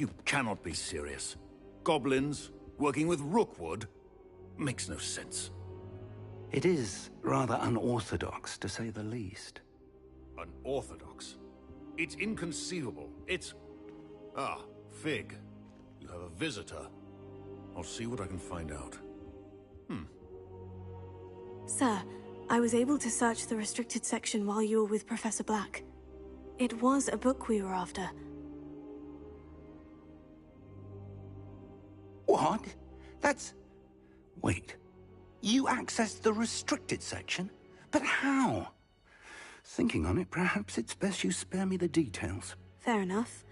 You cannot be serious. Goblins working with Rookwood? Makes no sense. It is rather unorthodox, to say the least. Unorthodox? It's inconceivable. It's... Ah, Fig. You have a visitor. I'll see what I can find out. Sir, I was able to search the restricted section while you were with Professor Black. It was a book we were after. What? That's... Wait. You accessed the restricted section? But how? Thinking on it, perhaps it's best you spare me the details. Fair enough.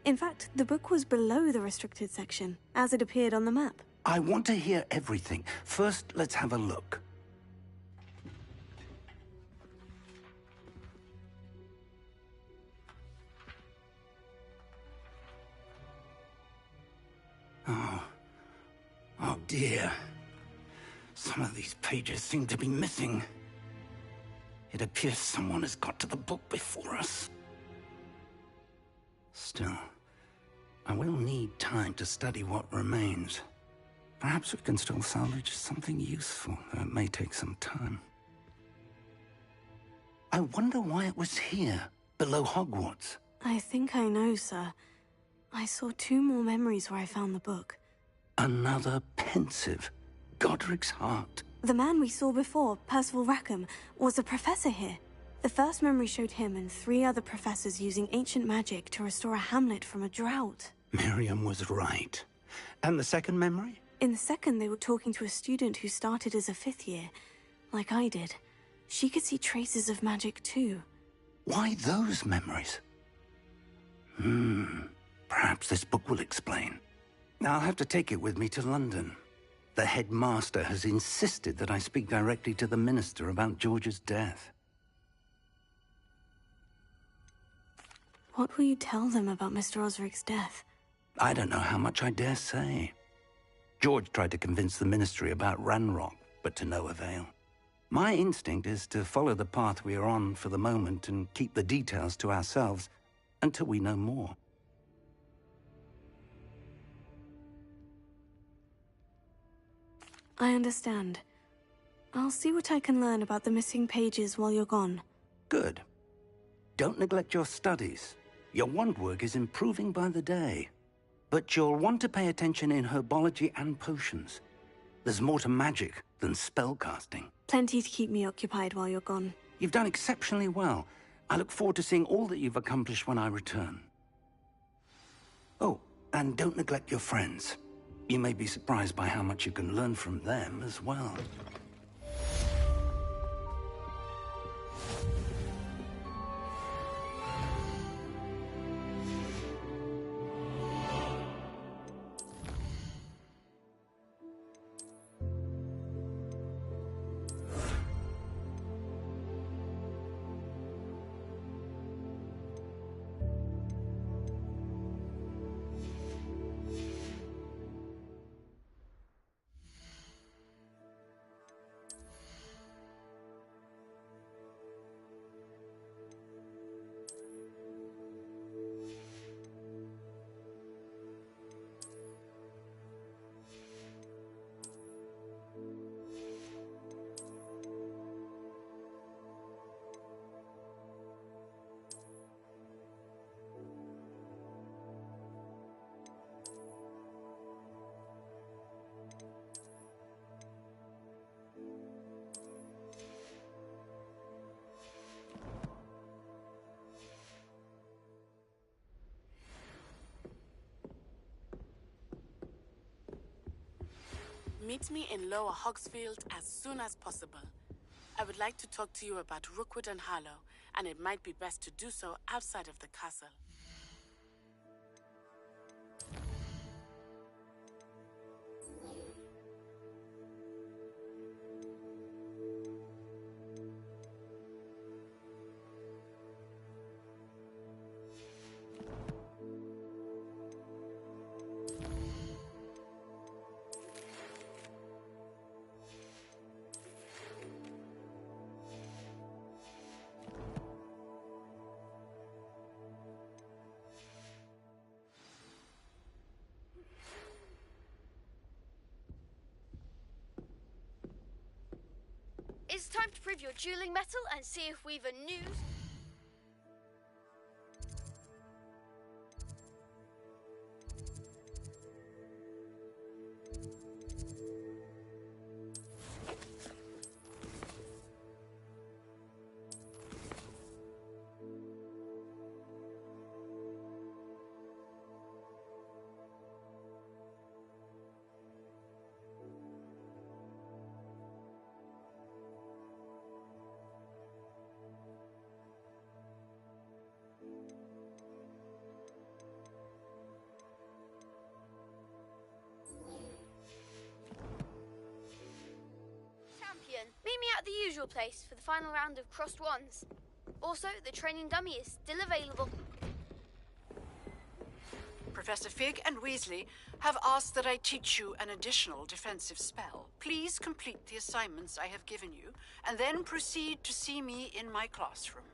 In fact, the book was below the restricted section, as it appeared on the map. I want to hear everything. First, let's have a look. Oh dear. Some of these pages seem to be missing. It appears someone has got to the book before us. Still, I will need time to study what remains. Perhaps we can still salvage something useful, though it may take some time. I wonder why it was here, below Hogwarts. I think I know, sir. I saw 2 more memories where I found the book. Another pensive. Godric's heart. The man we saw before, Percival Rackham, was a professor here. The first memory showed him and 3 other professors using ancient magic to restore a hamlet from a drought. Miriam was right. And the second memory? In the second, they were talking to a student who started as a 5th year, like I did. She could see traces of magic too. Why those memories? Perhaps this book will explain. I'll have to take it with me to London. The headmaster has insisted that I speak directly to the minister about George's death. What will you tell them about Mr. Osric's death? I don't know how much I dare say. George tried to convince the ministry about Ranrock, but to no avail. My instinct is to follow the path we are on for the moment and keep the details to ourselves until we know more. I understand. I'll see what I can learn about the missing pages while you're gone. Good. Don't neglect your studies. Your wand work is improving by the day. But you'll want to pay attention in herbology and potions. There's more to magic than spellcasting. Plenty to keep me occupied while you're gone. You've done exceptionally well. I look forward to seeing all that you've accomplished when I return. Oh, and don't neglect your friends. You may be surprised by how much you can learn from them as well. Meet me in Lower Hogsfield as soon as possible. I would like to talk to you about Rookwood and Harlow, and it might be best to do so outside of the castle. it's time to prove your dueling mettle and see if we've a news. Meet me at the usual place for the final round of crossed wands. Also, the training dummy is still available. Professor Fig and Weasley have asked that I teach you an additional defensive spell. Please complete the assignments I have given you, and then proceed to see me in my classroom.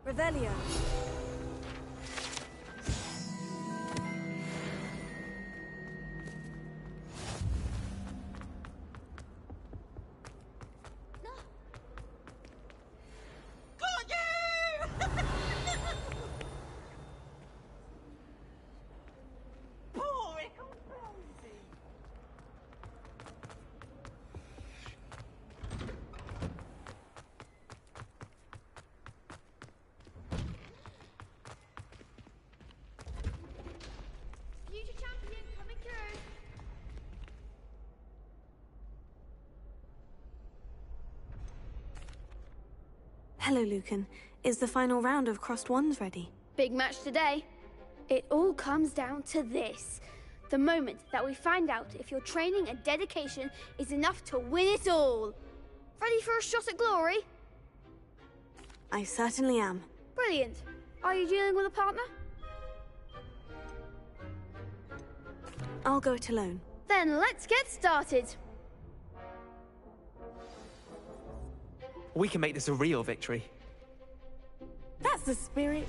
Revelio. Hello, Lucan. Is the final round of crossed wands ready? Big match today. It all comes down to this. The moment that we find out if your training and dedication is enough to win it all. Ready for a shot at glory? I certainly am. Brilliant. Are you dealing with a partner? I'll go it alone. Then let's get started. We can make this a real victory. That's the spirit.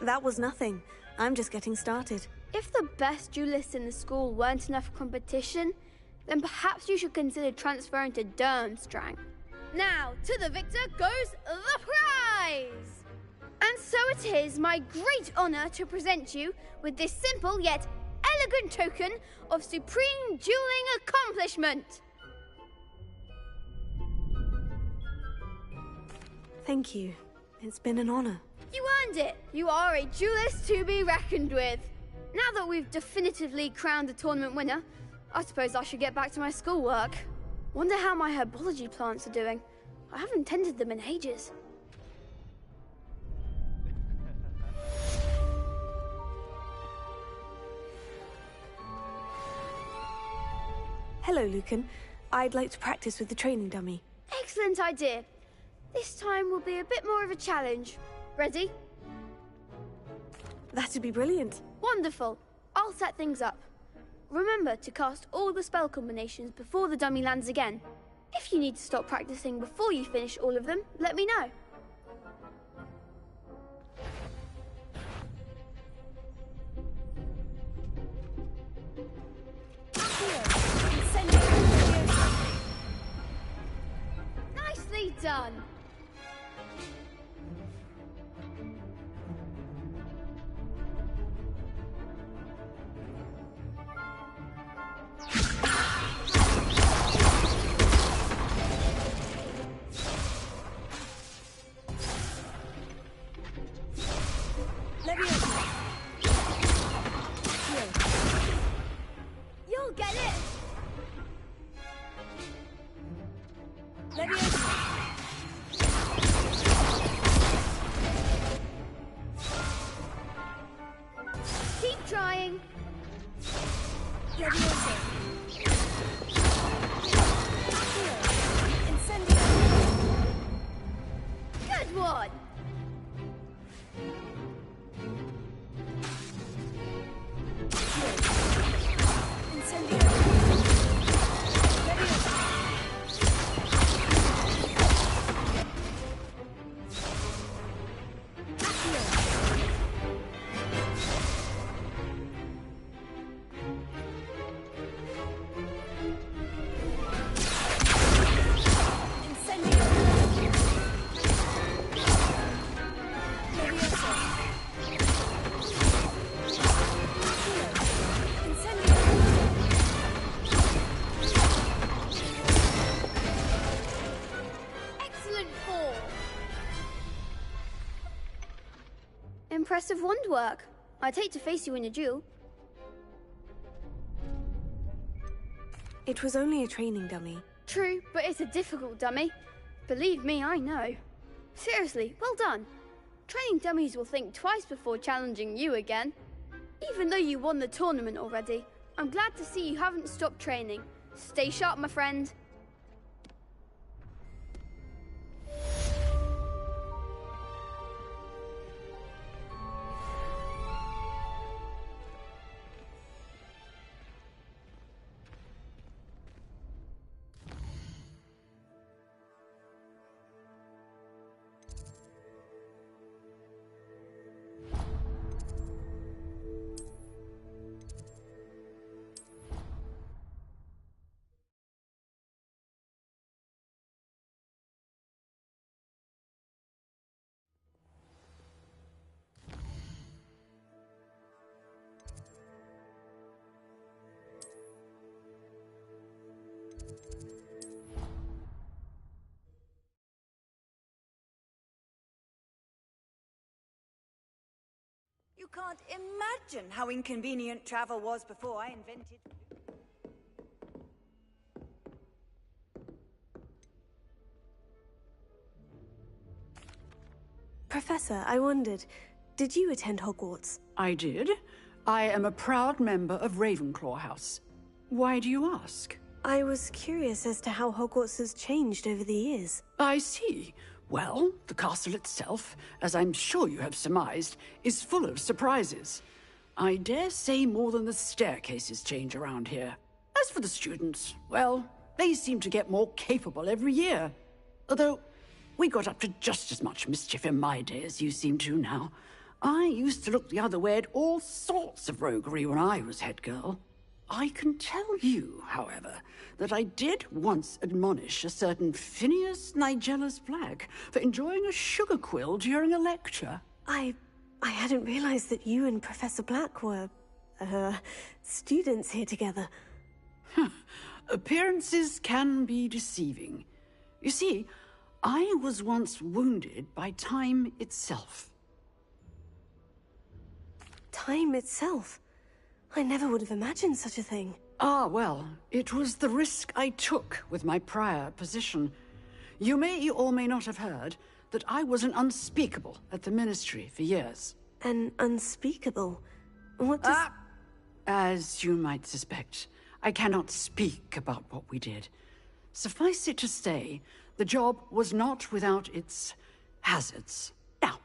That was nothing. I'm just getting started. If the best duelists in the school weren't enough competition, then perhaps you should consider transferring to Durmstrang. Now, to the victor goes the prize! And so it is my great honor to present you with this simple yet elegant token of supreme dueling accomplishment. Thank you. It's been an honor. You earned it! You are a duelist to be reckoned with. Now that we've definitively crowned the tournament winner, I suppose I should get back to my schoolwork. Wonder how my herbology plants are doing. I haven't tended them in ages. Hello, Lucan. I'd like to practice with the training dummy. Excellent idea. This time will be a bit more of a challenge. Ready? That'd be brilliant. Wonderful. I'll set things up. Remember to cast all the spell combinations before the dummy lands again. If you need to stop practicing before you finish all of them, let me know. Nicely done. You'll get it. Keep trying. Good one. Impressive wand work. I'd hate to face you in a duel. It was only a training dummy. True, but it's a difficult dummy. Believe me, I know. Seriously, well done. Training dummies will think twice before challenging you again. Even though you won the tournament already, I'm glad to see you haven't stopped training. Stay sharp, my friend. You can't imagine how inconvenient travel was before I invented... Professor, I wondered, did you attend Hogwarts? I did. I am a proud member of Ravenclaw House. Why do you ask? I was curious as to how Hogwarts has changed over the years. I see. Well, the castle itself, as I'm sure you have surmised, is full of surprises. I dare say more than the staircases change around here. As for the students, well, they seem to get more capable every year. Although, we got up to just as much mischief in my day as you seem to now. I used to look the other way at all sorts of roguery when I was head girl. I can tell you, however, that I did once admonish a certain Phineas Nigellus Black for enjoying a sugar quill during a lecture. I hadn't realized that you and Professor Black were, students here together. Appearances can be deceiving. You see, I was once wounded by time itself. Time itself? I never would have imagined such a thing. Ah, well, it was the risk I took with my prior position. You may or may not have heard that I was an unspeakable at the Ministry for years. An unspeakable? What does... As you might suspect, I cannot speak about what we did. Suffice it to say, the job was not without its hazards. Now,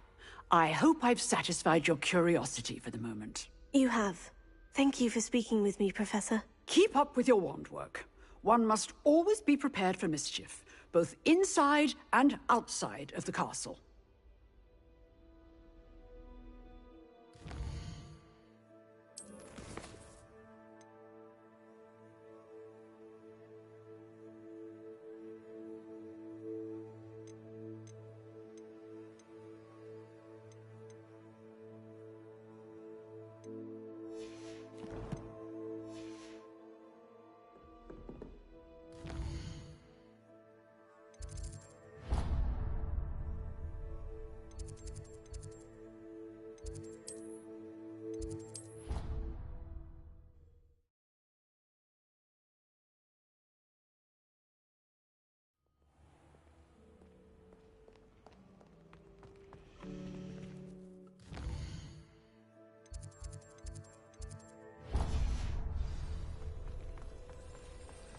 I hope I've satisfied your curiosity for the moment. You have. Thank you for speaking with me, Professor. Keep up with your wand work. One must always be prepared for mischief, both inside and outside of the castle.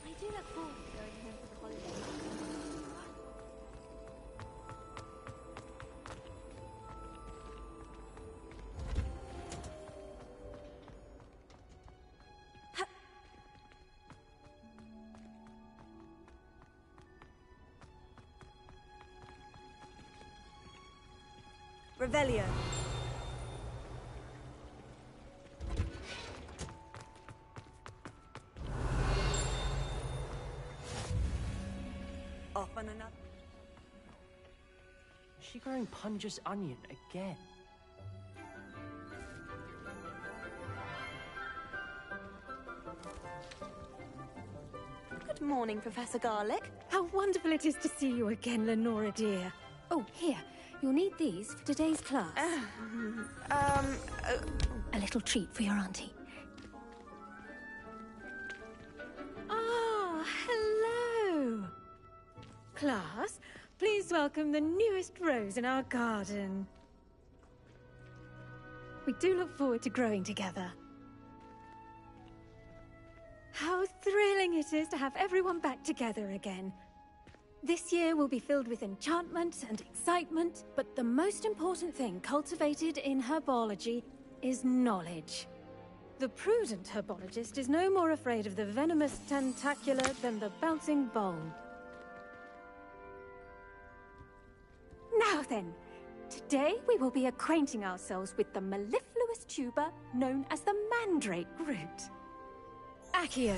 I do look forward to going home for the holidays. Revelio. Off on another. Is she growing Punja's onion again? Good morning, Professor Garlick. How wonderful it is to see you again, Lenora dear. Oh, here. You'll need these for today's class. A little treat for your auntie. Ah, hello. Class, please welcome the newest rose in our garden. We do look forward to growing together. How thrilling it is to have everyone back together again. This year will be filled with enchantment and excitement, but the most important thing cultivated in herbology is knowledge. The prudent herbologist is no more afraid of the venomous tentacula than the bouncing bulb. Now then, today we will be acquainting ourselves with the mellifluous tuber known as the mandrake root. Accio.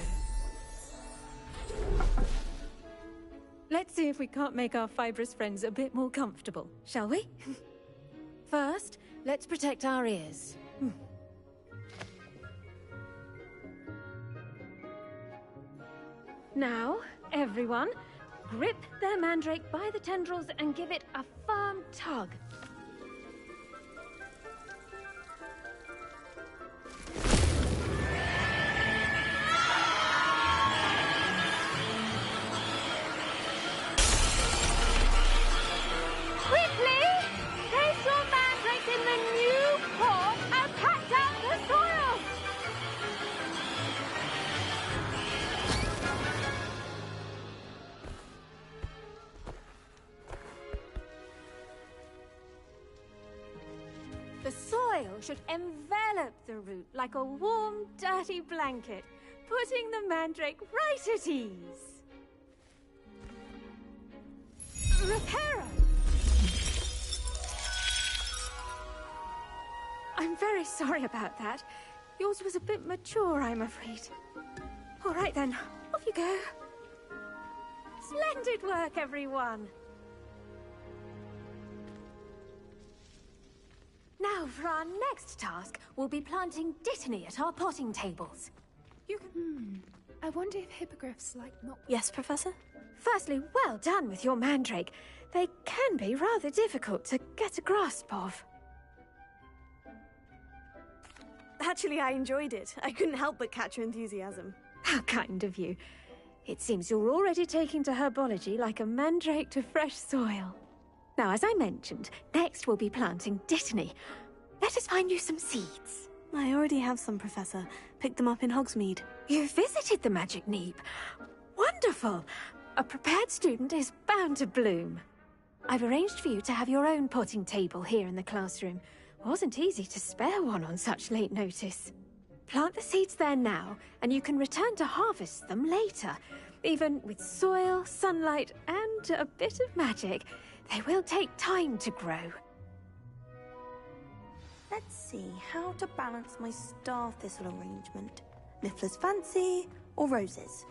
Let's see if we can't make our fibrous friends a bit more comfortable, shall we? First, let's protect our ears. Now, everyone, grip their mandrake by the tendrils and give it a firm tug. The soil should envelop the root like a warm, dirty blanket, putting the mandrake right at ease. Reparo! I'm very sorry about that. Yours was a bit mature, I'm afraid. All right then, off you go. Splendid work, everyone. Now, for our next task, we'll be planting Dittany at our potting tables. You can... I wonder if hippogriffs like not... Yes, Professor? Firstly, well done with your mandrake. They can be rather difficult to get a grasp of. Actually, I enjoyed it. I couldn't help but catch your enthusiasm. How kind of you. It seems you're already taking to herbology like a mandrake to fresh soil. Now, as I mentioned, next we'll be planting Dittany. Let us find you some seeds. I already have some, Professor. Picked them up in Hogsmeade. You visited the Magic Neep. Wonderful! A prepared student is bound to bloom. I've arranged for you to have your own potting table here in the classroom. Wasn't easy to spare one on such late notice. Plant the seeds there now, and you can return to harvest them later. Even with soil, sunlight, and a bit of magic, they will take time to grow. Let's see, how to balance my star thistle arrangement. Niffler's Fancy or roses?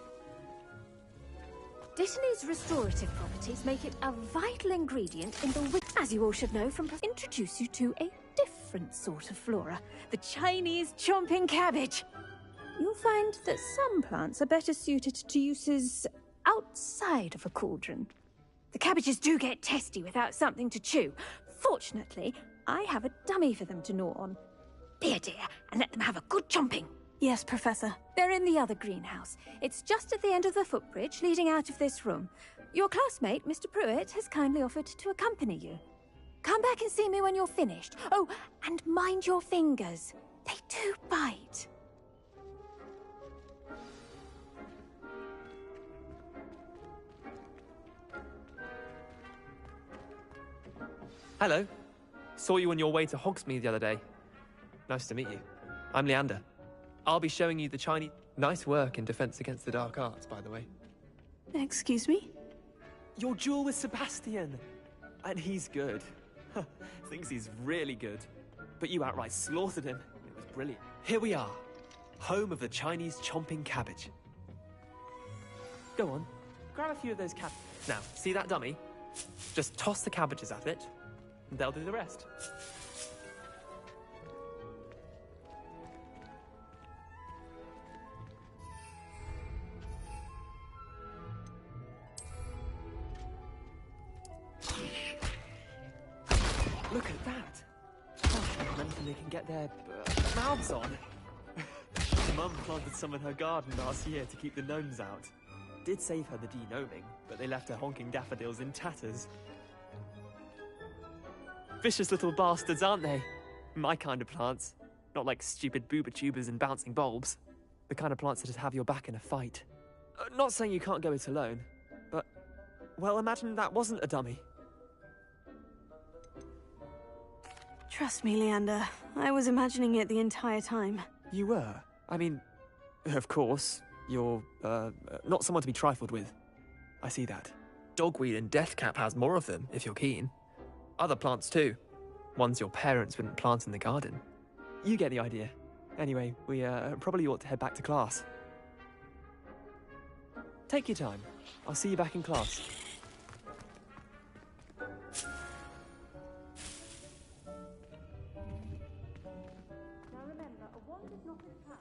Dittany's restorative properties make it a vital ingredient in the... As you all should know from... Introduce you to a different sort of flora. The Chinese chomping cabbage. You'll find that some plants are better suited to uses outside of a cauldron. The cabbages do get testy without something to chew. Fortunately, I have a dummy for them to gnaw on. Be a dear, and let them have a good chomping. Yes, Professor. They're in the other greenhouse. It's just at the end of the footbridge leading out of this room. Your classmate, Mr. Pruitt, has kindly offered to accompany you. Come back and see me when you're finished. Oh, and mind your fingers. They do bite. Hello. Saw you on your way to Hogsmeade the other day. Nice to meet you. I'm Leander. I'll be showing you the Chinese... Nice work in Defense Against the Dark Arts, by the way. Excuse me? Your duel with Sebastian. And he's good. Thinks he's really good. But you outright slaughtered him. It was brilliant. Here we are. Home of the Chinese chomping cabbage. Go on. Grab a few of those cabbages. Now, see that dummy? Just toss the cabbages at it, and they'll do the rest. Look at that! Anything they can get their mouths on. Mum planted some in her garden last year to keep the gnomes out. Did save her the de-gnoming, but they left her honking daffodils in tatters. Vicious little bastards, aren't they? My kind of plants. Not like stupid booba tubers and bouncing bulbs. The kind of plants that just have your back in a fight. Not saying you can't go it alone, but... well, imagine that wasn't a dummy. Trust me, Leander. I was imagining it the entire time. You were? I mean, of course, you're, not someone to be trifled with. I see that. Dogweed and Deathcap has more of them, if you're keen. Other plants too. Ones your parents wouldn't plant in the garden. You get the idea. Anyway, we, probably ought to head back to class. Take your time. I'll see you back in class. Now remember, a wand is not a trap.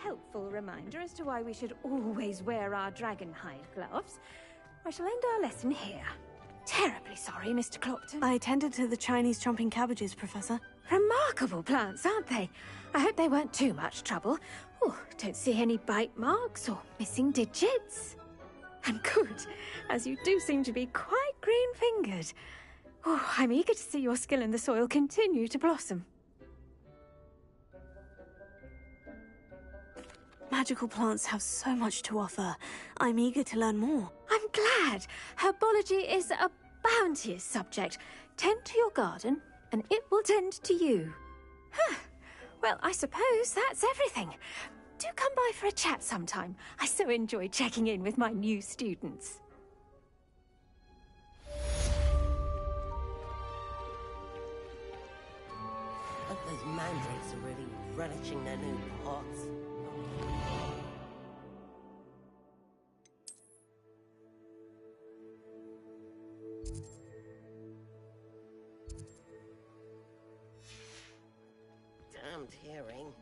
Helpful reminder as to why we should always wear our dragonhide gloves, I shall end our lesson here. Terribly sorry, Mr. Clopton. I tended to the Chinese chomping cabbages, Professor. Remarkable plants, aren't they? I hope they weren't too much trouble. Oh, don't see any bite marks or missing digits. And good, as you do seem to be quite green-fingered. Oh, I'm eager to see your skill in the soil continue to blossom. Magical plants have so much to offer. I'm eager to learn more. I'm glad. Herbology is a bounteous subject. Tend to your garden, and it will tend to you. Huh. Well, I suppose that's everything. Do come by for a chat sometime. I so enjoy checking in with my new students. But those mandrakes are really relishing their new pots. Damned hearing.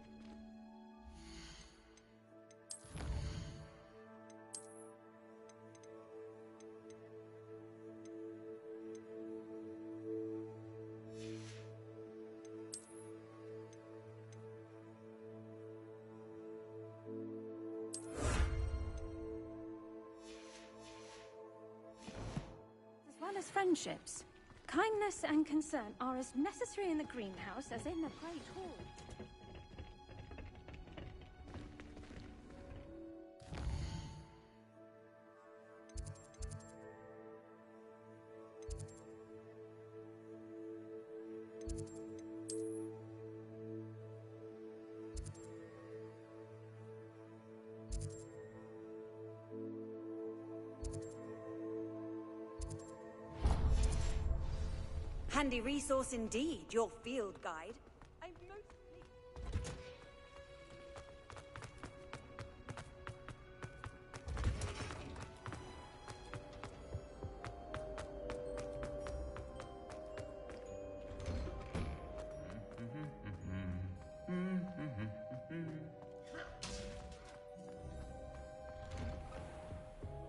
As well as friendships, kindness and concern are as necessary in the greenhouse as in the Great Hall. Handy resource indeed, your field guide.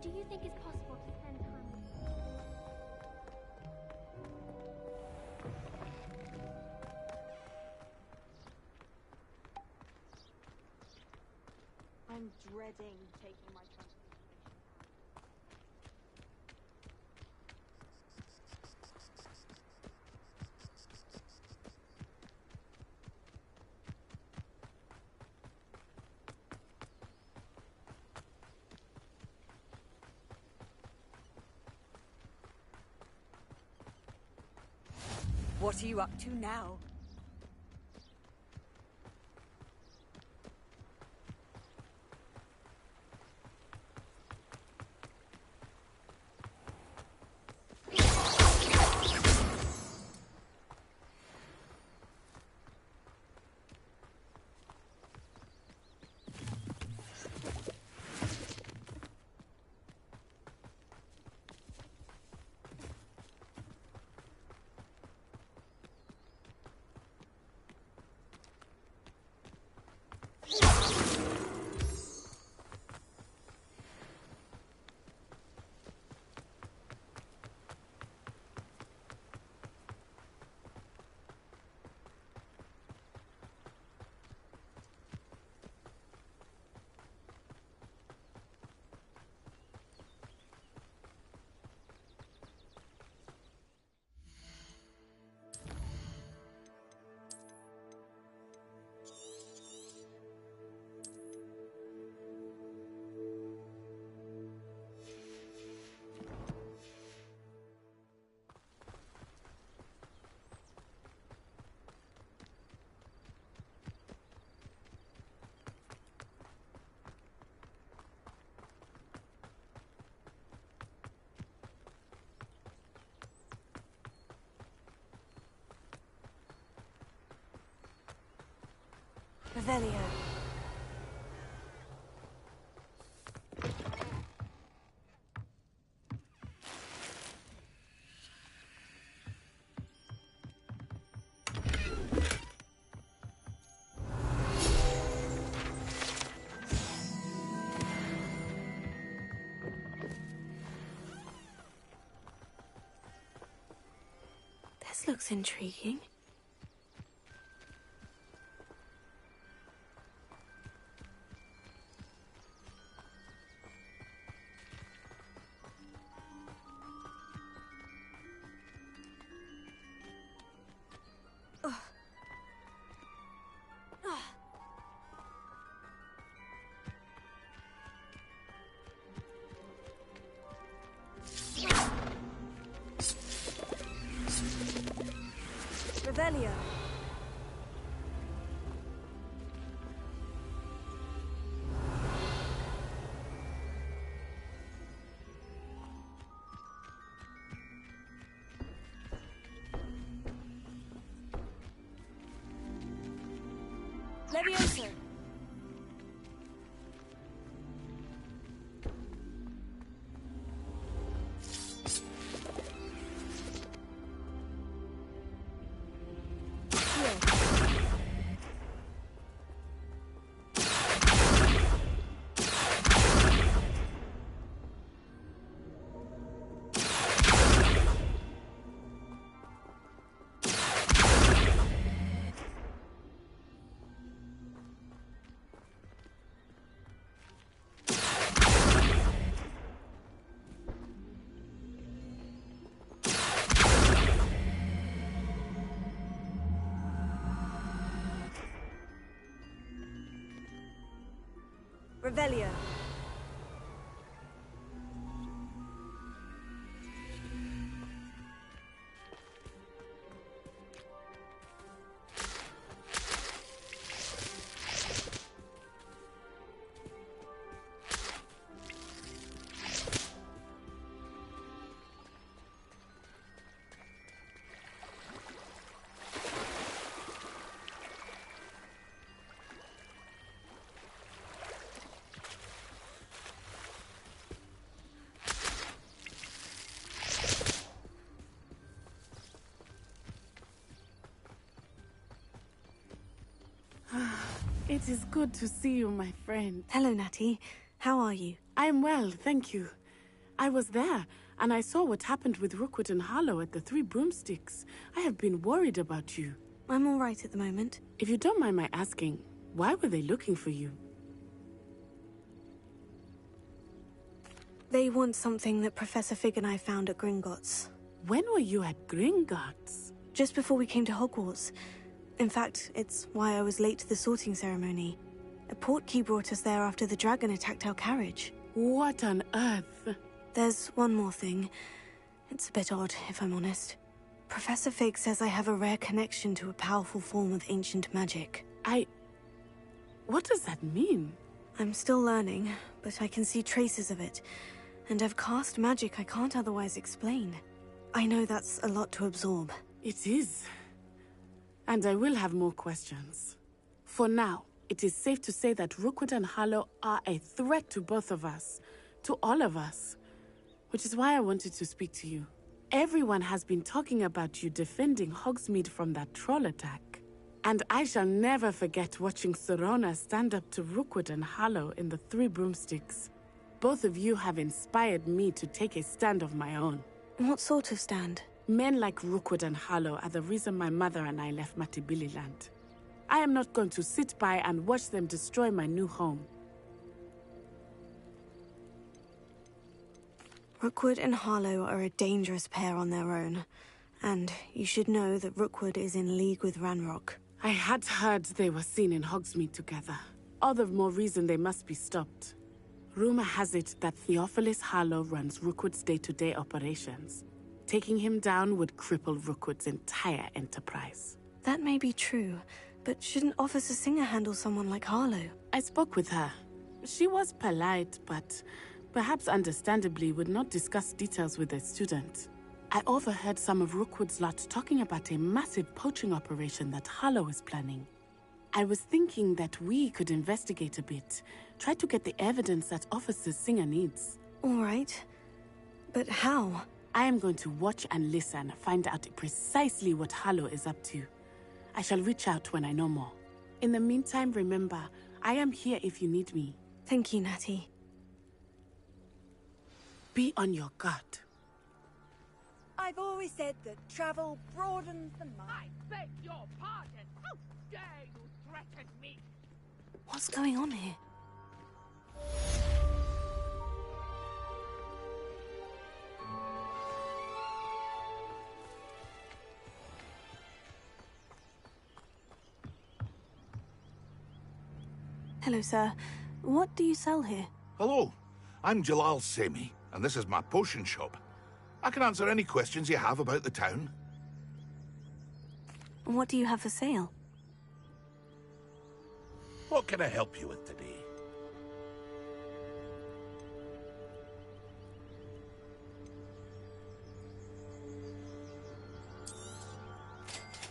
Do you think it's possible to spend time with me? I'm dreading taking my transportation out. What are you up to now? Revelio. This looks intriguing. Revelio. Levioso. Revelio. It is good to see you, my friend. Hello, Natty. How are you? I am well, thank you. I was there, and I saw what happened with Rookwood and Harlow at the Three Broomsticks. I have been worried about you. I'm all right at the moment. If you don't mind my asking, why were they looking for you? They want something that Professor Fig and I found at Gringotts. When were you at Gringotts? Just before we came to Hogwarts. In fact, it's why I was late to the sorting ceremony. A portkey brought us there after the dragon attacked our carriage. What on earth? There's one more thing. It's a bit odd, if I'm honest. Professor Fig says I have a rare connection to a powerful form of ancient magic. What does that mean? I'm still learning, but I can see traces of it. And I've cast magic I can't otherwise explain. I know that's a lot to absorb. It is. And I will have more questions. For now, it is safe to say that Rookwood and Harlow are a threat to both of us. To all of us. Which is why I wanted to speak to you. Everyone has been talking about you defending Hogsmeade from that troll attack. And I shall never forget watching Serona stand up to Rookwood and Harlow in the Three Broomsticks. Both of you have inspired me to take a stand of my own. What sort of stand? Men like Rookwood and Harlow are the reason my mother and I left Matabeleland. I am not going to sit by and watch them destroy my new home. Rookwood and Harlow are a dangerous pair on their own. And you should know that Rookwood is in league with Ranrock. I had heard they were seen in Hogsmeade together. All the more reason they must be stopped. Rumor has it that Theophilus Harlow runs Rookwood's day-to-day operations. Taking him down would cripple Rookwood's entire enterprise. That may be true, but shouldn't Officer Singer handle someone like Harlow? I spoke with her. She was polite, but perhaps understandably would not discuss details with a student. I overheard some of Rookwood's lot talking about a massive poaching operation that Harlow is planning. I was thinking that we could investigate a bit, try to get the evidence that Officer Singer needs. All right. But how? I am going to watch and listen, find out precisely what Harlow is up to. I shall reach out when I know more. In the meantime, remember, I am here if you need me. Thank you, Natty. Be on your guard. I've always said that travel broadens the mind. I beg your pardon. How dare you threaten me? What's going on here? Hello, sir. What do you sell here? Hello, I'm Jalal Semi, and this is my potion shop. I can answer any questions you have about the town. What do you have for sale? What can I help you with today?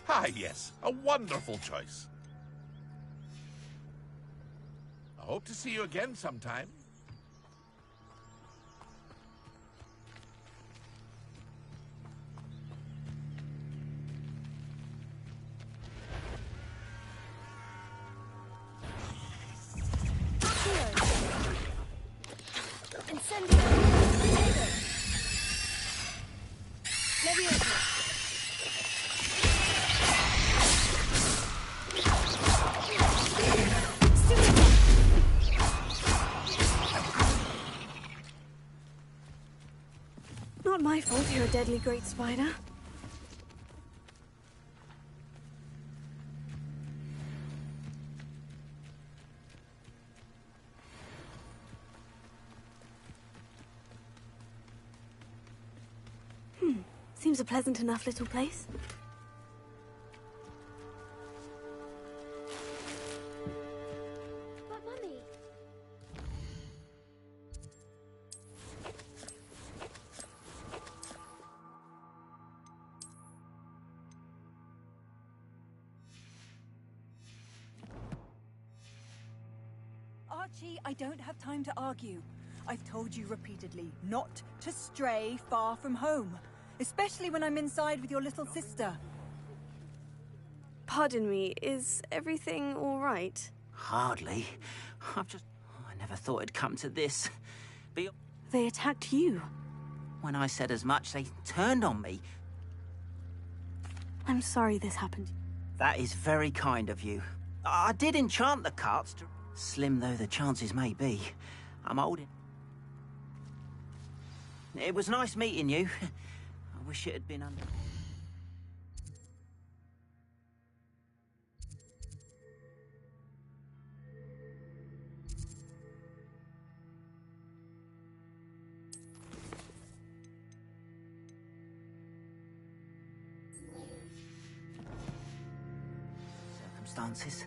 Ah, yes, a wonderful choice. I hope to see you again sometime. Not my fault you're a deadly great spider. Seems a pleasant enough little place. But Mummy... Archie, I don't have time to argue. I've told you repeatedly not to stray far from home. Especially when I'm inside with your little sister. Pardon me, is everything all right? Hardly. I never thought it'd come to this. But They attacked you. when I said as much, they turned on me. I'm sorry this happened. That is very kind of you. I did enchant the carts to... Slim though the chances may be, I'm old. It was nice meeting you. I wish it had been under... circumstances.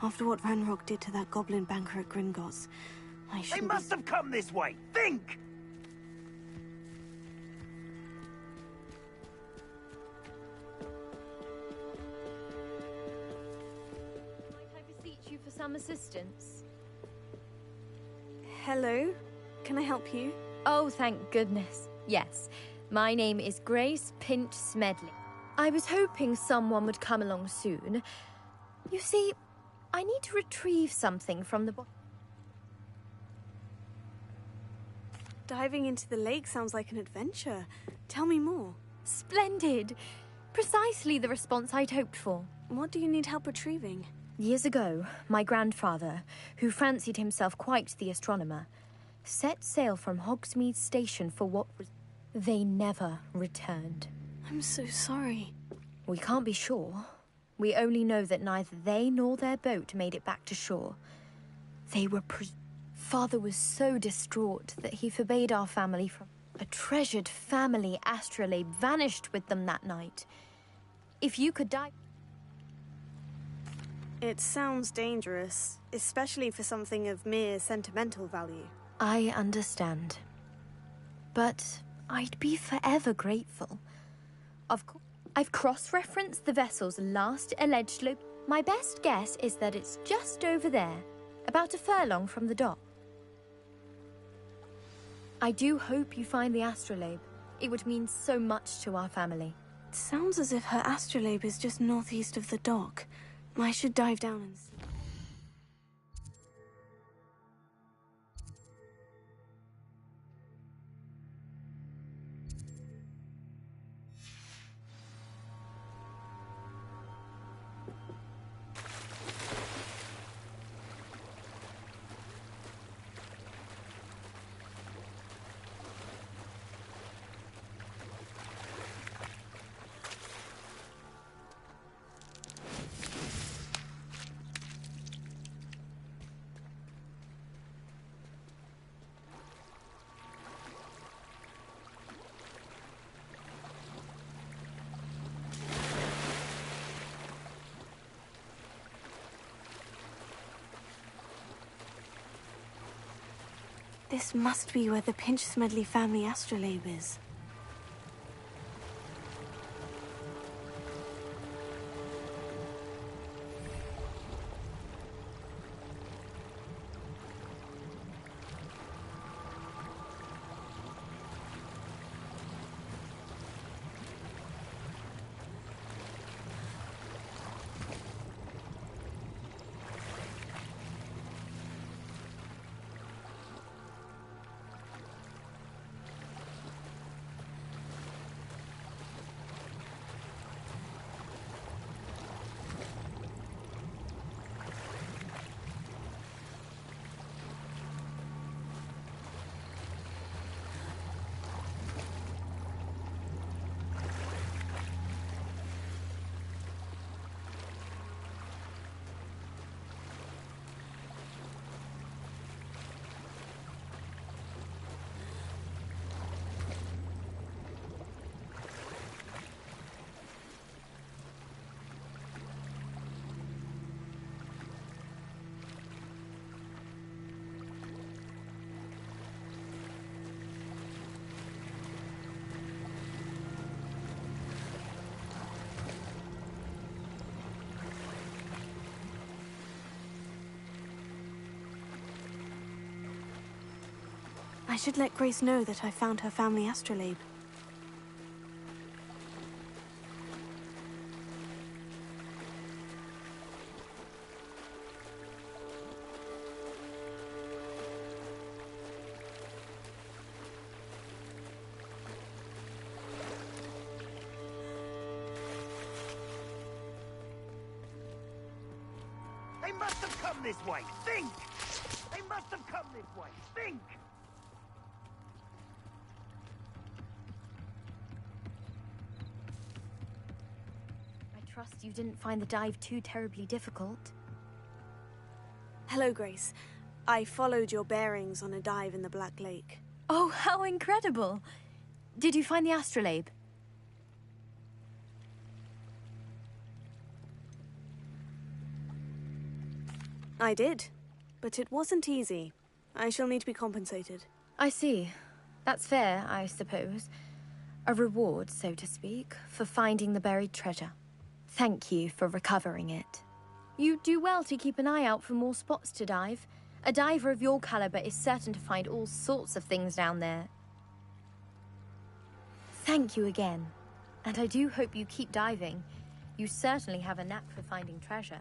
After what Ranrock did to that goblin banker at Gringotts, I They shouldn't must have come this way. Think! Might I beseech you for some assistance? Hello? Can I help you? Oh, thank goodness. Yes. My name is Grace Pinch Smedley. I was hoping someone would come along soon. You see, I need to retrieve something from the Diving into the lake sounds like an adventure. Tell me more. Splendid! Precisely the response I'd hoped for. What do you need help retrieving? Years ago, my grandfather, who fancied himself quite the astronomer, set sail from Hogsmeade Station for what was... They never returned. I'm so sorry. We can't be sure. We only know that neither they nor their boat made it back to shore. They were Father was so distraught that he forbade our family from... A treasured family astrolabe vanished with them that night. If you could die... It sounds dangerous, especially for something of mere sentimental value. I understand. But I'd be forever grateful. Of course, I've cross-referenced the vessel's last alleged My best guess is that it's just over there, about a furlong from the dock. I do hope you find the astrolabe. It would mean so much to our family. It sounds as if her astrolabe is just northeast of the dock. I should dive down and see. This must be where the Pinch-Smedley family astrolabe is. I should let Grace know that I found her family astrolabe. They must have come this way! Think! They must have come this way! Think! I trust you didn't find the dive too terribly difficult. Hello, Grace. I followed your bearings on a dive in the Black Lake. Oh, how incredible! Did you find the astrolabe? I did, but it wasn't easy. I shall need to be compensated. I see. That's fair, I suppose. A reward, so to speak, for finding the buried treasure. Thank you for recovering it. You do well to keep an eye out for more spots to dive. A diver of your caliber is certain to find all sorts of things down there. Thank you again. And I do hope you keep diving. You certainly have a knack for finding treasure.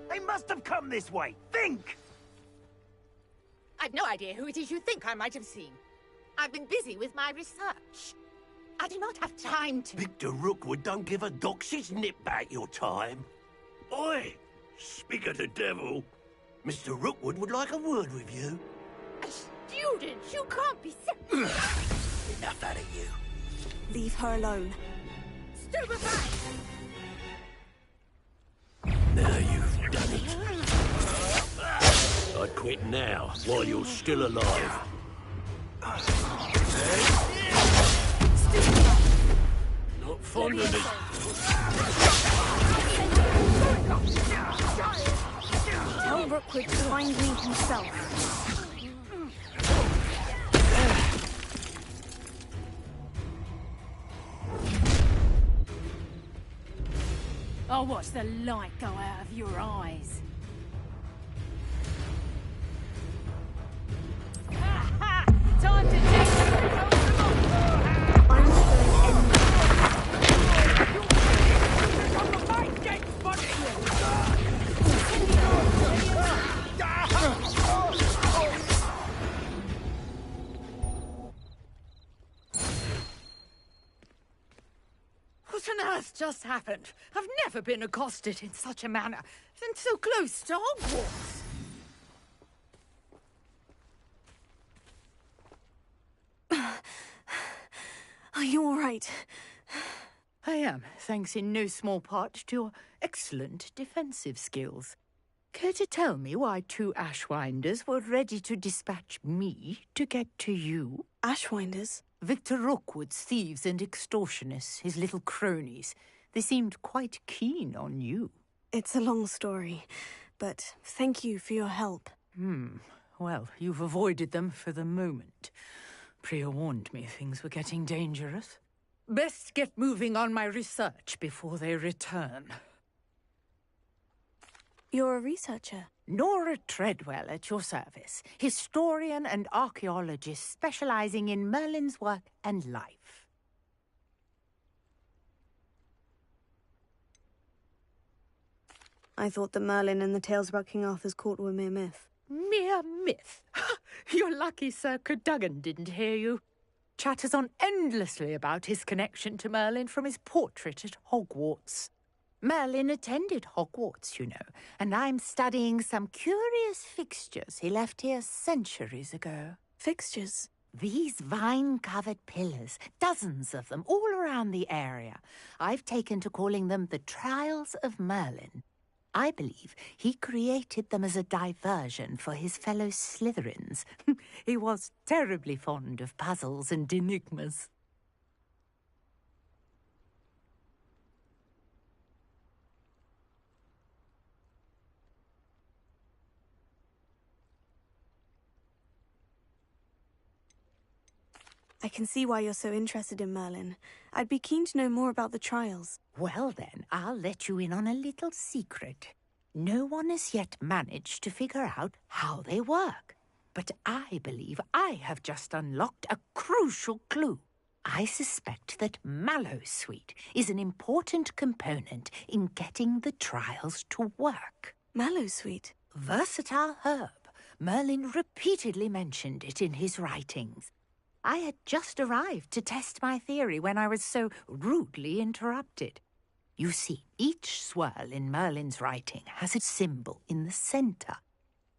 They must have come this way! Think! I've no idea who it is you think I might have seen. I've been busy with my research. I do not have time to... Victor Rookwood don't give a doxy's nip back your time. Oi! Speak of the devil. Mr. Rookwood would like a word with you. A student? You can't be... Enough out of you. Leave her alone. Stupefy! Now you've done it. I'd quit now, while you're still alive. Not fond of this. Tell Rookwood to find me himself. I'll watch the light go out of your eyes. Time to take What on earth just happened? I've never been accosted in such a manner, and so close to Hogwarts. Are you all right? I am, thanks in no small part to your excellent defensive skills. Care to tell me why 2 Ashwinders were ready to dispatch me to get to you? Ashwinders? Victor Rookwood's thieves and extortionists, his little cronies. They seemed quite keen on you. It's a long story, but thank you for your help. Well, you've avoided them for the moment. Priya warned me things were getting dangerous. Best get moving on my research before they return. You're a researcher? Nora Treadwell at your service, historian and archaeologist specializing in Merlin's work and life. I thought that Merlin and the tales about King Arthur's court were mere myth. Mere myth? You're lucky Sir Cadogan didn't hear you. Chatters on endlessly about his connection to Merlin from his portrait at Hogwarts. Merlin attended Hogwarts, you know, and I'm studying some curious fixtures he left here centuries ago. Fixtures? These vine-covered pillars, dozens of them, all around the area. I've taken to calling them the Trials of Merlin. I believe he created them as a diversion for his fellow Slytherins. He was terribly fond of puzzles and enigmas. I can see why you're so interested in Merlin. I'd be keen to know more about the trials. Well then, I'll let you in on a little secret. No one has yet managed to figure out how they work. But I believe I have just unlocked a crucial clue. I suspect that Mallowsweet is an important component in getting the trials to work. Mallowsweet? Versatile herb. Merlin repeatedly mentioned it in his writings. I had just arrived to test my theory when I was so rudely interrupted. You see, each swirl in Merlin's writing has a symbol in the centre.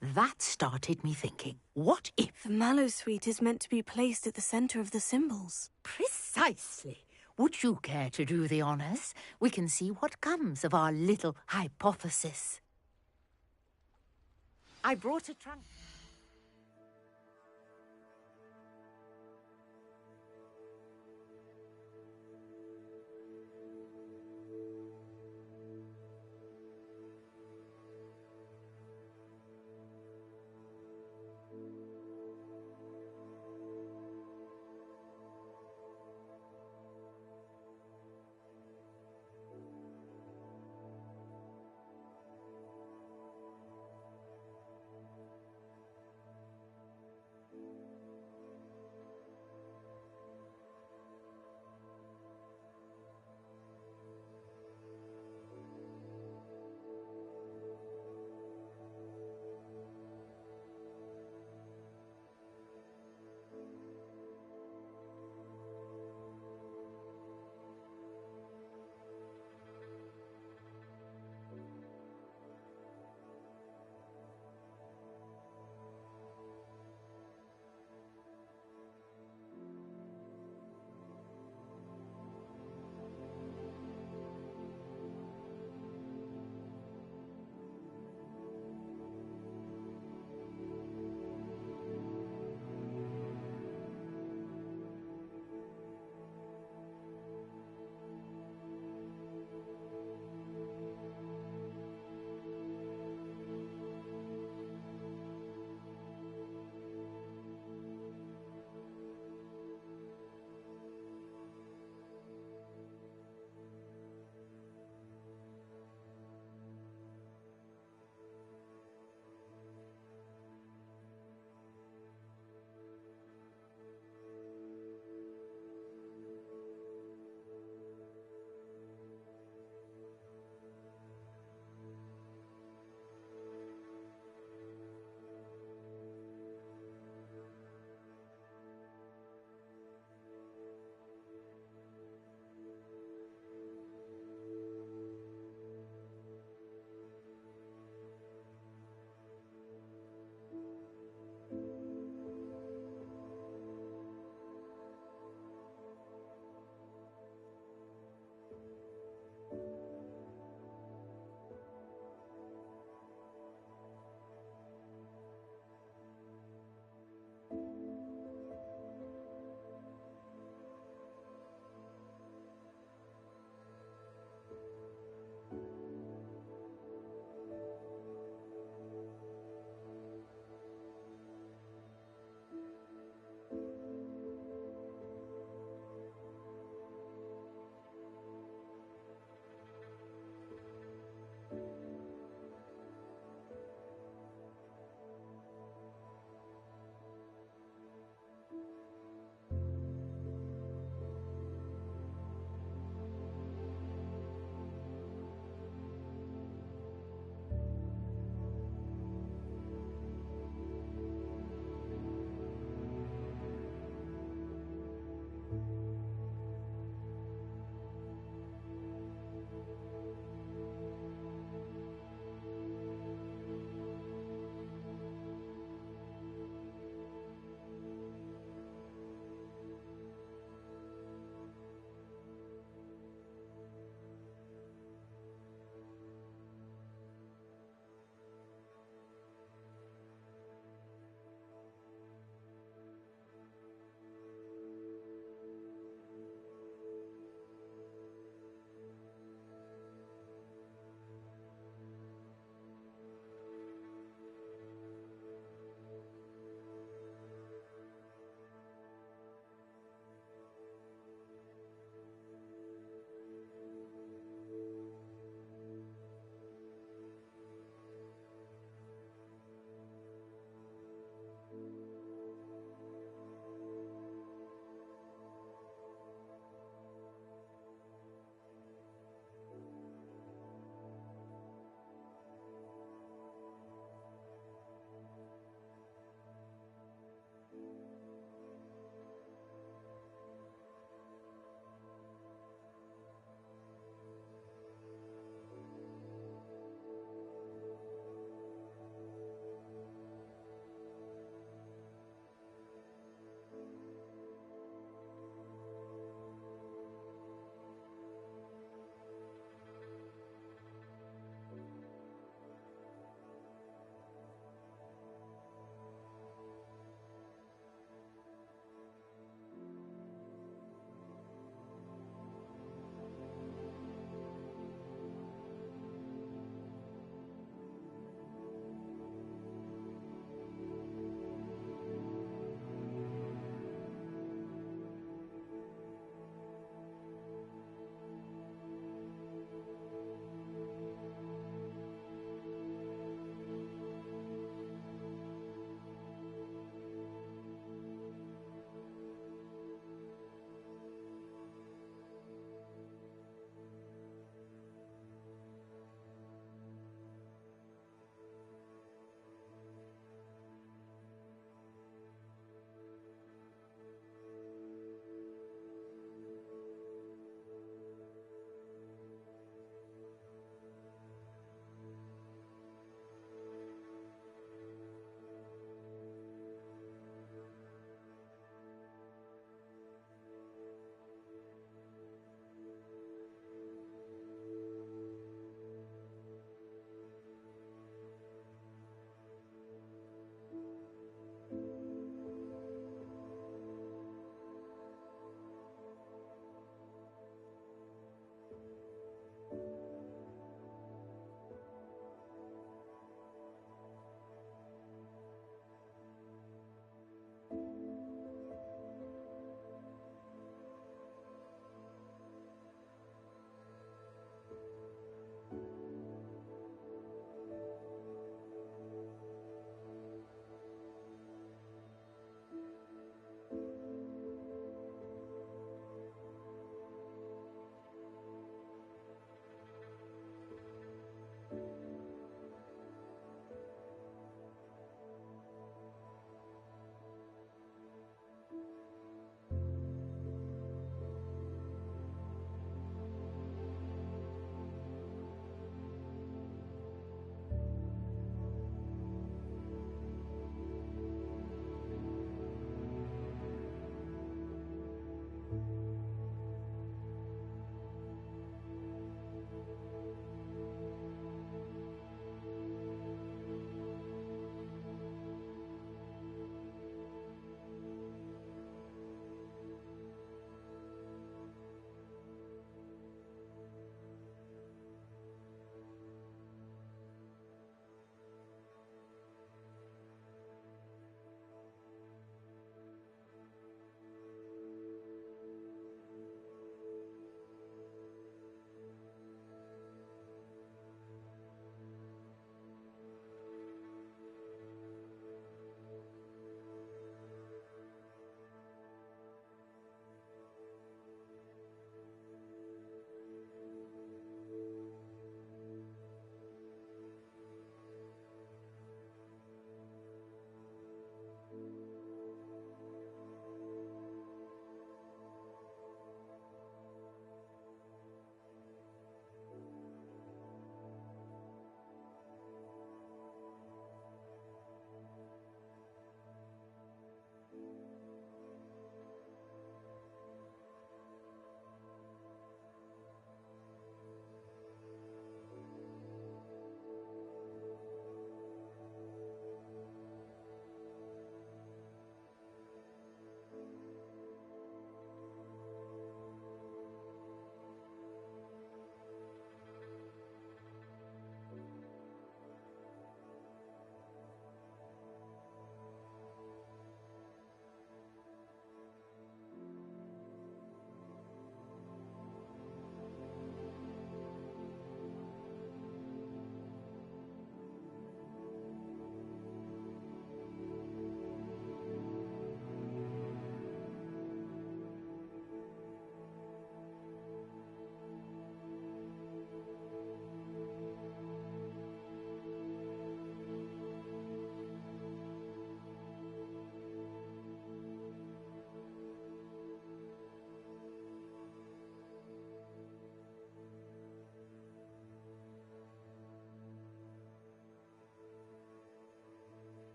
That started me thinking, what if... The Mallowsweet is meant to be placed at the centre of the symbols. Precisely. Would you care to do the honours? We can see what comes of our little hypothesis. I brought a trunk...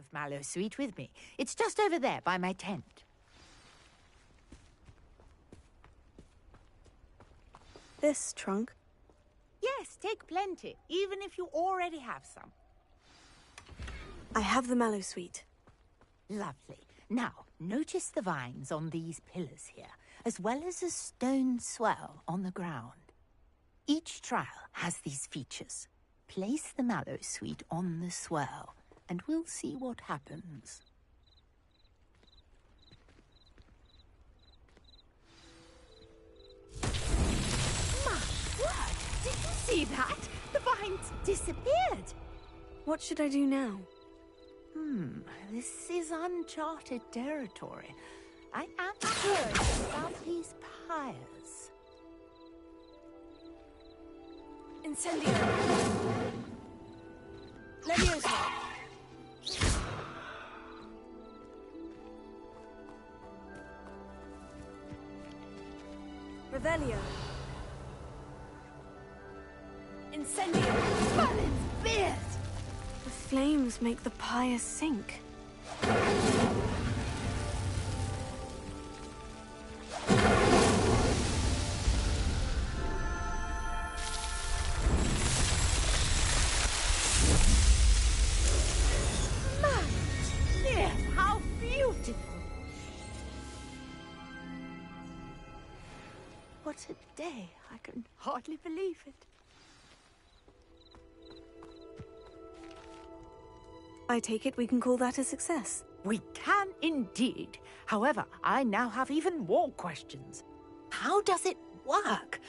of mallow sweet with me. It's just over there by my tent. This trunk? Yes, take plenty, even if you already have some. I have the mallow sweet. Lovely. Now, notice the vines on these pillars here, as well as a stone swell on the ground. Each trial has these features. Place the mallow sweet on the swell, and we'll see what happens. My word! Did you see that? The vines disappeared! What should I do now? This is uncharted territory. I am curious about these pyres. Incendio! Leviosa! Revelio! Incendio! Merlin's beard! The flames make the pyre sink. How beautiful! What a day. I can hardly believe it. I take it we can call that a success. We can indeed. However, I now have even more questions. How does it work?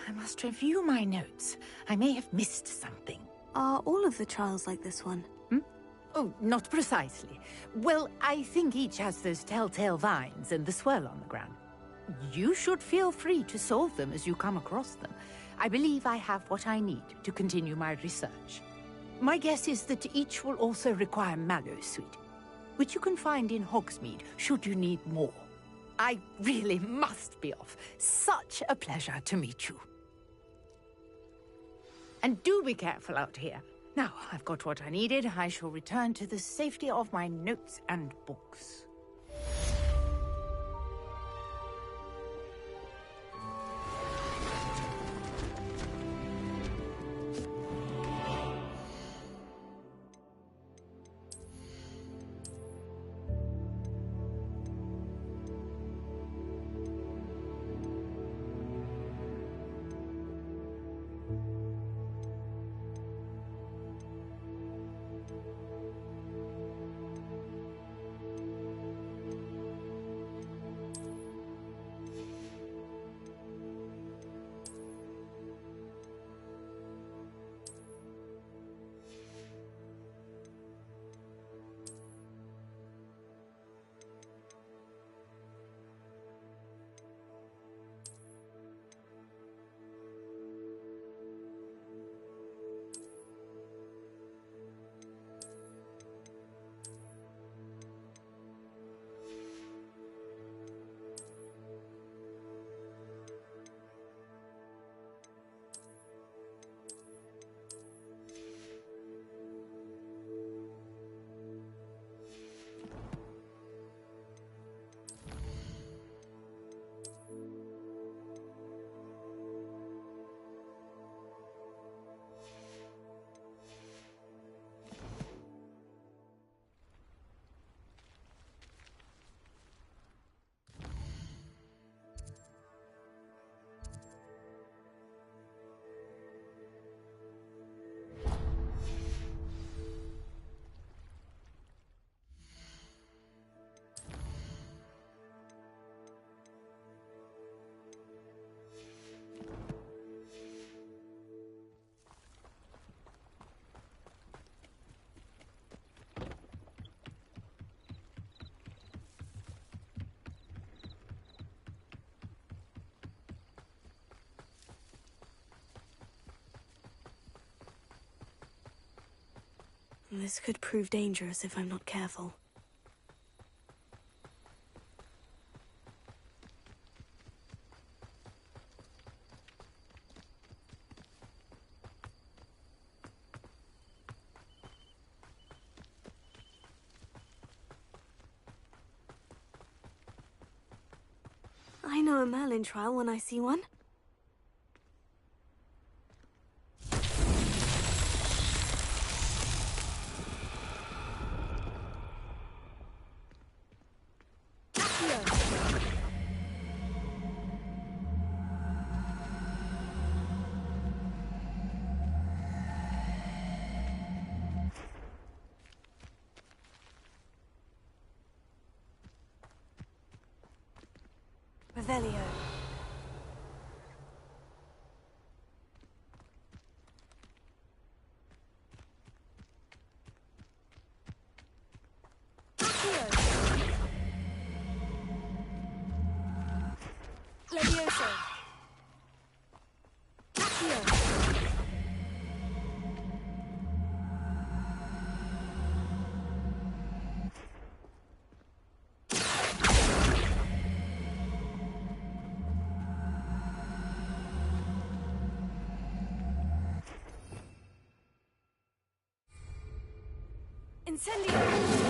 I must review my notes. I may have missed something. Are all of the trials like this one? Oh, not precisely. Well, I think each has those telltale vines and the swirl on the ground. You should feel free to solve them as you come across them. I believe I have what I need to continue my research. My guess is that each will also require mallow sweet, which you can find in Hogsmeade should you need more. I really must be off. Such a pleasure to meet you. And do be careful out here. Now, I've got what I needed. I shall return to the safety of my notes and books. This could prove dangerous if I'm not careful. I know a Merlin trial when I see one. Revelio. Levioso. Incendio!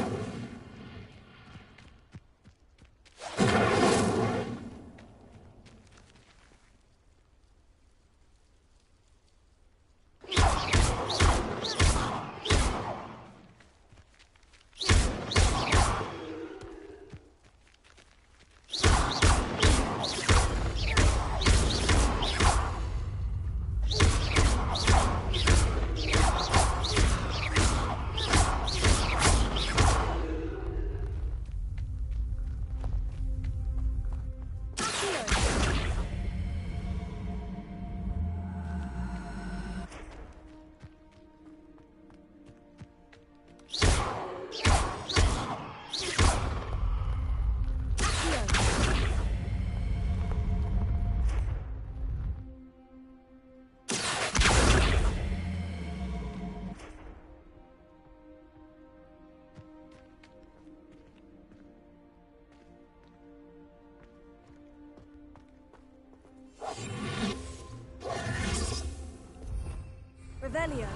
Revelio.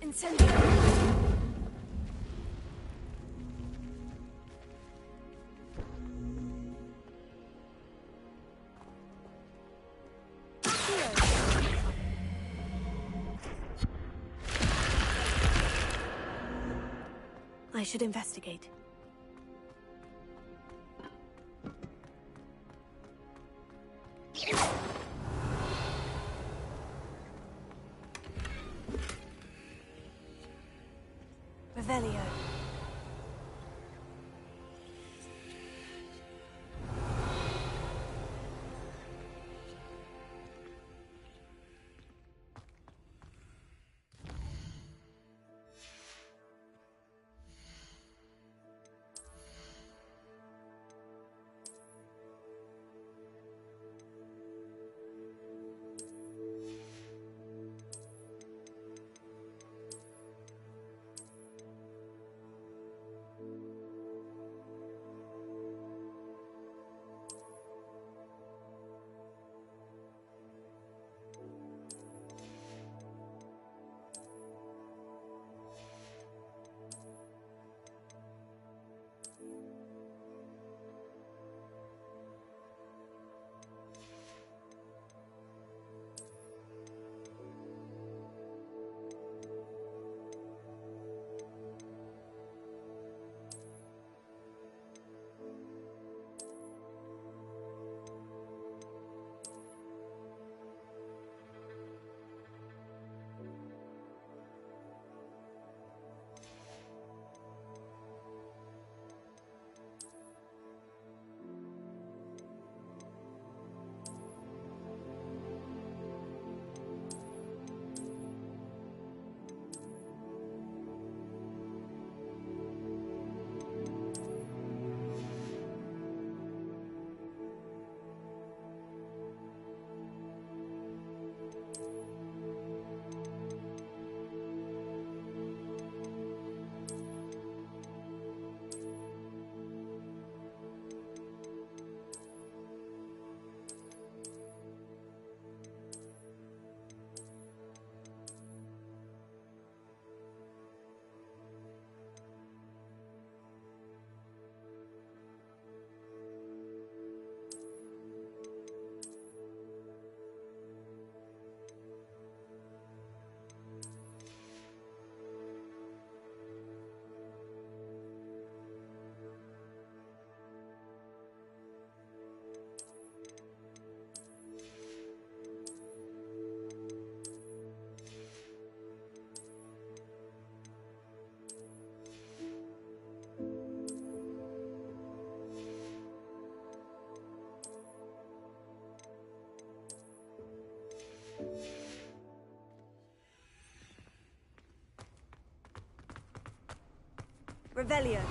Incendio. I should investigate. Revelio. Revelio.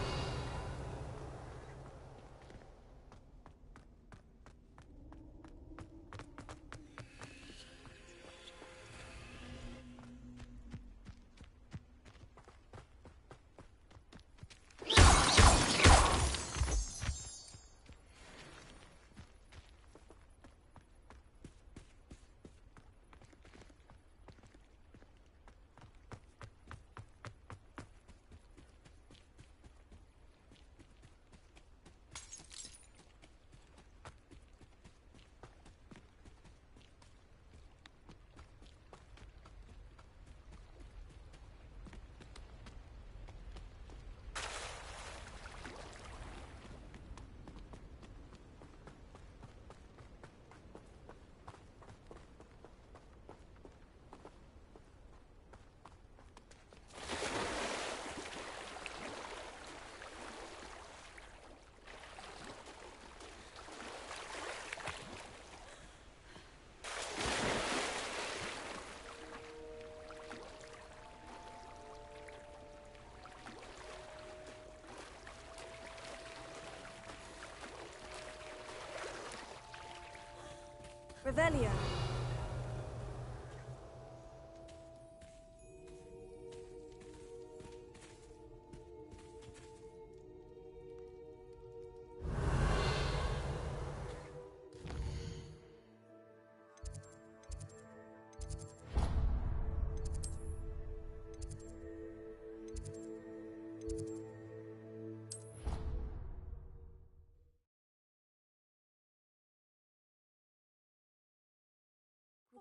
Revelio.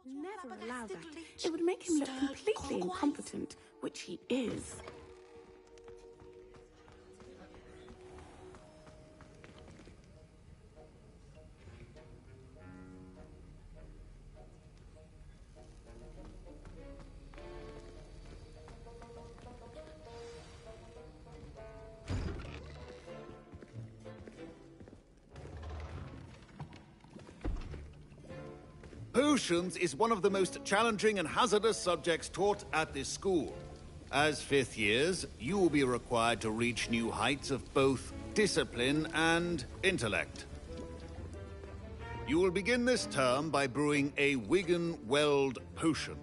Never allow that. It would make him look completely incompetent, which he is. Potions is one of the most challenging and hazardous subjects taught at this school. As fifth years, you will be required to reach new heights of both discipline and intellect. You will begin this term by brewing a Wigan Weld potion.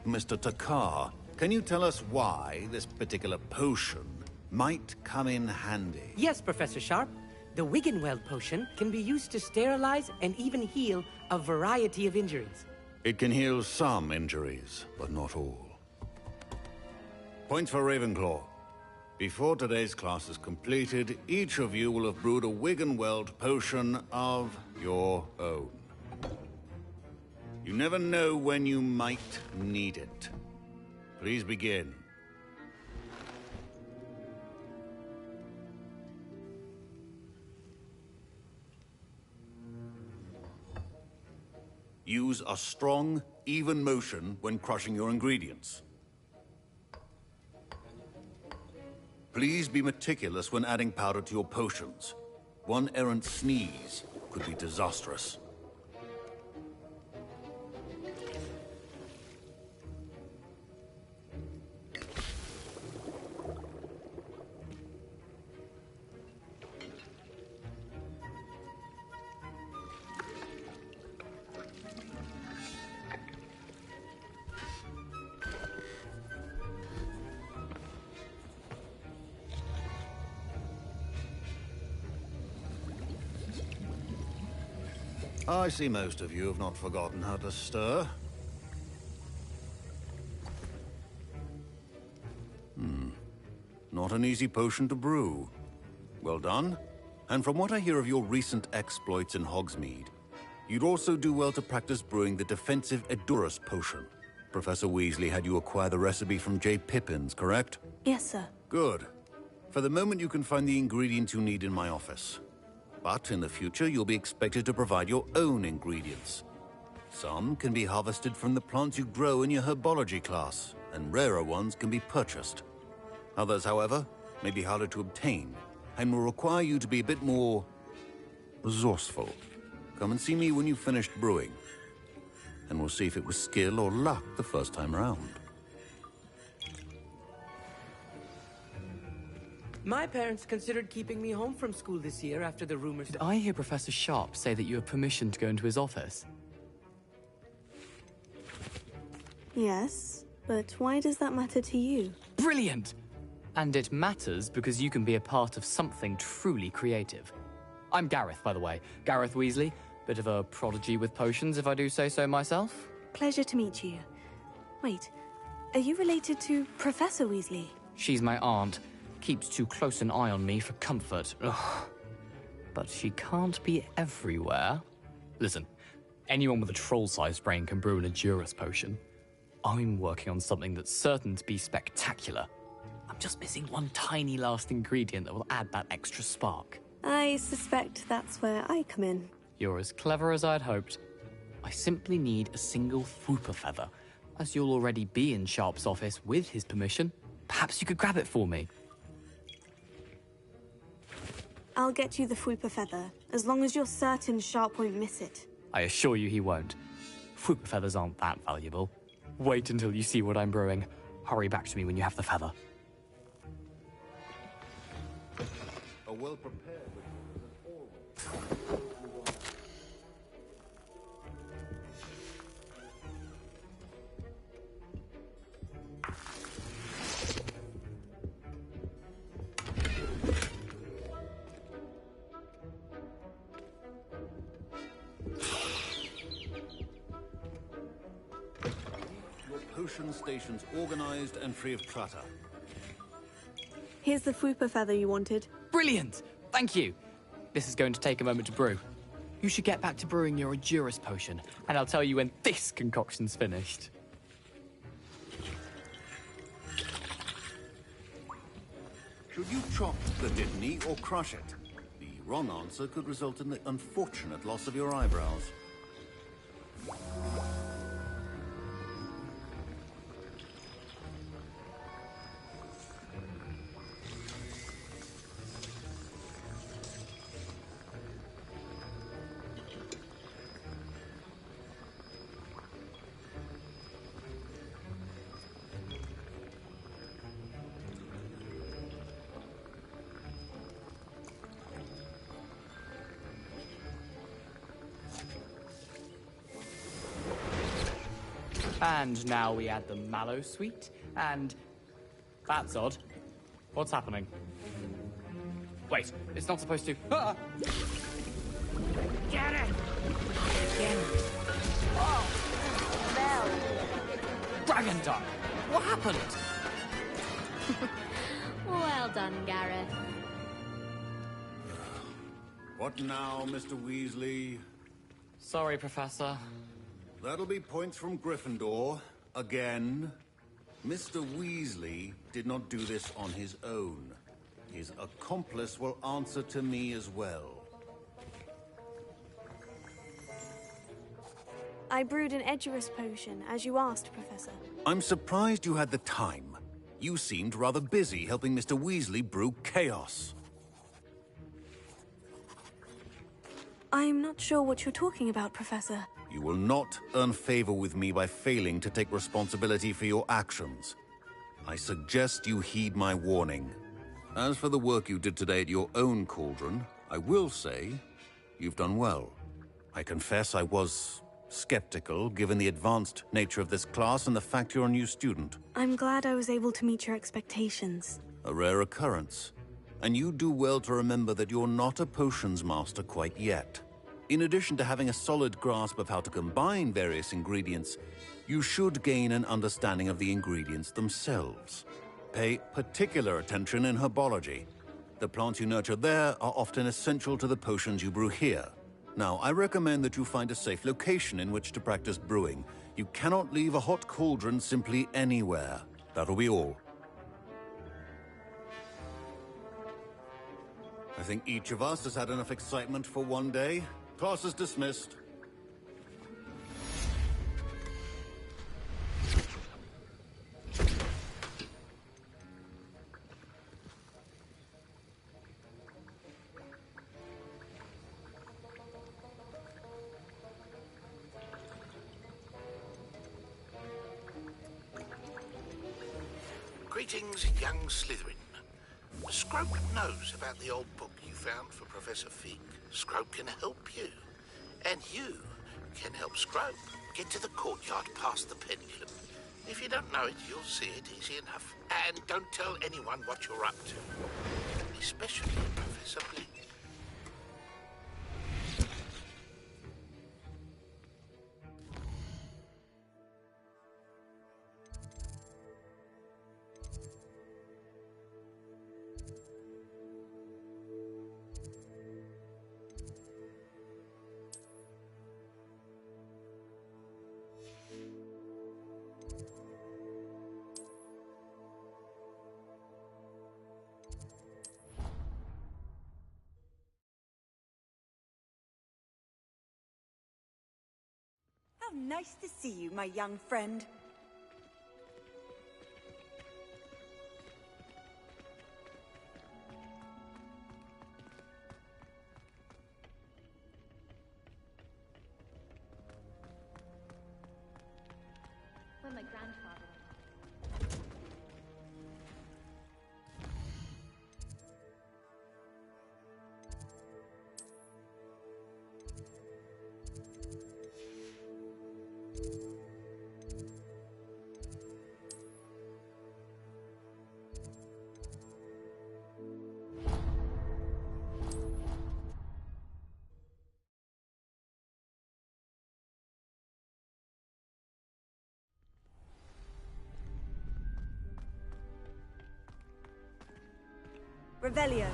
Mr. Takar, can you tell us why this particular potion might come in handy? Yes, Professor Sharp. The Wiggenweld potion can be used to sterilize and even heal a variety of injuries. It can heal some injuries, but not all. Points for Ravenclaw. Before today's class is completed, each of you will have brewed a Wiggenweld potion of your own. You never know when you might need it. Please begin. Use a strong, even motion when crushing your ingredients. Please be meticulous when adding powder to your potions. One errant sneeze could be disastrous. I see most of you have not forgotten how to stir. Not an easy potion to brew. Well done. And from what I hear of your recent exploits in Hogsmeade, you'd also do well to practice brewing the defensive Edurus potion. Professor Weasley had you acquire the recipe from J. Pippins, correct? Yes, sir. Good. For the moment, you can find the ingredients you need in my office. But in the future, you'll be expected to provide your own ingredients. Some can be harvested from the plants you grow in your herbology class, and rarer ones can be purchased. Others, however, may be harder to obtain, and will require you to be a bit more resourceful. Come and see me when you've finished brewing, and we'll see if it was skill or luck the first time around. My parents considered keeping me home from school this year after the rumors. Did I hear Professor Sharp say that you have permission to go into his office? Yes, but why does that matter to you? Brilliant! And it matters because you can be a part of something truly creative. I'm Gareth, by the way. Gareth Weasley. Bit of a prodigy with potions, if I do say so myself. Pleasure to meet you. Wait, are you related to Professor Weasley? She's my aunt. Keeps too close an eye on me for comfort. Ugh. But she can't be everywhere. Listen, anyone with a troll-sized brain can brew an Edurus potion. I'm working on something that's certain to be spectacular. I'm just missing one tiny last ingredient that will add that extra spark. I suspect that's where I come in. You're as clever as I'd hoped. I simply need a single Fwooper feather. As you'll already be in Sharp's office with his permission, perhaps you could grab it for me. I'll get you the Fwooper feather, as long as you're certain Sharp won't miss it. I assure you he won't. Fwooper feathers aren't that valuable. Wait until you see what I'm brewing. Hurry back to me when you have the feather. A well-prepared potion stations organized and free of clutter. Here's the Fwooper feather you wanted. Brilliant! Thank you. This is going to take a moment to brew. You should get back to brewing your Edurus potion, and I'll tell you when this concoction's finished. Should you chop the Dittany or crush it? The wrong answer could result in the unfortunate loss of your eyebrows. And now we add the mallow sweet, and... That's odd. What's happening? Wait, it's not supposed to... Ah! Get it! Again. Oh! Bell! Dragon Duck! What happened? Well done, Gareth. What now, Mr. Weasley? Sorry, Professor. That'll be points from Gryffindor. Again. Mr. Weasley did not do this on his own. His accomplice will answer to me as well. I brewed an Edurus potion, as you asked, Professor. I'm surprised you had the time. You seemed rather busy helping Mr. Weasley brew chaos. I'm not sure what you're talking about, Professor. You will not earn favor with me by failing to take responsibility for your actions. I suggest you heed my warning. As for the work you did today at your own cauldron, I will say you've done well. I confess I was skeptical, given the advanced nature of this class and the fact you're a new student. I'm glad I was able to meet your expectations. A rare occurrence. And you do well to remember that you're not a potions master quite yet. In addition to having a solid grasp of how to combine various ingredients, you should gain an understanding of the ingredients themselves. Pay particular attention in herbology. The plants you nurture there are often essential to the potions you brew here. Now, I recommend that you find a safe location in which to practice brewing. You cannot leave a hot cauldron simply anywhere. That'll be all. I think each of us has had enough excitement for one day. Class is dismissed. Greetings, young Slytherin. Scrope knows about the old book you found for Professor Fig. Scrope can help you. And you can help Scrope get to the courtyard past the pendulum. If you don't know it, you'll see it easy enough. And don't tell anyone what you're up to. Especially Professor Blink. How nice to see you, my young friend. When my grandfather... Revelio.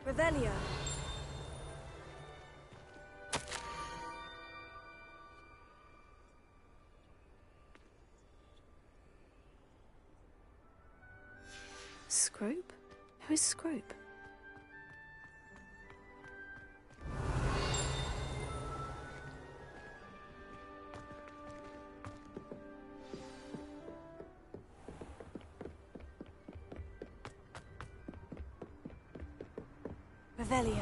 Revelio. Scrope? Who is Scrope? Revelio.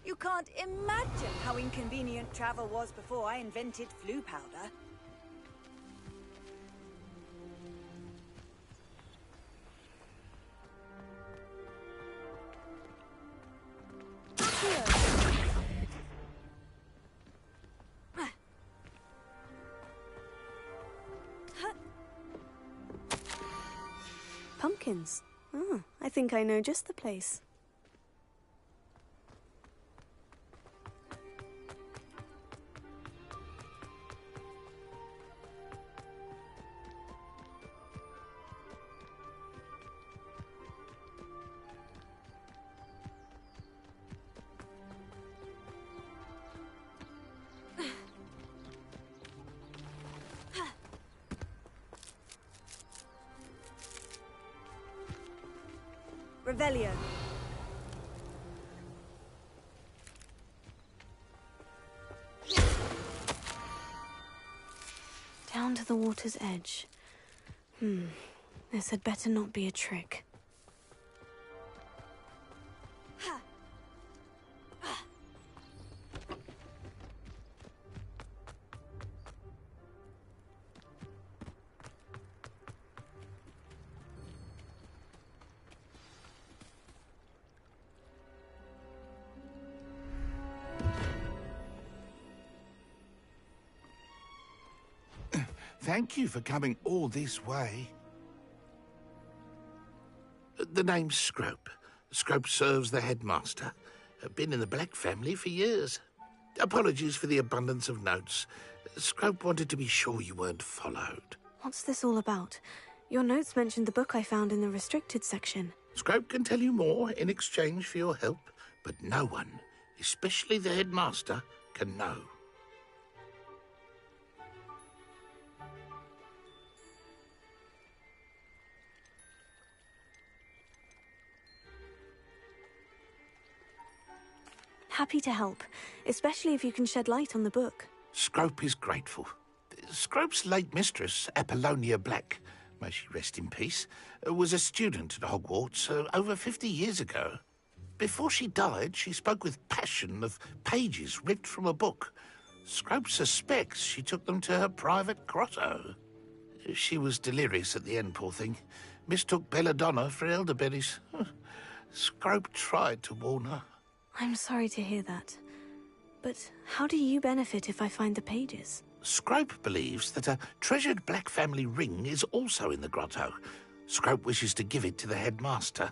You can't imagine how inconvenient travel was before I invented flu powder. Pumpkins. Oh, I think I know just the place. Revelio. Down to the water's edge. This had better not be a trick. Thank you for coming all this way. The name's Scrope. Scrope serves the headmaster. Been in the Black family for years. Apologies for the abundance of notes. Scrope wanted to be sure you weren't followed. What's this all about? Your notes mentioned the book I found in the restricted section. Scrope can tell you more in exchange for your help, but no one, especially the headmaster, can know. Happy to help, especially if you can shed light on the book. Scrope is grateful. Scrope's late mistress, Apollonia Black, may she rest in peace, was a student at Hogwarts over 50 years ago. Before she died, she spoke with passion of pages ripped from a book. Scrope suspects she took them to her private grotto. She was delirious at the end, poor thing. Mistook belladonna for elderberries. Scrope tried to warn her. I'm sorry to hear that. But how do you benefit if I find the pages? Scrope believes that a treasured Black family ring is also in the grotto. Scrope wishes to give it to the headmaster.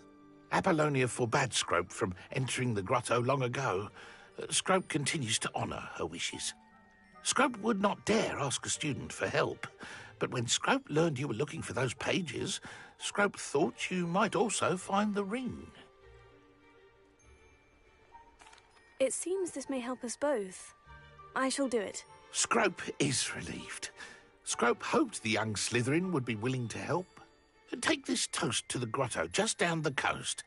Apollonia forbade Scrope from entering the grotto long ago. Scrope continues to honour her wishes. Scrope would not dare ask a student for help, but when Scrope learned you were looking for those pages, Scrope thought you might also find the ring. It seems this may help us both. I shall do it. Scrope is relieved. Scrope hoped the young Slytherin would be willing to help. Take this toast to the grotto just down the coast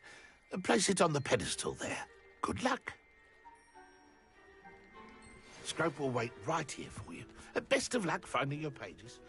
and place it on the pedestal there. Good luck. Scrope will wait right here for you. Best of luck finding your pages.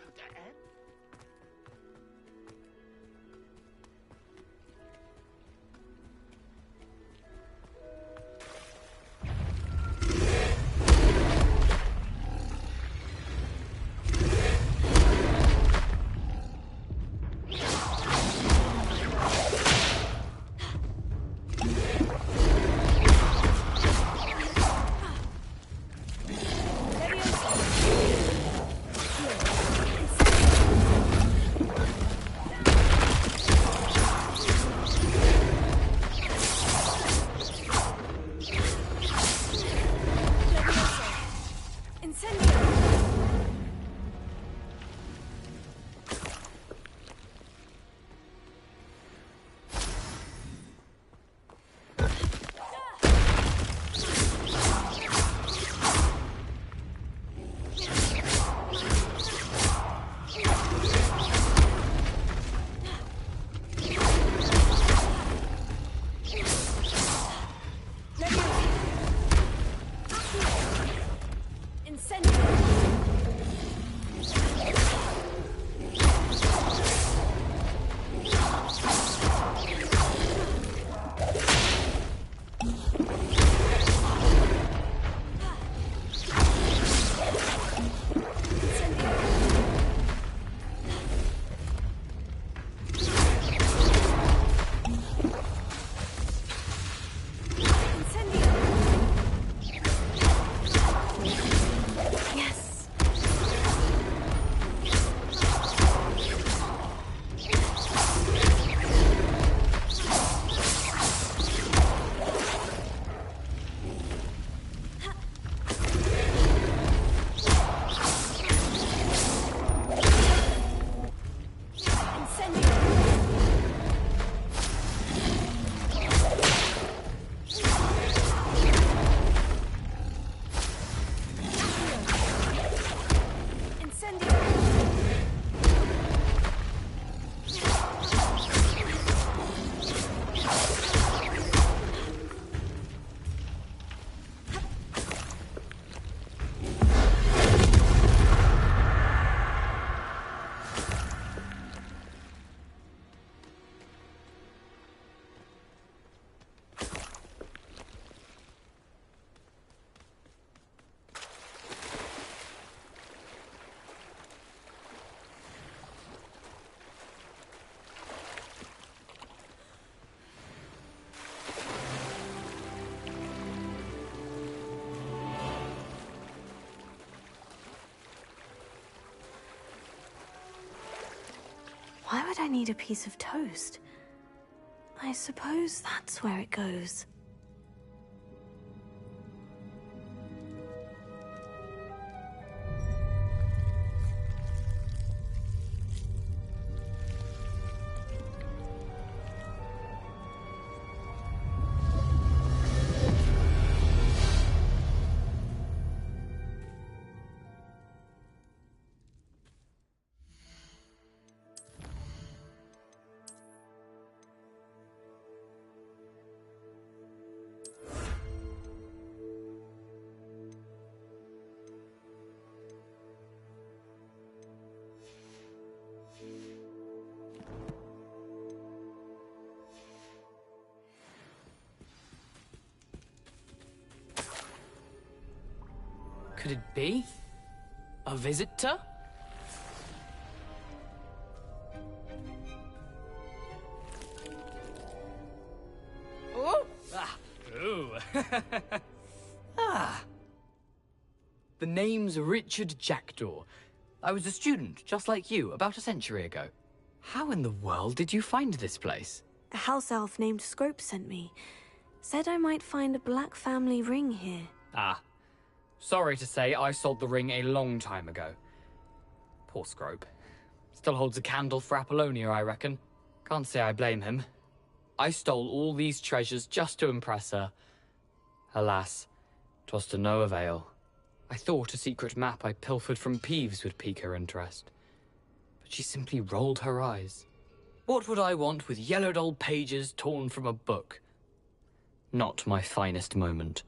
Why would I need a piece of toast? I suppose that's where it goes. could it be? A visitor? Oh! Ah. Ooh. Ah. The name's Richard Jackdaw. I was a student, just like you, about a century ago. How in the world did you find this place? A house elf named Scrope sent me. Said I might find a black family ring here. Ah. Sorry to say, I sold the ring a long time ago. Poor Scrope. Still holds a candle for Apollonia, I reckon. Can't say I blame him. I stole all these treasures just to impress her. Alas, 'twas to no avail. I thought a secret map I pilfered from Peeves would pique her interest. But she simply rolled her eyes. What would I want with yellowed old pages torn from a book? Not my finest moment.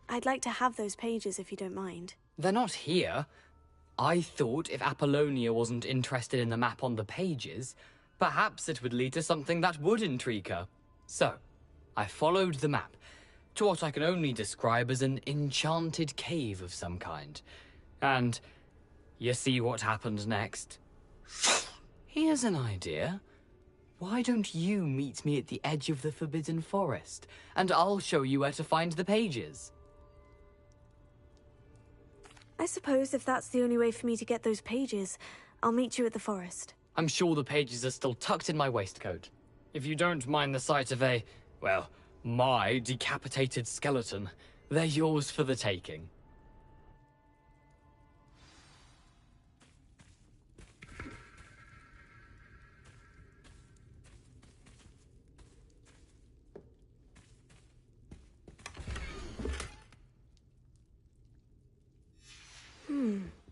I'd like to have those pages if you don't mind. They're not here. I thought if Apollonia wasn't interested in the map on the pages, perhaps it would lead to something that would intrigue her. So, I followed the map to what I can only describe as an enchanted cave of some kind. And you see what happened next? Here's an idea. Why don't you meet me at the edge of the Forbidden Forest, and I'll show you where to find the pages? I suppose if that's the only way for me to get those pages, I'll meet you at the forest. I'm sure the pages are still tucked in my waistcoat. If you don't mind the sight of a, well, my decapitated skeleton, they're yours for the taking.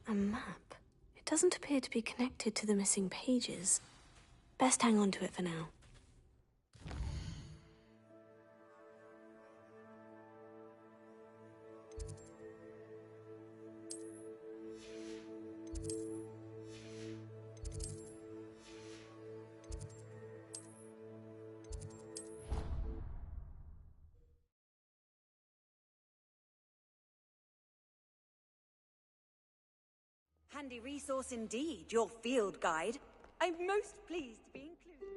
A map. It doesn't appear to be connected to the missing pages. Best hang on to it for now. Handy resource indeed, your field guide. I'm most pleased to be included.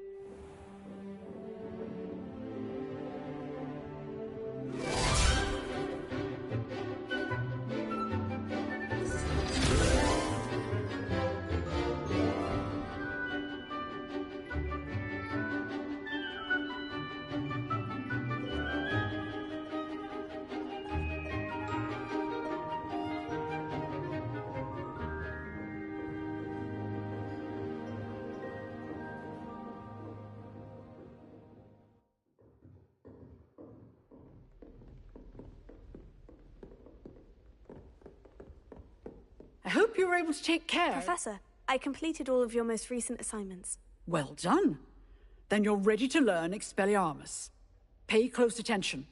I hope you were able to take care. Professor, I completed all of your most recent assignments. Well done. Then you're ready to learn Expelliarmus. Pay close attention.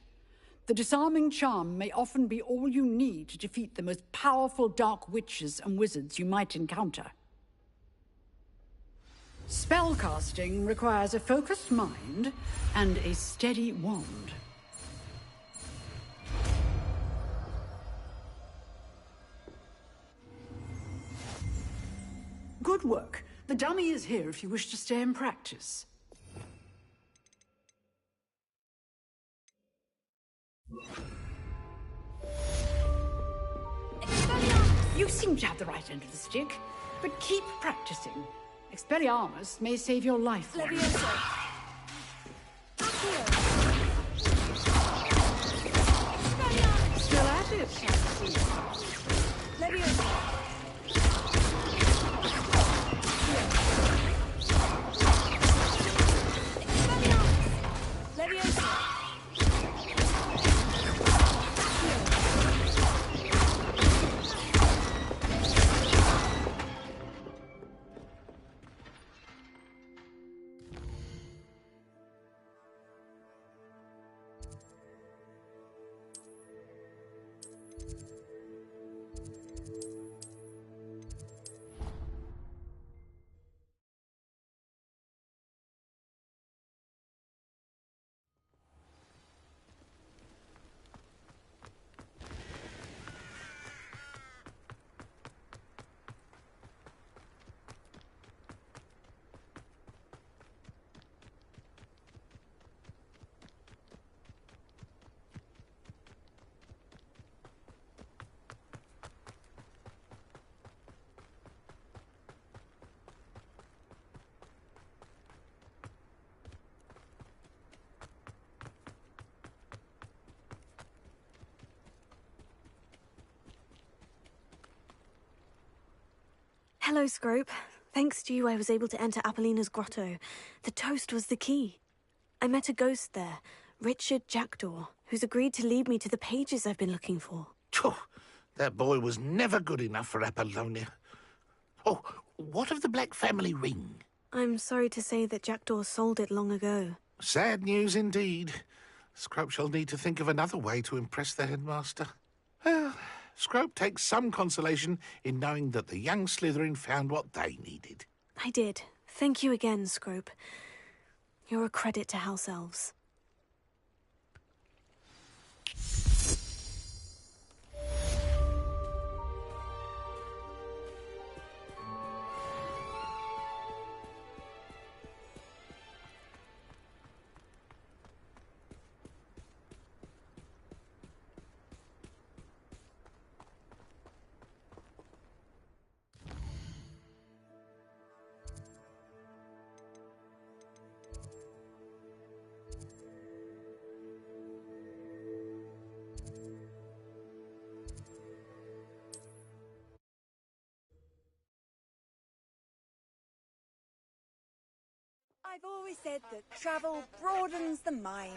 The disarming charm may often be all you need to defeat the most powerful dark witches and wizards you might encounter. Spellcasting requires a focused mind and a steady wand. Good work. The dummy is here if you wish to stay and practice. You seem to have the right end of the stick, but keep practicing. Expelliarmus may save your life. Still at it, Hello, Scrope. Thanks to you, I was able to enter Apollina's grotto. The toast was the key. I met a ghost there, Richard Jackdaw, who's agreed to lead me to the pages I've been looking for. Phew, that boy was never good enough for Apollonia. Oh, what of the Black family ring? I'm sorry to say that Jackdaw sold it long ago. Sad news indeed. Scrope shall need to think of another way to impress the headmaster. Well, Scrope takes some consolation in knowing that the young Slytherin found what they needed. I did. Thank you again, Scrope. You're a credit to House Elves. I've always said that travel broadens the mind.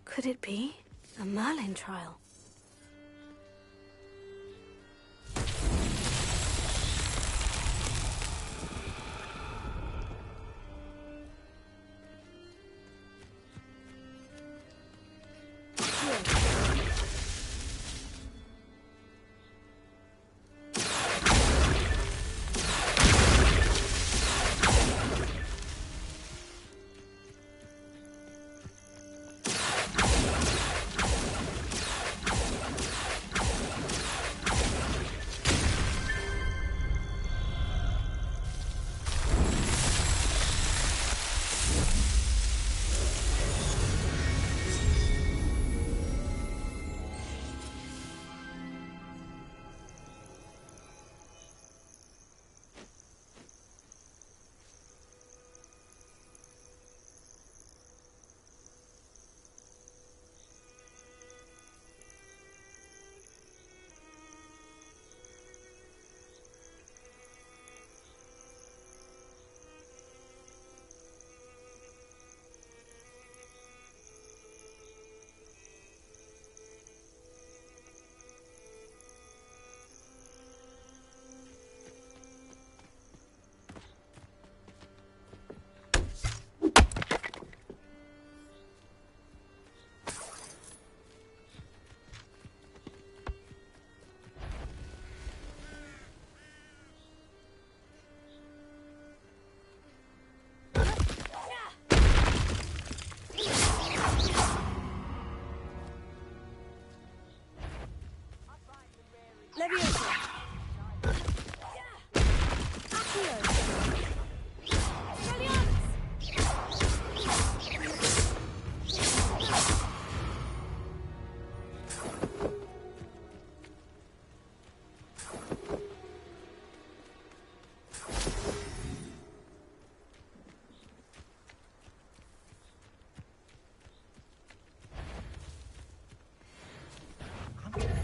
Could it be a Merlin trial?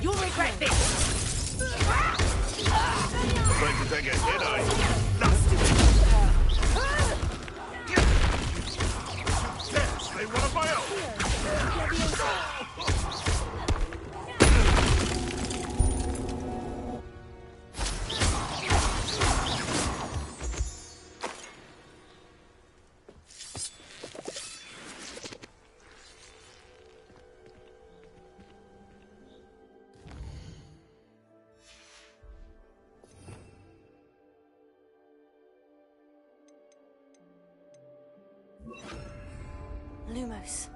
You'll regret this! Afraid to take a hit, are you? Dare slay one of my own! Lumos.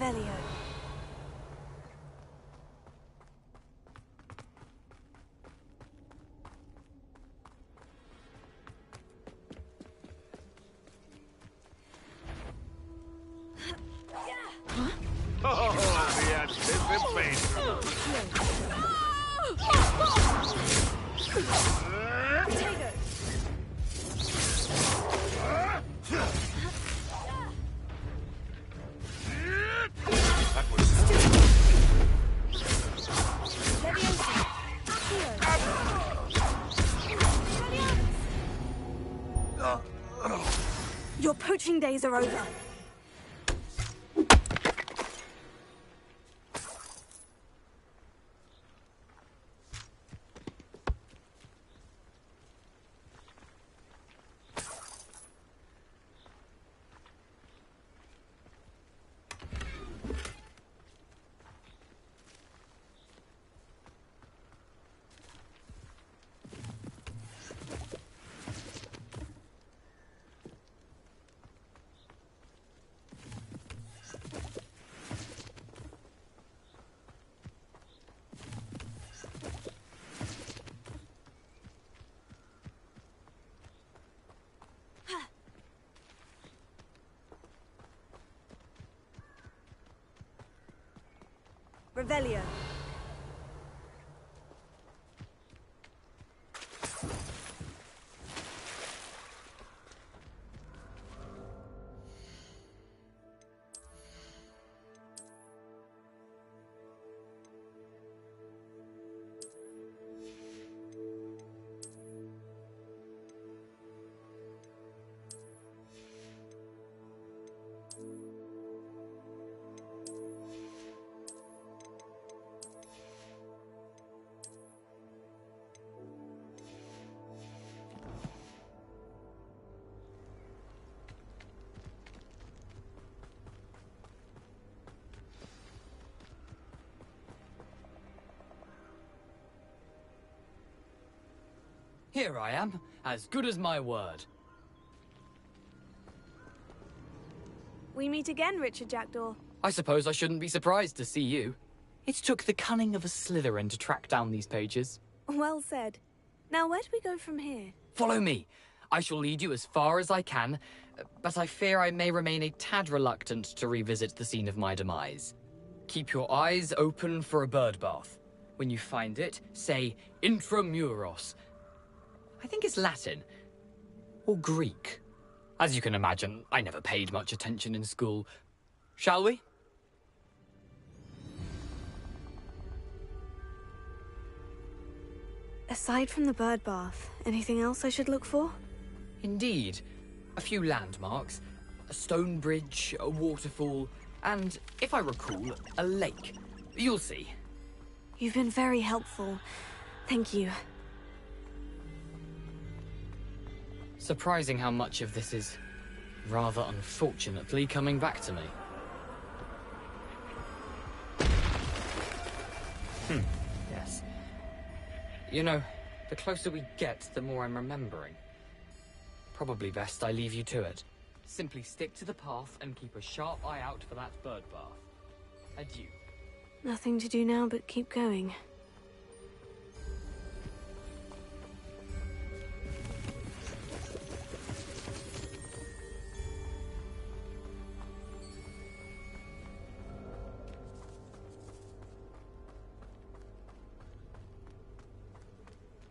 Revelio. Oh, the anticipation! Your poaching days are over. Revelio. Here I am, as good as my word. We meet again, Richard Jackdaw. I suppose I shouldn't be surprised to see you. It took the cunning of a Slytherin to track down these pages. Well said. Now, where do we go from here? Follow me. I shall lead you as far as I can, but I fear I may remain a tad reluctant to revisit the scene of my demise. Keep your eyes open for a bird bath. When you find it, say intramuros. I think it's Latin. Or Greek. As you can imagine, I never paid much attention in school. Shall we? Aside from the bird bath, anything else I should look for? Indeed. A few landmarks. A stone bridge, a waterfall, and, if I recall, a lake. You'll see. You've been very helpful. Thank you. Surprising how much of this is, rather unfortunately, coming back to me. Yes. You know, the closer we get, the more I'm remembering. Probably best I leave you to it. Simply stick to the path and keep a sharp eye out for that bird bath. Adieu. Nothing to do now but keep going.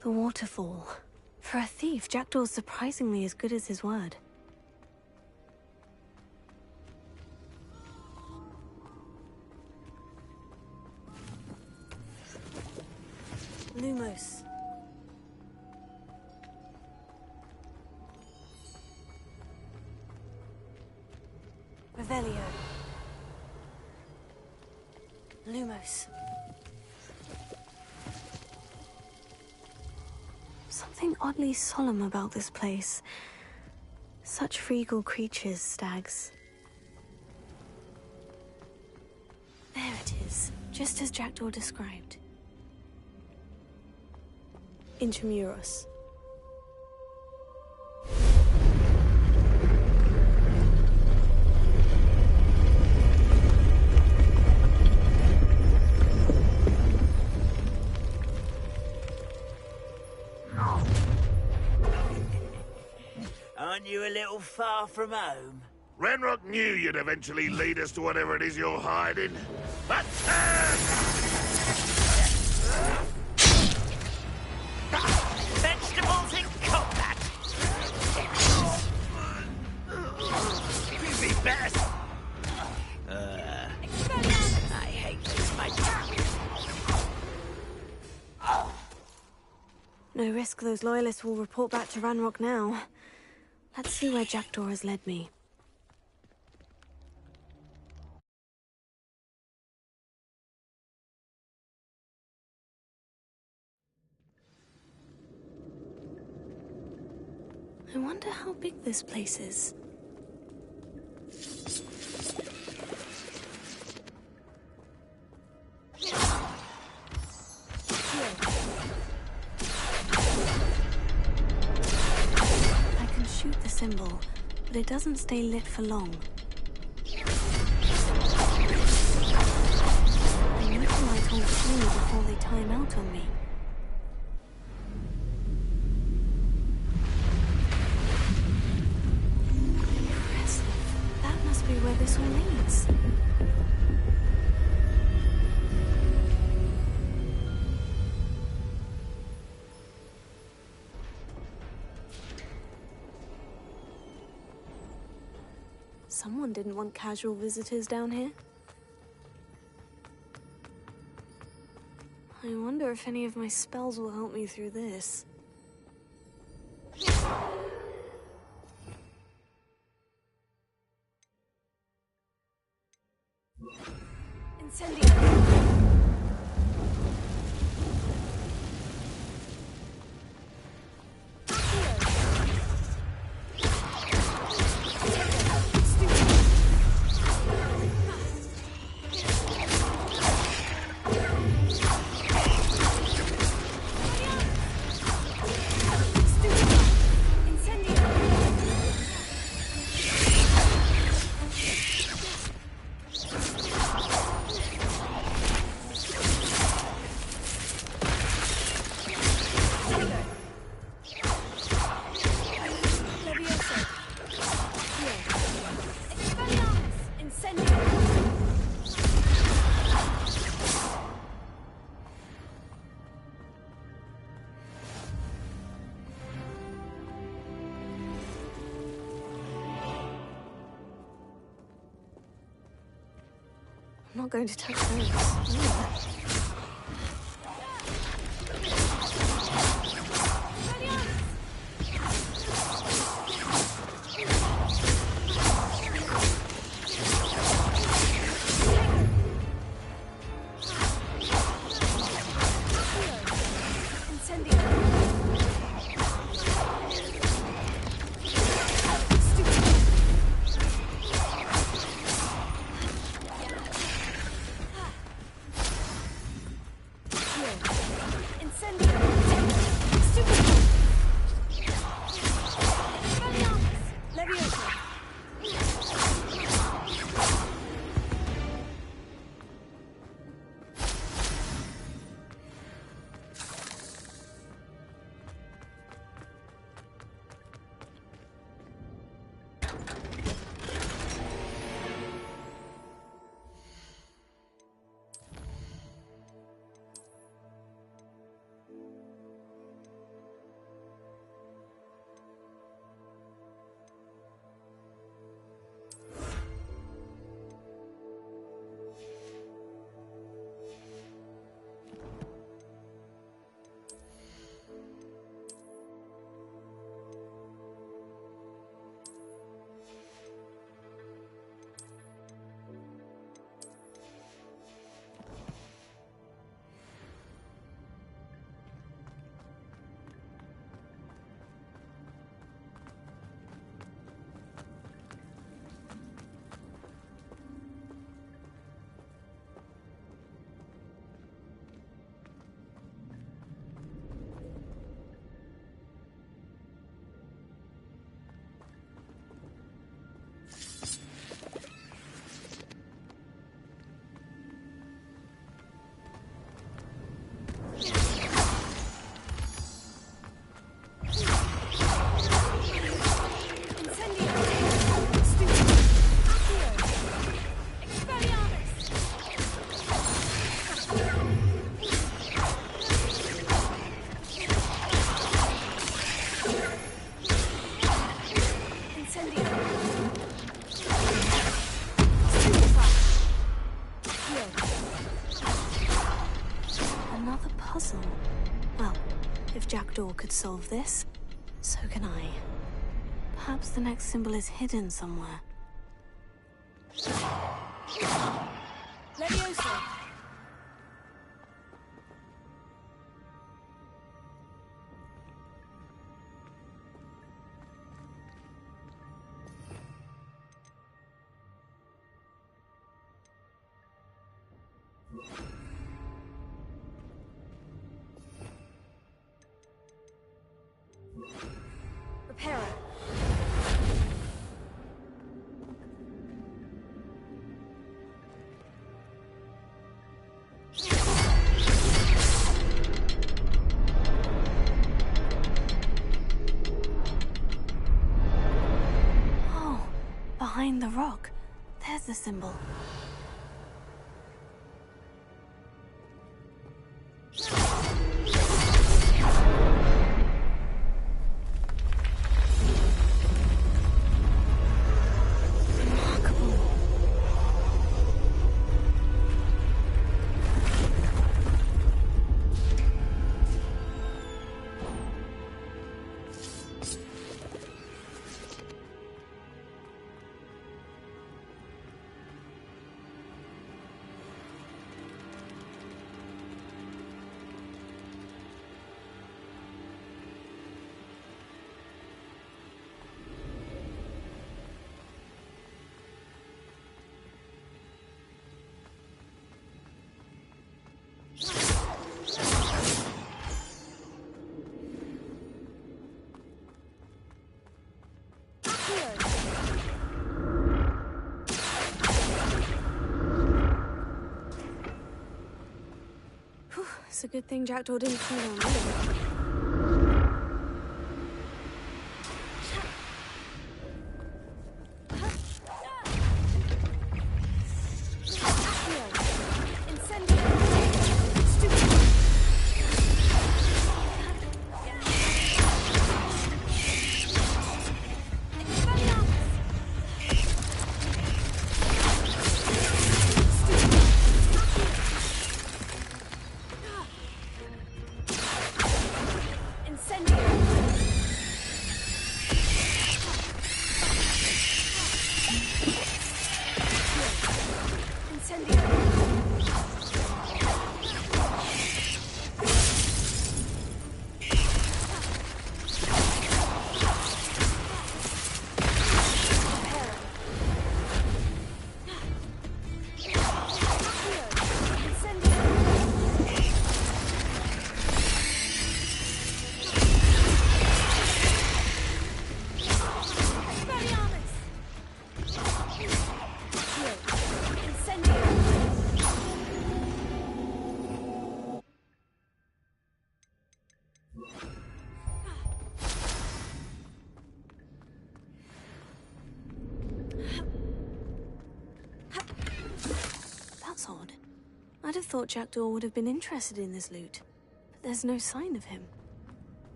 The waterfall. For a thief, Jackdaw's surprisingly as good as his word. Lumos. Revelio. Lumos. Something oddly solemn about this place. Such regal creatures, stags. There it is, just as Jackdaw described. Intramuros. you a little far from home? Ranrock knew you'd eventually lead us to whatever it is you're hiding. Vegetables in combat! You'd be better. I hate this, my No risk those loyalists will report back to Ranrock now. Let's see where Jackdaw has led me. I wonder how big this place is. I can shoot the symbol, but it doesn't stay lit for long. I need to light all three before they time out on me. Where this all leads. Someone didn't want casual visitors down here. I wonder if any of my spells will help me through this. I'm not going to touch those. Another puzzle. Well, if Jackdaw could solve this, so can I. Perhaps the next symbol is hidden somewhere. Leviosa! Repara. Oh, behind the rock. There's the symbol. It's a good thing Jackdaw didn't kill on me. That's odd. I'd have thought Jackdaw would have been interested in this loot, but there's no sign of him.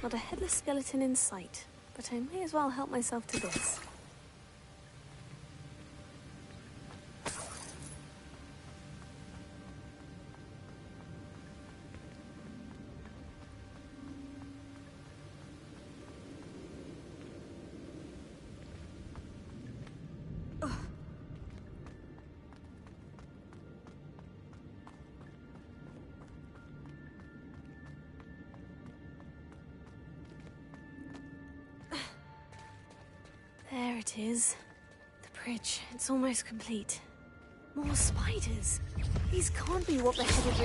Not a headless skeleton in sight, but I may as well help myself to this. There it is. The bridge. It's almost complete. More spiders. These can't be what the headed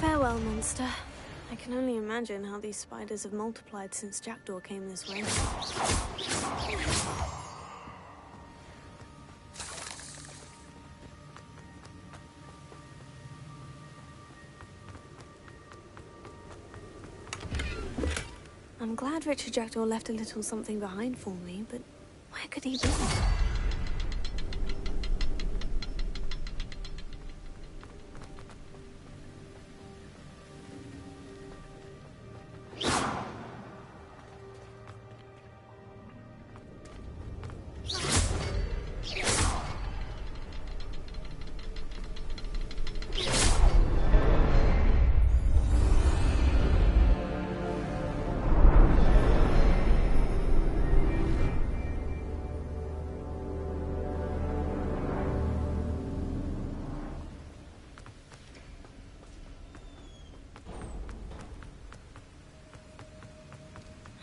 Farewell, monster. I can only imagine how these spiders have multiplied since Jackdaw came this way. I'm glad Richard Jackdaw left a little something behind for me, but where could he be?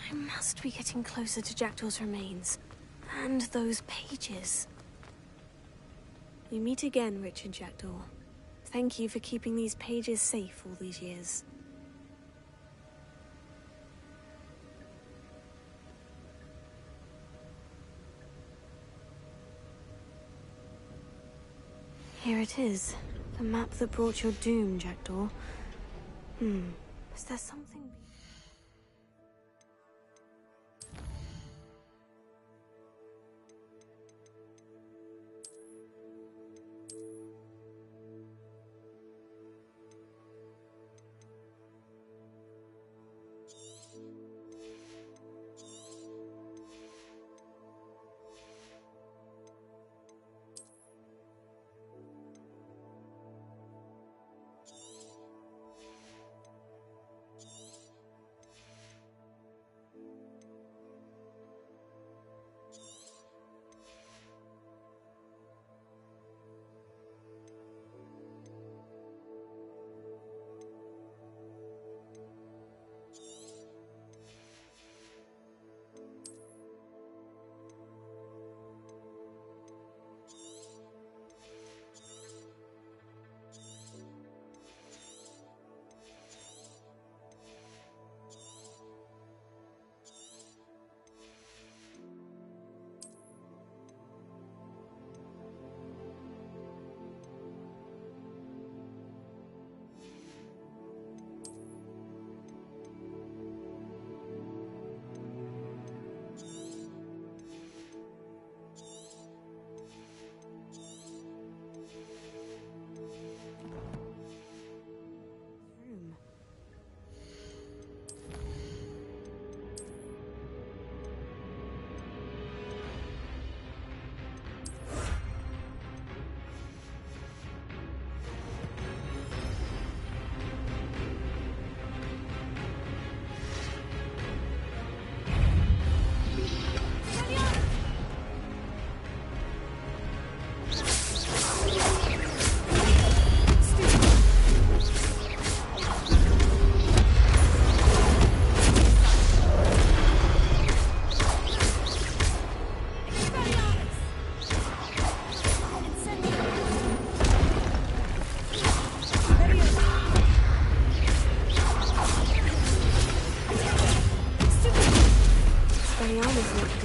I must be getting closer to Jackdaw's remains. And those pages. We meet again, Richard Jackdaw. Thank you for keeping these pages safe all these years. Here it is. The map that brought your doom, Jackdaw. Is there something...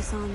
son.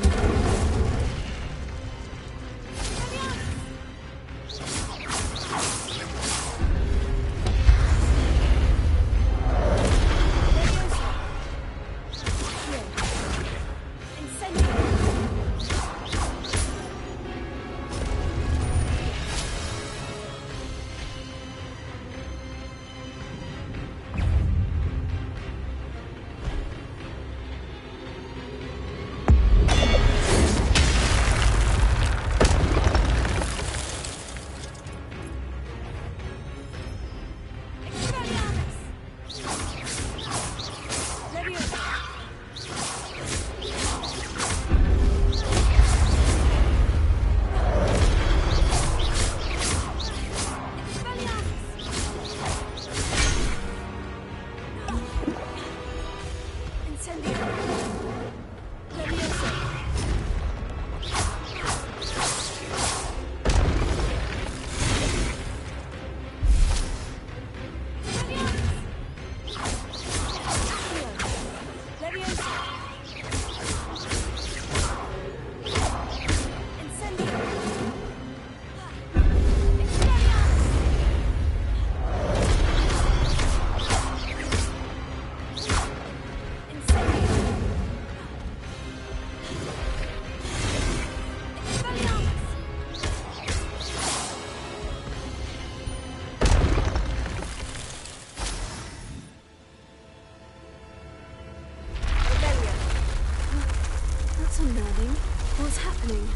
Unnerving. What's happening?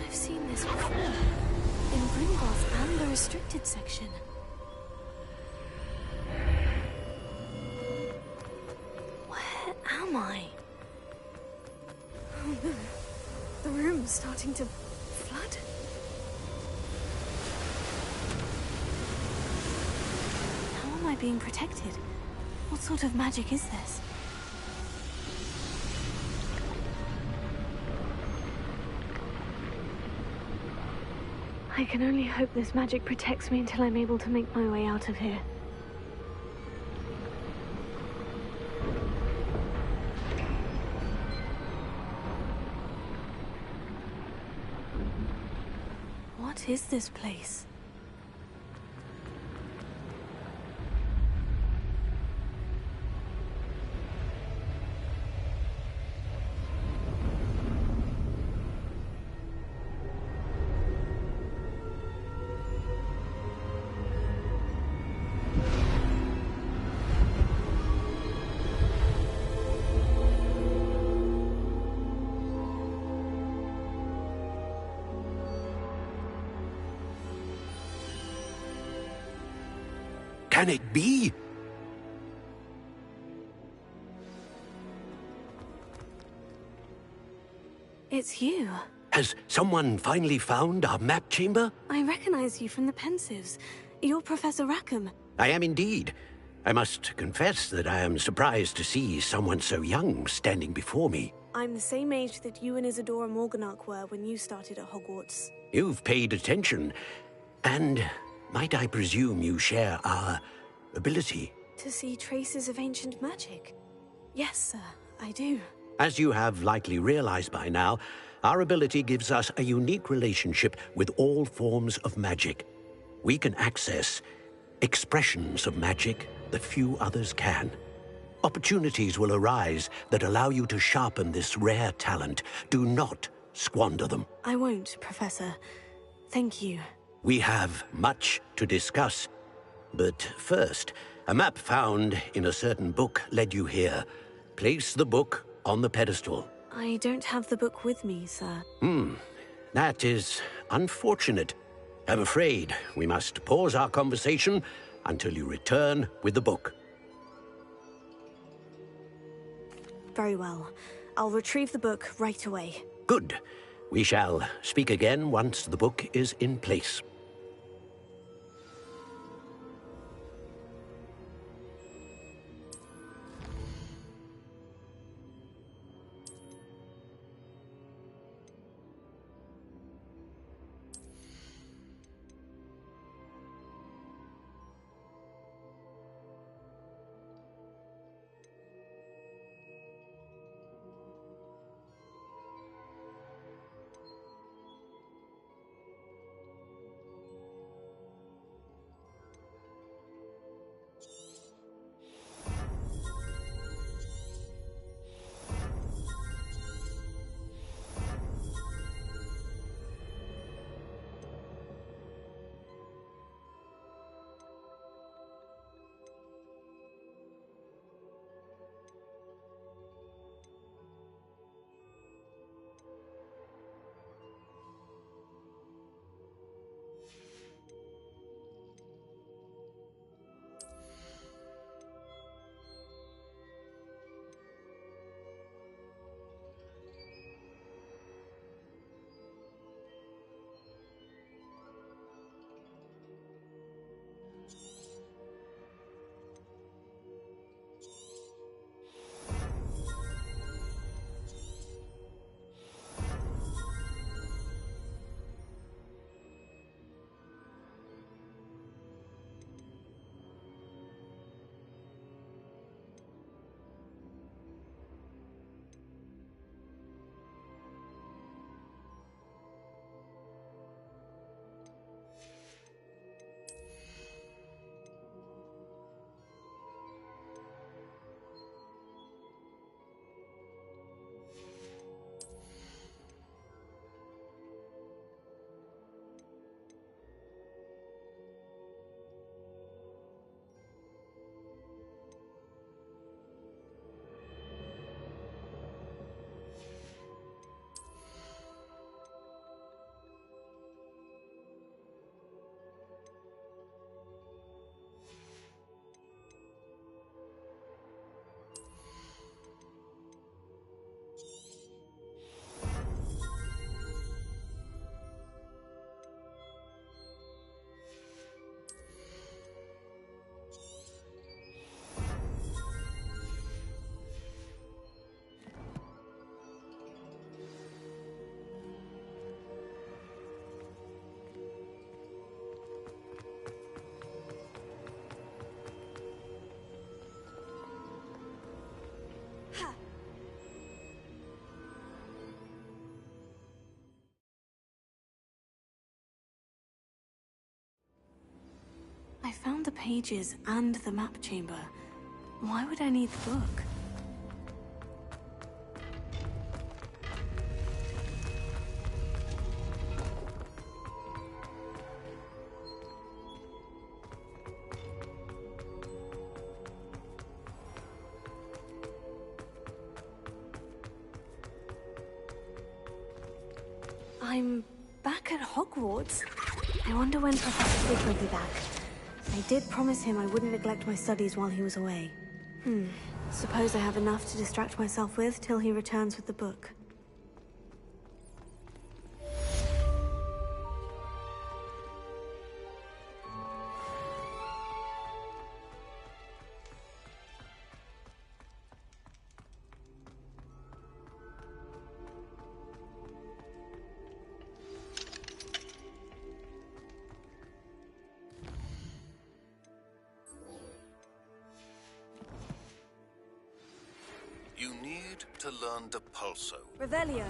I've seen this before. In Gringotts and the restricted section. Where am I? Oh no. The room's starting to flood. How am I being protected? What sort of magic is this? I can only hope this magic protects me until I'm able to make my way out of here. What is this place? Can it be? It's you. Has someone finally found our map chamber? I recognize you from the Pensives. You're Professor Rackham. I am indeed. I must confess that I am surprised to see someone so young standing before me. I'm the same age that you and Isadora Morganach were when you started at Hogwarts. You've paid attention, and might I presume you share our ability? To see traces of ancient magic? Yes, sir, I do. As you have likely realized by now, our ability gives us a unique relationship with all forms of magic. We can access expressions of magic that few others can. Opportunities will arise that allow you to sharpen this rare talent. Do not squander them. I won't, Professor. Thank you. We have much to discuss. But first, a map found in a certain book led you here. Place the book on the pedestal. I don't have the book with me, sir. That is unfortunate. I'm afraid we must pause our conversation until you return with the book. Very well. I'll retrieve the book right away. Good. We shall speak again once the book is in place. I found the pages and the map chamber. Why would I need the book? I'm back at Hogwarts. I wonder when Professor Fig will be back. I did promise him I wouldn't neglect my studies while he was away. Suppose I have enough to distract myself with till he returns with the book. You need to learn Depulso. Revelio.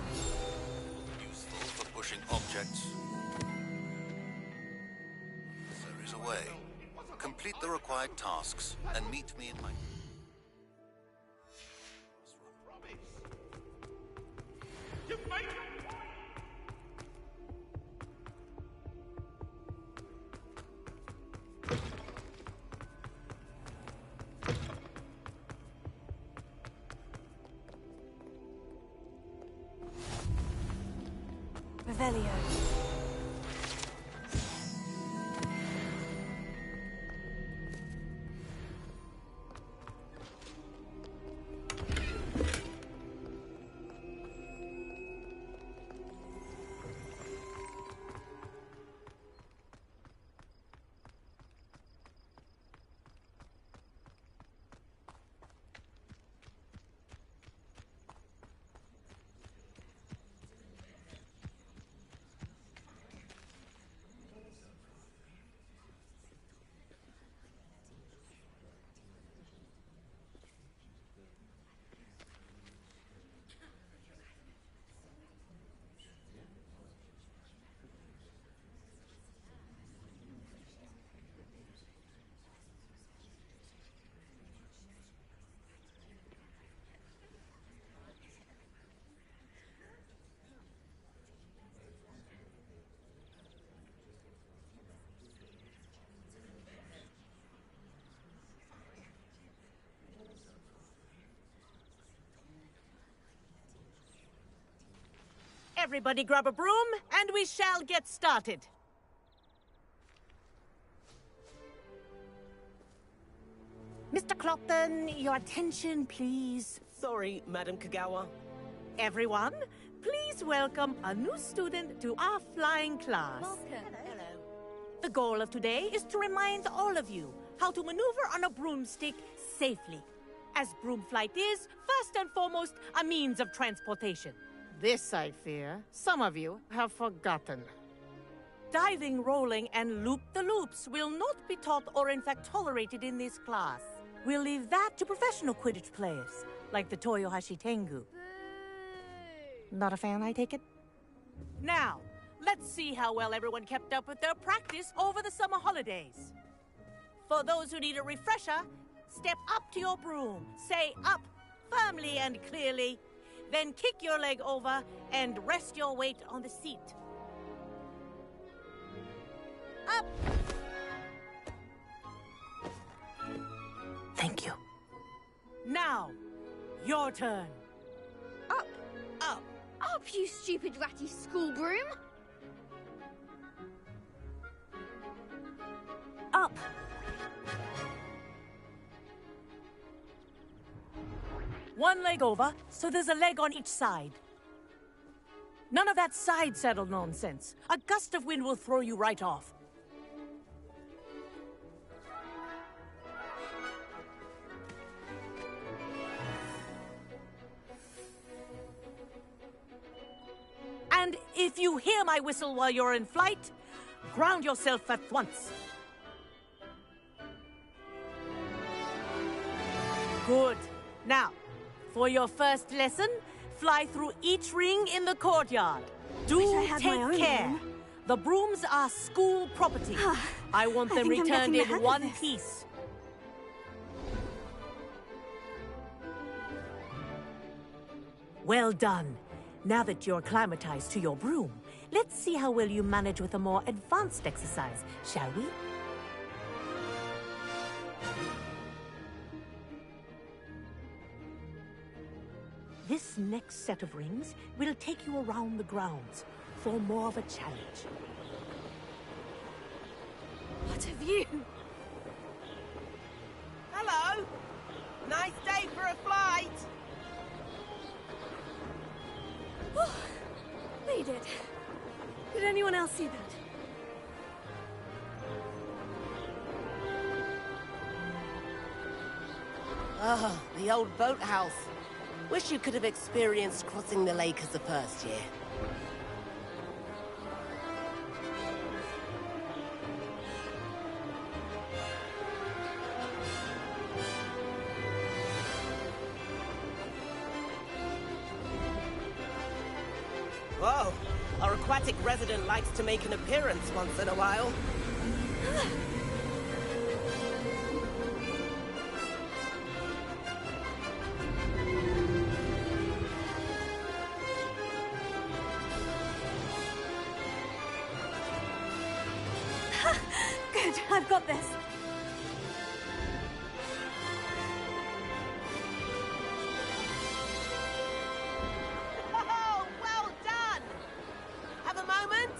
Useful for pushing objects. There is a way. Complete the required tasks and meet me in my... Revelio. Everybody grab a broom, and we shall get started. Mr. Clopton, your attention, please. Sorry, Madam Kagawa. Everyone, please welcome a new student to our flying class. Welcome. Hello. The goal of today is to remind all of you how to maneuver on a broomstick safely, as broom flight is, first and foremost, a means of transportation. This, I fear, some of you have forgotten. Diving, rolling, and loop-the-loops will not be taught or in fact tolerated in this class. We'll leave that to professional Quidditch players, like the Toyohashi Tengu. Not a fan, I take it? Now, let's see how well everyone kept up with their practice over the summer holidays. For those who need a refresher, step up to your broom, say up firmly and clearly, then kick your leg over and rest your weight on the seat. Up! Thank you. Now, your turn. Up. Up. Up, you stupid ratty school broom. Up. One leg over, so there's a leg on each side. None of that side saddle nonsense. A gust of wind will throw you right off. And if you hear my whistle while you're in flight, ground yourself at once. Good. Now, for your first lesson, fly through each ring in the courtyard. Do Wish I had my take own care. room. The brooms are school property. I want them think I'm returned getting the hang in of one this. piece. Well done. Now that you're acclimatized to your broom, let's see how well you manage with a more advanced exercise, shall we? This next set of rings will take you around the grounds for more of a challenge. What have you? Hello! Nice day for a flight! Oh, made it. Did anyone else see that? Ah, the old boathouse. Wish you could have experienced crossing the lake as a first year. Whoa! Our aquatic resident likes to make an appearance once in a while. Good, I've got this. Oh, well done! Have a moment?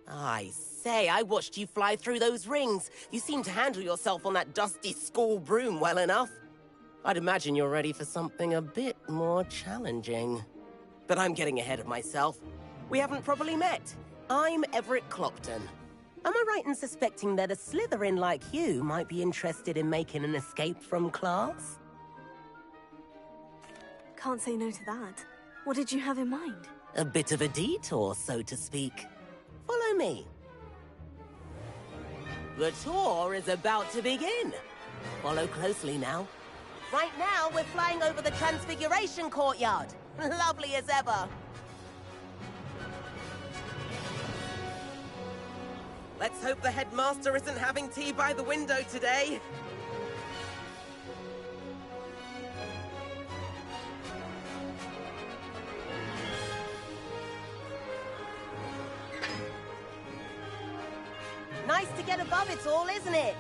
I say, I watched you fly through those rings. You seem to handle yourself on that dusty school broom well enough. I'd imagine you're ready for something a bit more challenging. But I'm getting ahead of myself. We haven't properly met. I'm Everett Clopton. Am I right in suspecting that a Slytherin like you might be interested in making an escape from class? Can't say no to that. What did you have in mind? A bit of a detour, so to speak. Follow me. The tour is about to begin. Follow closely now. Right now, we're flying over the Transfiguration Courtyard. Lovely as ever. Let's hope the headmaster isn't having tea by the window today. Nice to get above it all, isn't it?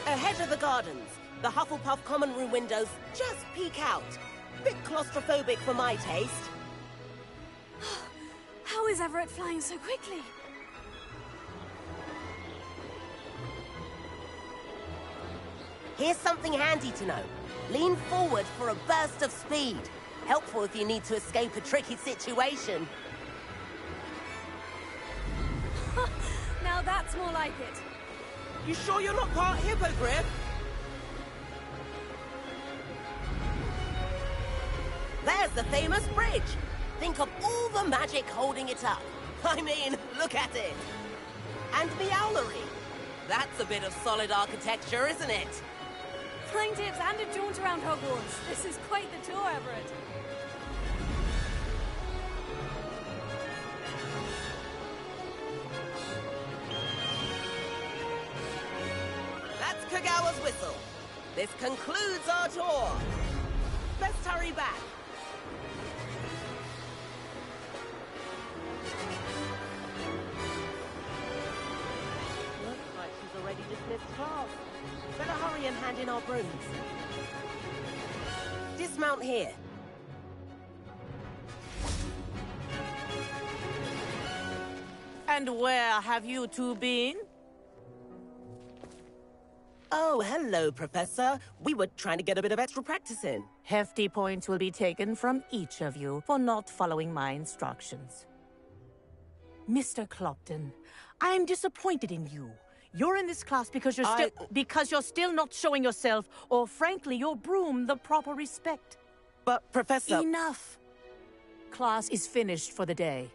Ahead of the gardens, the Hufflepuff common room windows just peek out. Bit claustrophobic for my taste. How is Everett flying so quickly? Here's something handy to know. Lean forward for a burst of speed. Helpful if you need to escape a tricky situation. Now that's more like it. You sure you're not part hippogriff? There's the famous bridge. Think of all the magic holding it up. I mean, look at it. And Meowlery. That's a bit of solid architecture, isn't it? Flying tips and a jaunt around Hogwarts. This is quite the tour, Everett. That's Kagawa's whistle. This concludes our tour. Let's hurry back. Looks like she's already dismissed class. Better hurry and hand in our brooms. Dismount here. And where have you two been? Oh, hello, Professor. We were trying to get a bit of extra practice in. Hefty points will be taken from each of you for not following my instructions. Mr. Clopton, I'm disappointed in you. You're in this class because you're still not showing yourself, or frankly, your broom, the proper respect. But, Professor... Enough. class is finished for the day.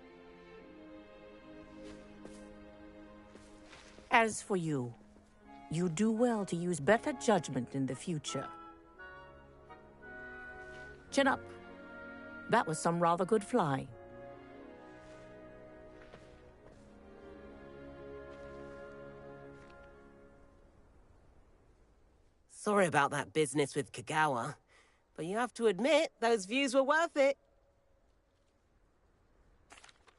As for you, you do well to use better judgment in the future. Chin up. That was some rather good flying. Sorry about that business with Kagawa, but you have to admit, those views were worth it.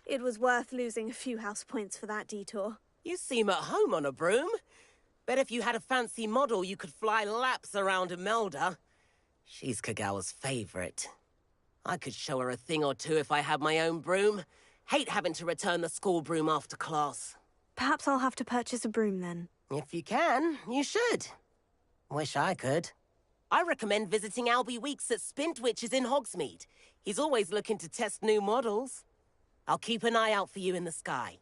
It was worth losing a few house points for that detour. You seem at home on a broom. Bet if you had a fancy model, you could fly laps around Imelda. She's Kagawa's favorite. I could show her a thing or two if I had my own broom. Hate having to return the school broom after class. Perhaps I'll have to purchase a broom then. If you can, you should. Wish I could. I recommend visiting Albie Weeks at Spintwitches in Hogsmeade. He's always looking to test new models. I'll keep an eye out for you in the sky.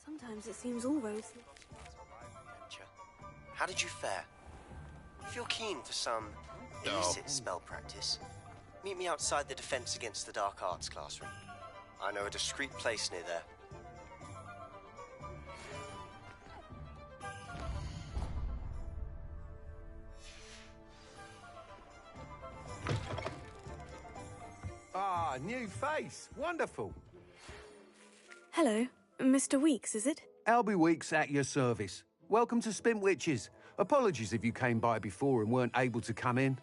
Sometimes it seems all roads. How did you fare? If you're keen for some illicit spell practice, meet me outside the Defense Against the Dark Arts classroom. I know a discreet place near there. Ah, new face. Wonderful. Hello, Mr. Weeks, is it? Albie Weeks at your service. Welcome to Spintwitches. Apologies if you came by before and weren't able to come in.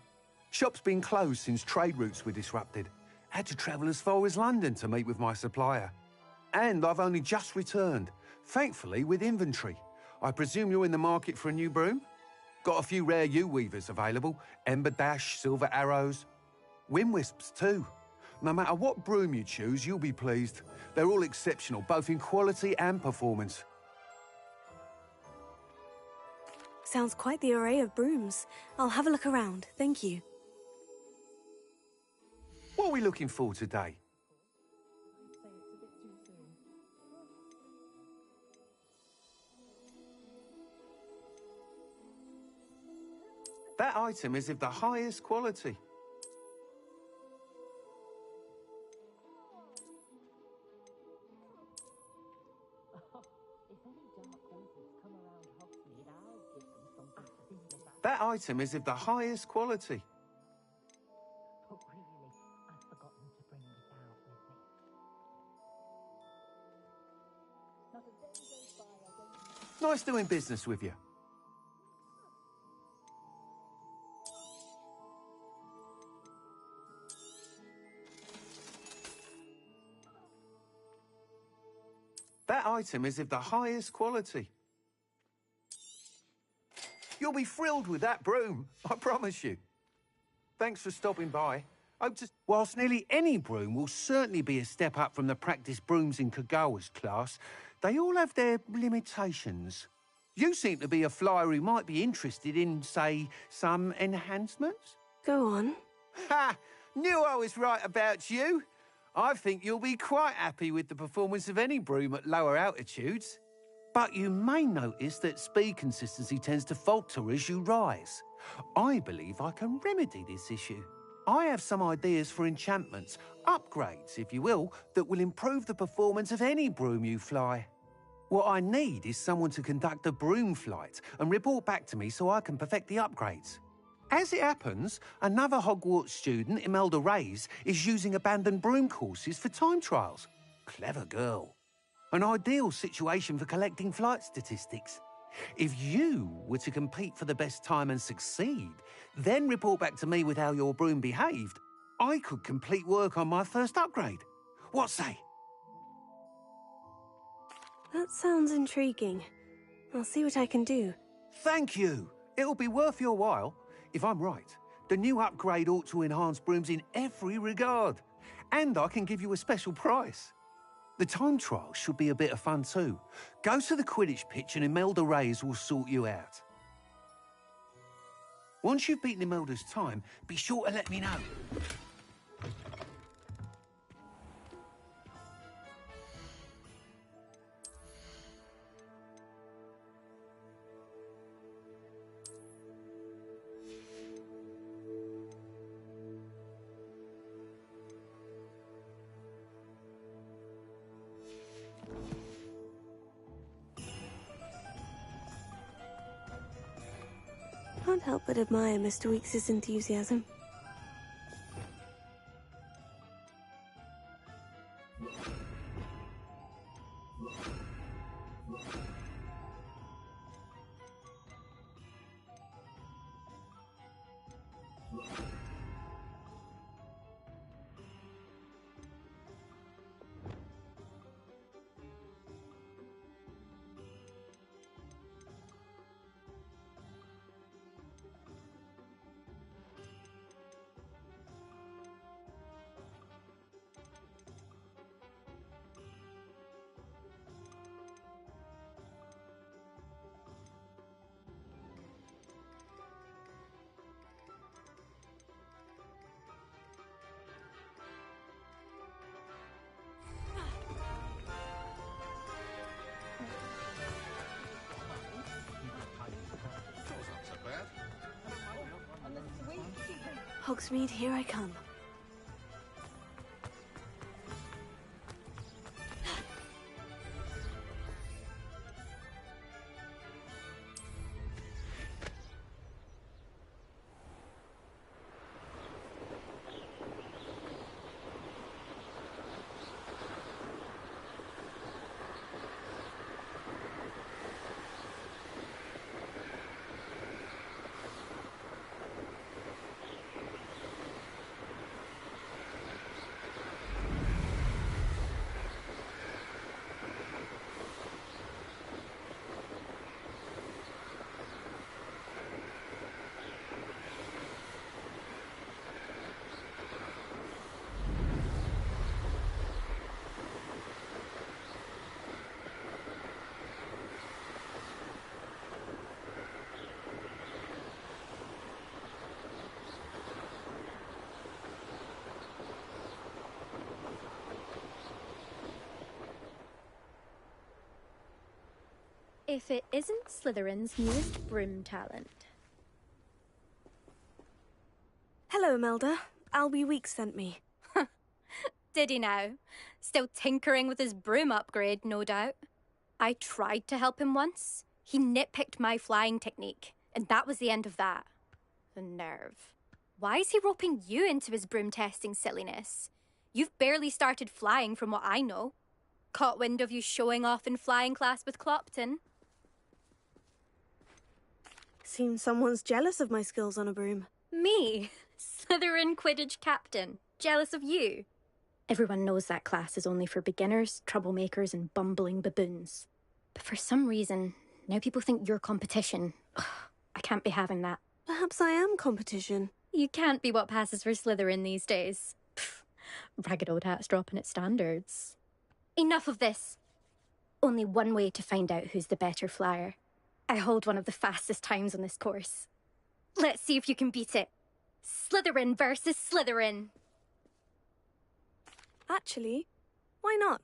Shop's been closed since trade routes were disrupted. Had to travel as far as London to meet with my supplier. And I've only just returned, thankfully with inventory. I presume you're in the market for a new broom? Got a few rare U-weavers available. Ember Dash, Silver Arrows. Wind Wisps too. No matter what broom you choose, you'll be pleased. They're all exceptional, both in quality and performance. Sounds quite the array of brooms. I'll have a look around, thank you. What are we looking for today? That item is of the highest quality. That item is of the highest quality. Nice doing business with you. That item is of the highest quality. You'll be thrilled with that broom, I promise you. Thanks for stopping by. Whilst nearly any broom will certainly be a step up from the practice brooms in Kagawa's class, they all have their limitations. You seem to be a flyer who might be interested in, say, some enhancements? Go on. Ha! Knew I was right about you. I think you'll be quite happy with the performance of any broom at lower altitudes. But you may notice that speed consistency tends to falter as you rise. I believe I can remedy this issue. I have some ideas for enchantments, upgrades, if you will, that will improve the performance of any broom you fly. What I need is someone to conduct a broom flight and report back to me so I can perfect the upgrades. As it happens, another Hogwarts student, Imelda Reyes, is using abandoned broom courses for time trials. Clever girl. An ideal situation for collecting flight statistics. If you were to compete for the best time and succeed, then report back to me with how your broom behaved, I could complete work on my first upgrade. What say? That sounds intriguing. I'll see what I can do. Thank you. It'll be worth your while. If I'm right, the new upgrade ought to enhance brooms in every regard. And I can give you a special price. The time trial should be a bit of fun too. Go to the Quidditch pitch and Imelda Reyes will sort you out. Once you've beaten Imelda's time, be sure to let me know. Can't help but admire Mr. Weekes' enthusiasm. Hogsmeade, here I come. If it isn't Slytherin's newest broom talent. Hello, Imelda. Albie Weeks sent me. Did he now? Still tinkering with his broom upgrade, no doubt. I tried to help him once. He nitpicked my flying technique, and that was the end of that. The nerve. Why is he roping you into his broom testing silliness? You've barely started flying from what I know. Caught wind of you showing off in flying class with Clopton. Seems someone's jealous of my skills on a broom. Me? Slytherin Quidditch captain. Jealous of you? Everyone knows that class is only for beginners, troublemakers, and bumbling baboons. But for some reason, now people think you're competition. Ugh, I can't be having that. Perhaps I am competition. You can't be what passes for Slytherin these days. Pfft, ragged old hat's dropping its standards. Enough of this. Only one way to find out who's the better flyer. I hold one of the fastest times on this course. Let's see if you can beat it. Slytherin versus Slytherin. Actually, why not?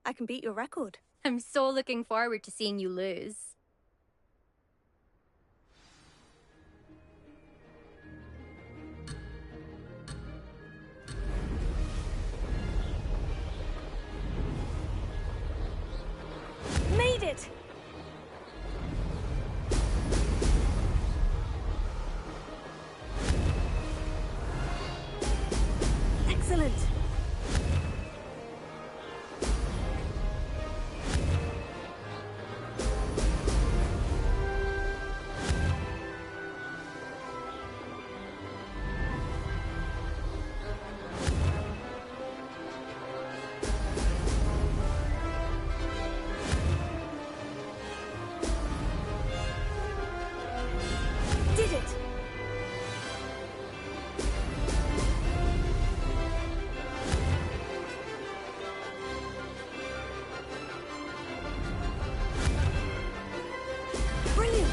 I can beat your record. I'm so looking forward to seeing you lose. Made it! Excellent! Did it! Brilliant!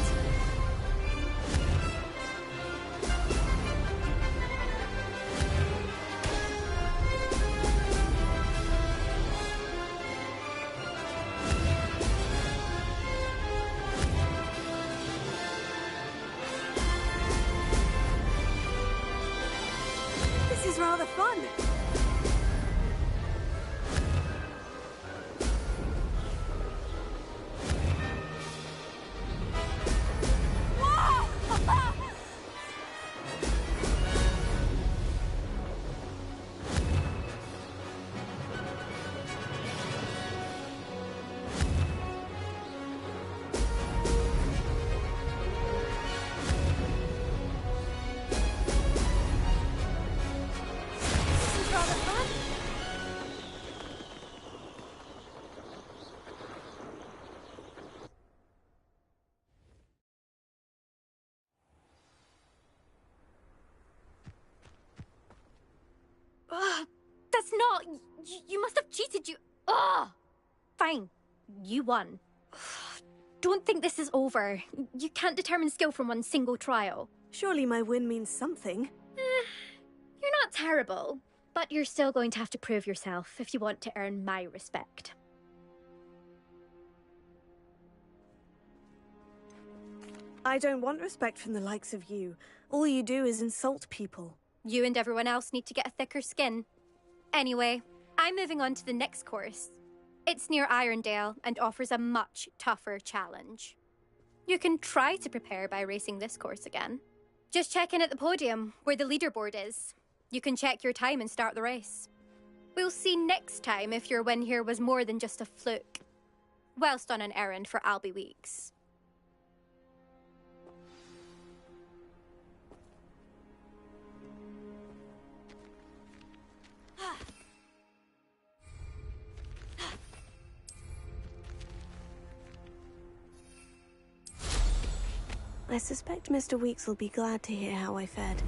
This is rather fun. This is rather fun. Ugh, that's not... You must have cheated, you... Ugh! Fine. You won. Ugh, don't think this is over. You can't determine skill from one single trial. Surely my win means something. You're not terrible, but you're still going to have to prove yourself if you want to earn my respect. I don't want respect from the likes of you. All you do is insult people. You and everyone else need to get a thicker skin. Anyway, I'm moving on to the next course. It's near Irondale and offers a much tougher challenge. You can try to prepare by racing this course again. Just check in at the podium, where the leaderboard is. You can check your time and start the race. We'll see next time if your win here was more than just a fluke. Whilst on an errand for Albie Weeks. I suspect Mr. Weeks will be glad to hear how I fared.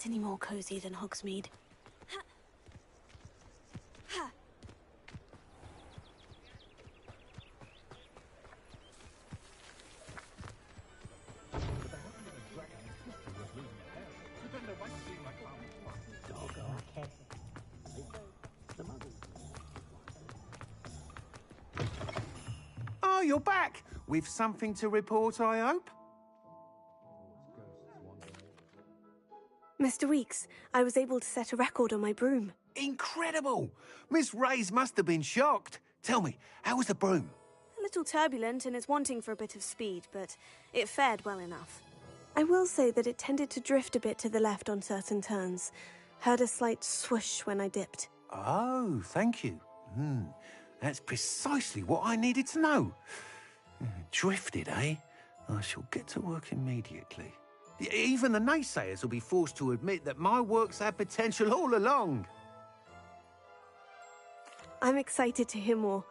any more cozy than Hogsmeade. Oh, you're back! With something to report, I hope? Mr. Weeks, I was able to set a record on my broom. Incredible! Miss Reyes must have been shocked. Tell me, how was the broom? A little turbulent and is wanting for a bit of speed, but it fared well enough. I will say that it tended to drift a bit to the left on certain turns. Heard a slight swoosh when I dipped. Oh, thank you. That's precisely what I needed to know. Drifted, eh? I shall get to work immediately. Even the naysayers will be forced to admit that my work's had potential all along. I'm excited to hear more.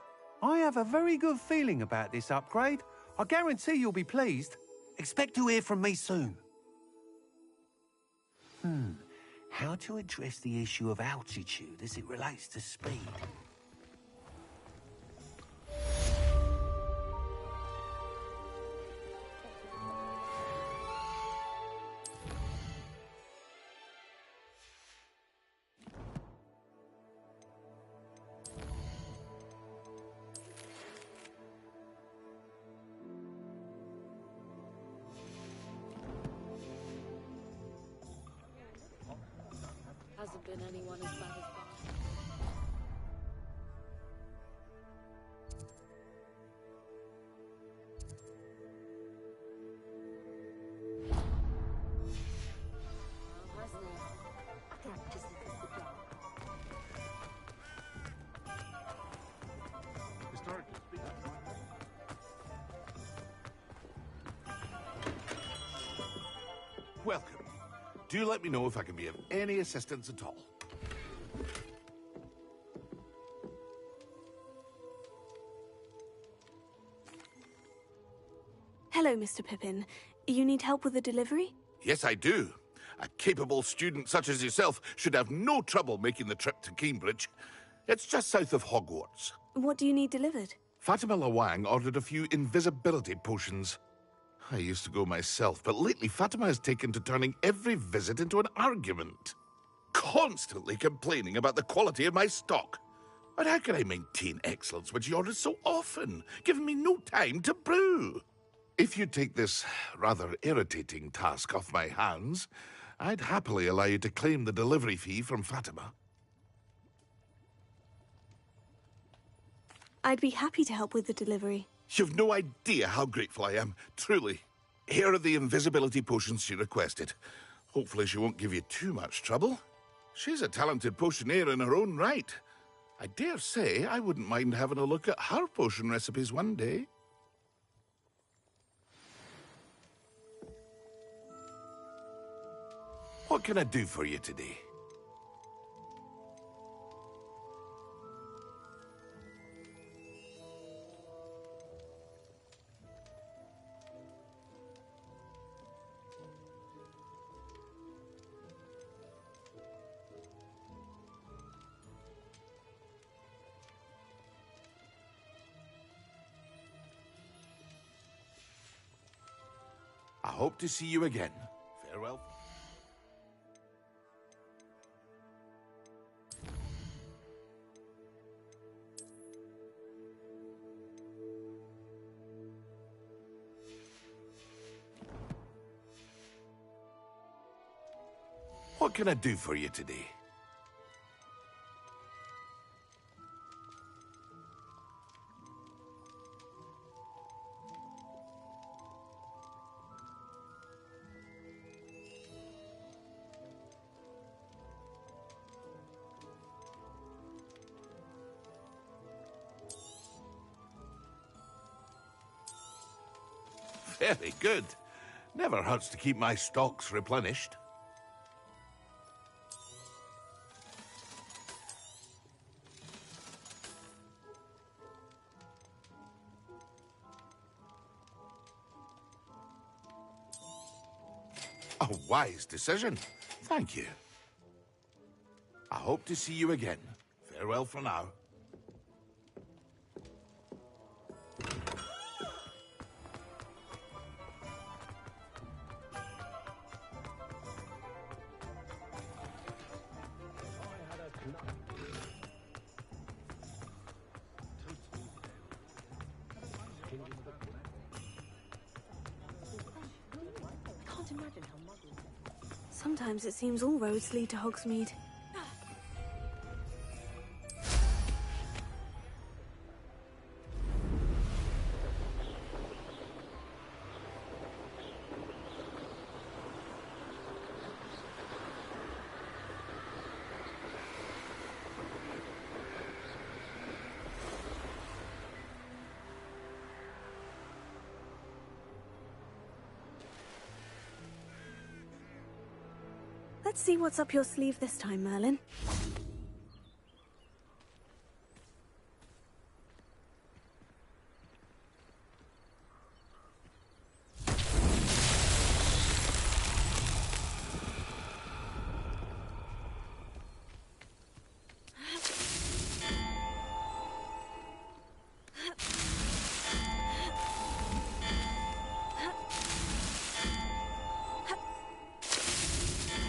I have a very good feeling about this upgrade. I guarantee you'll be pleased. Expect to hear from me soon. How to address the issue of altitude as it relates to speed? Hasn't been anyone as bad as that. Welcome. Do let me know if I can be of any assistance at all. Hello, Mr. Pippin. You need help with a delivery? Yes, I do. A capable student such as yourself should have no trouble making the trip to Cambridge. It's just south of Hogwarts. What do you need delivered? Fatima Lawang ordered a few invisibility potions. I used to go myself, but lately Fatima has taken to turning every visit into an argument. Constantly complaining about the quality of my stock. But how can I maintain excellence when she orders so often, giving me no time to brew? If you take this rather irritating task off my hands, I'd happily allow you to claim the delivery fee from Fatima. I'd be happy to help with the delivery. You've no idea how grateful I am, truly. Here are the invisibility potions she requested. Hopefully she won't give you too much trouble. She's a talented potioneer in her own right. I dare say I wouldn't mind having a look at her potion recipes one day. What can I do for you today? I hope to see you again. Farewell. What can I do for you today? Very good. Never hurts to keep my stocks replenished. A wise decision. Thank you. I hope to see you again. Farewell for now. Can't imagine how muddled. Sometimes it seems all roads lead to Hogsmeade. Let's see what's up your sleeve this time, Merlin.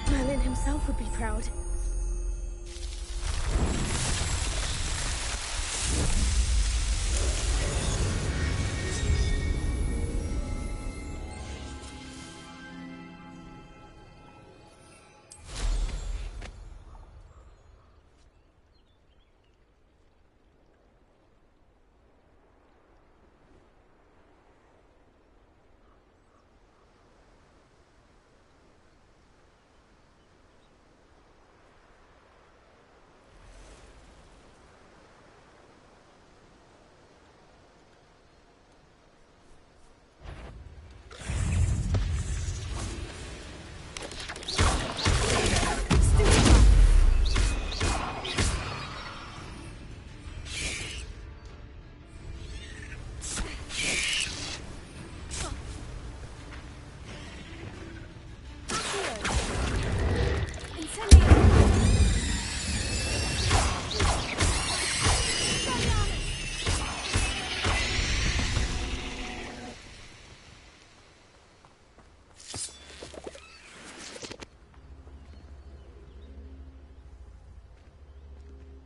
Merlin himself would be proud.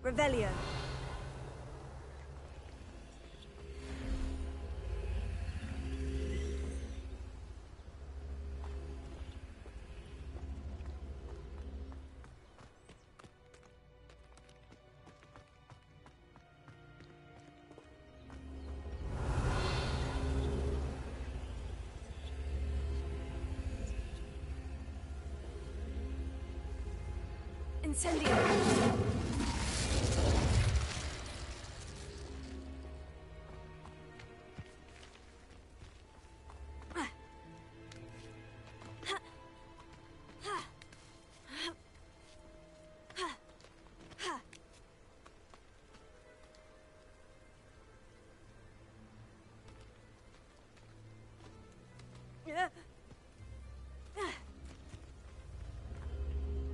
Revelio. Incendio.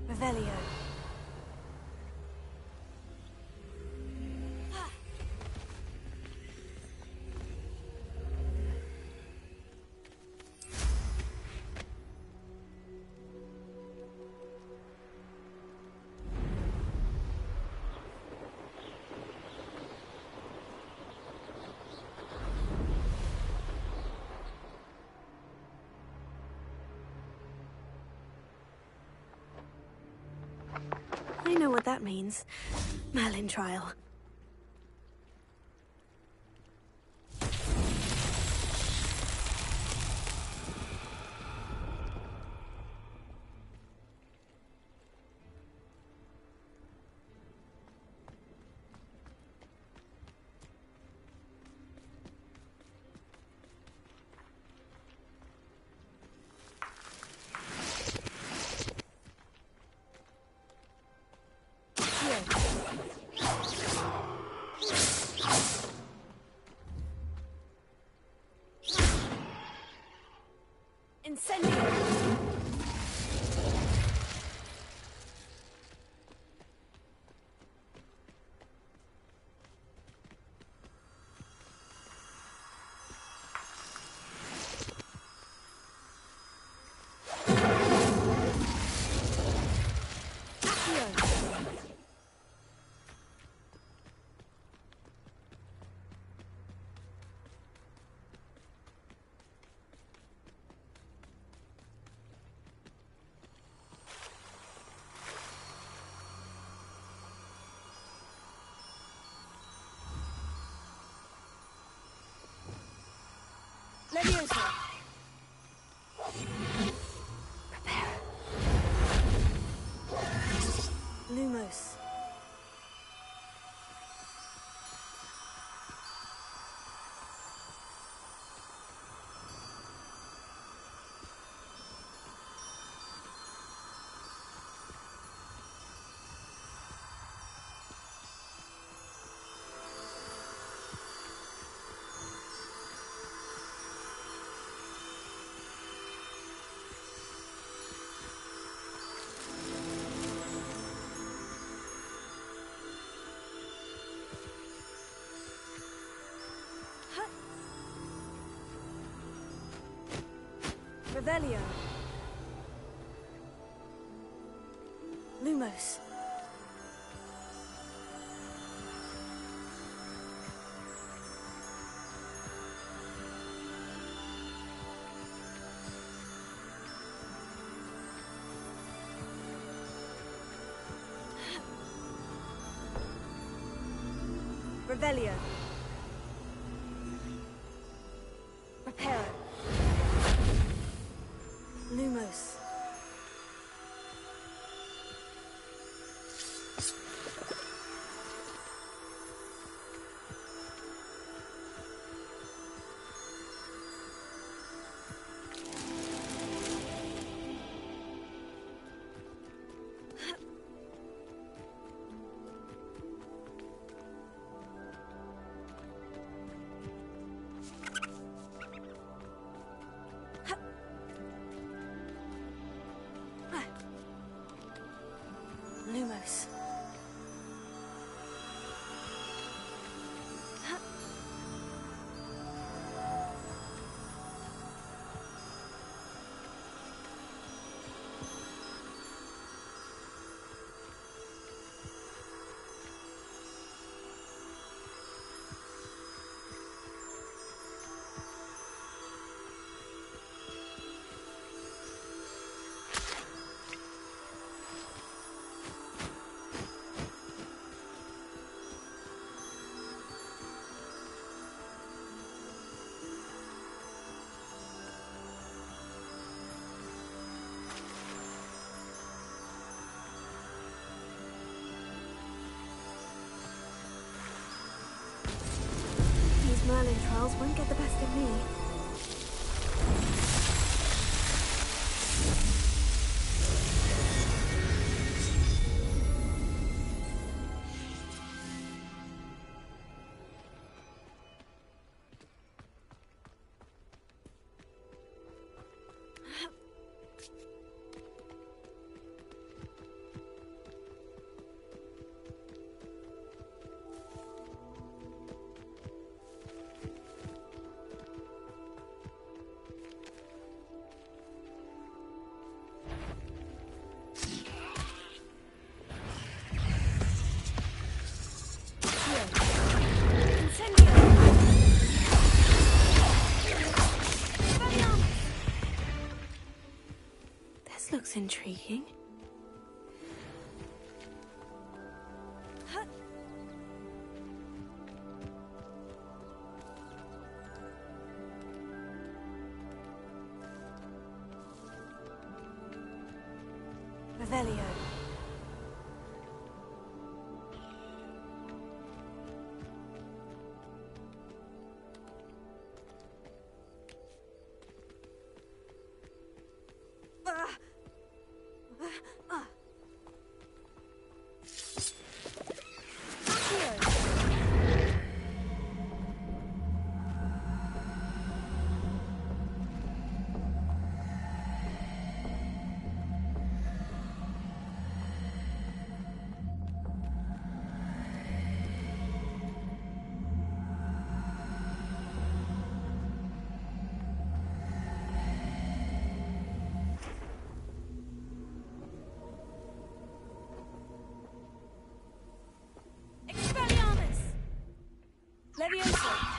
Revelio. I know what that means. Merlin trial. Incendio! Leviosa! Prepare. Lumos. Revelio. Lumos. Revelio. Reparo. Lumos. Lumos. These Merlin trials won't get the best of me. This looks intriguing. Revelio. Leviosa.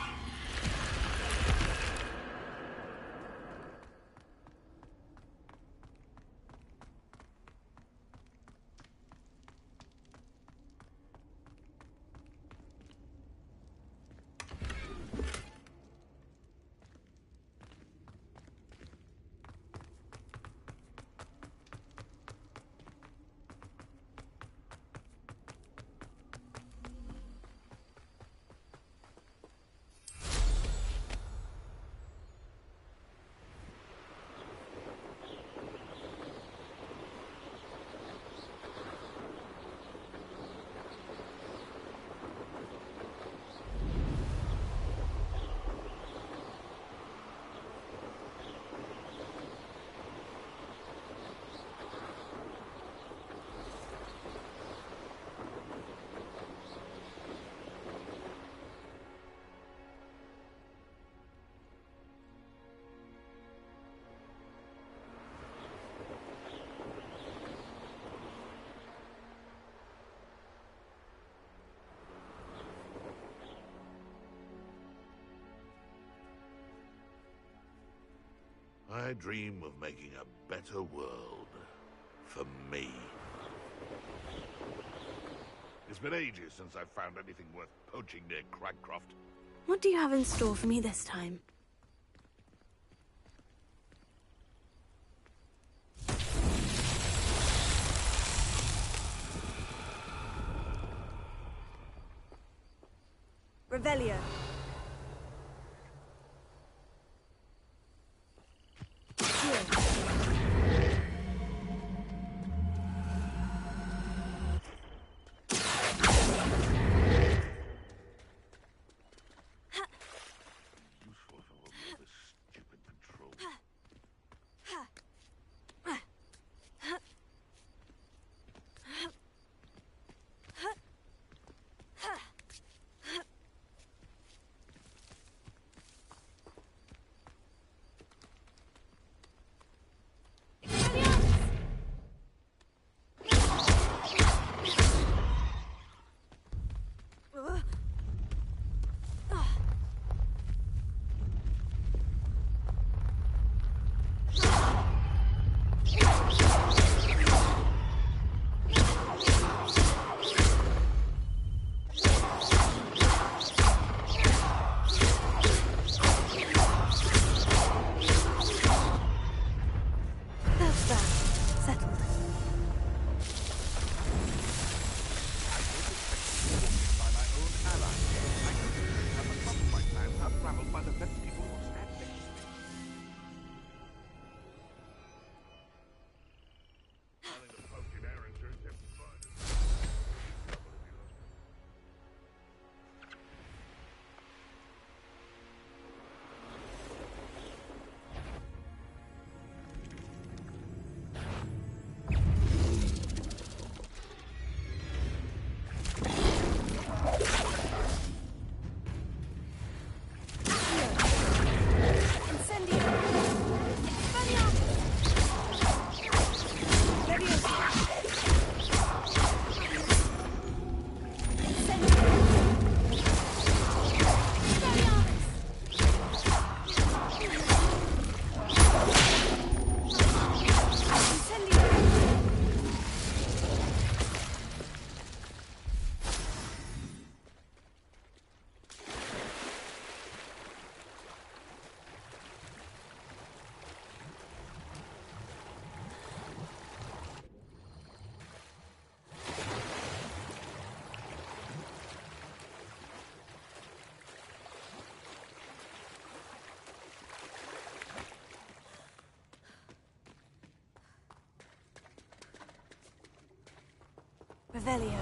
I dream of making a better world for me. It's been ages since I've found anything worth poaching near Cragcroft. What do you have in store for me this time? Revelio. Revelio.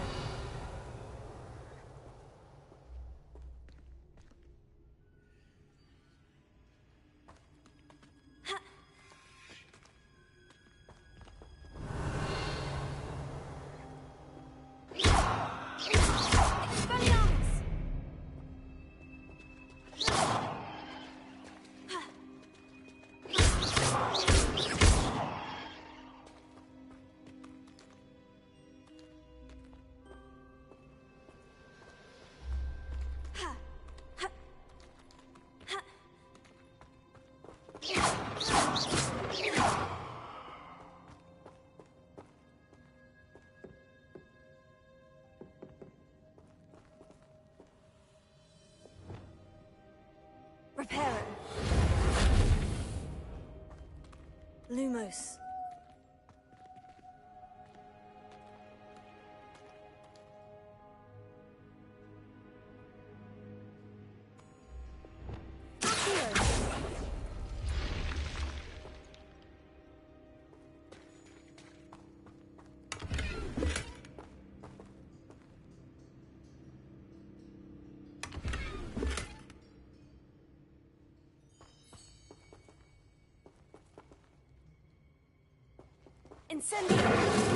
Reparo. Lumos. Incendio!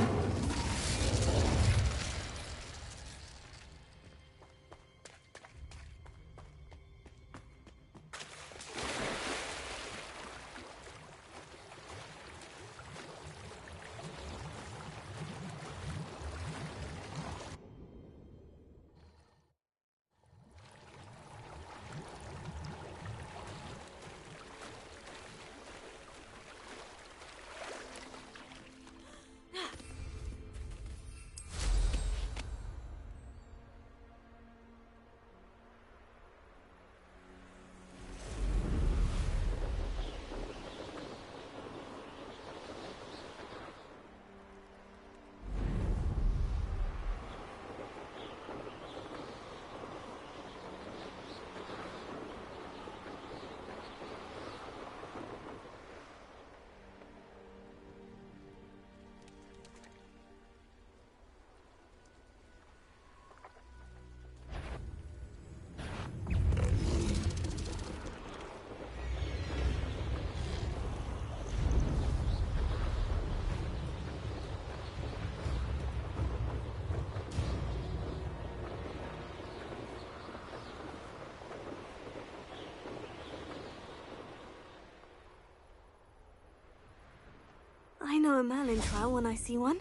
I know a Merlin trial when I see one.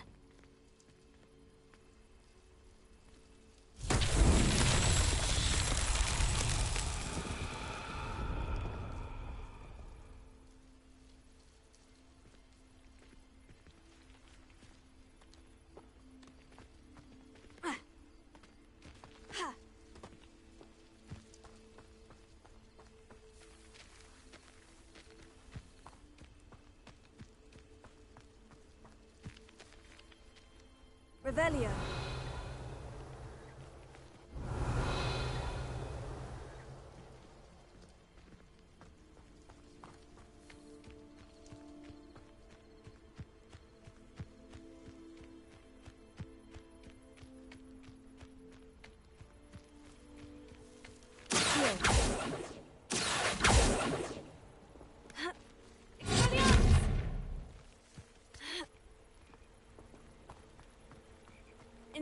Revelio.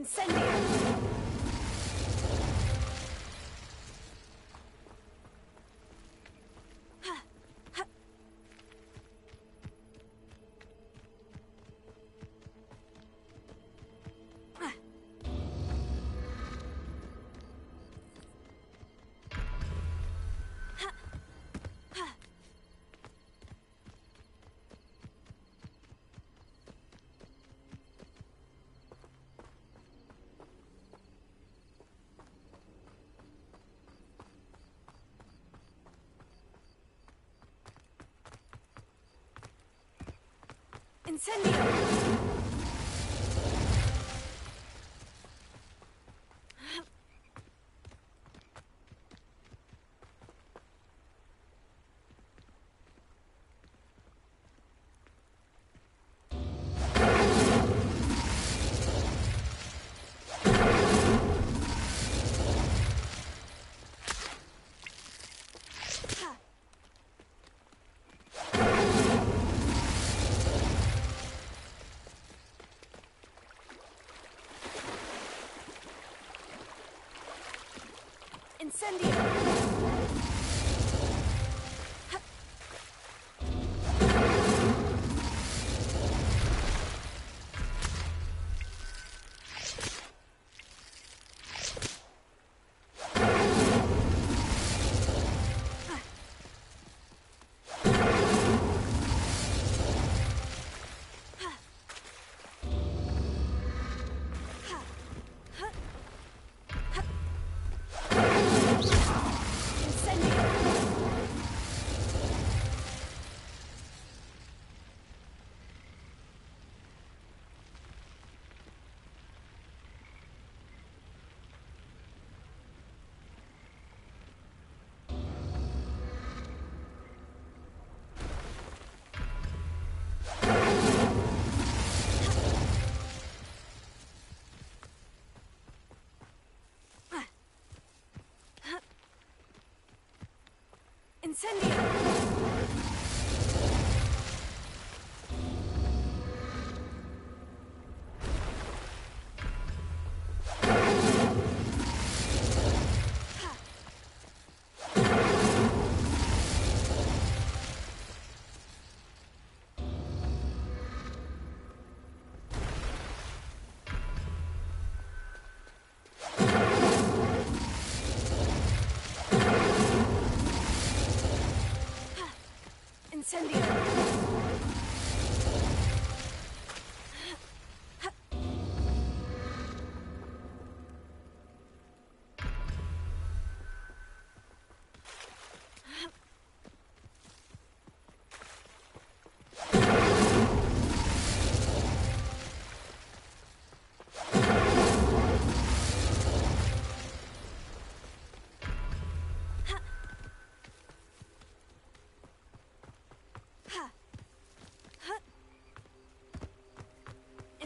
Incendio! Incendio! Incendio! Incendio!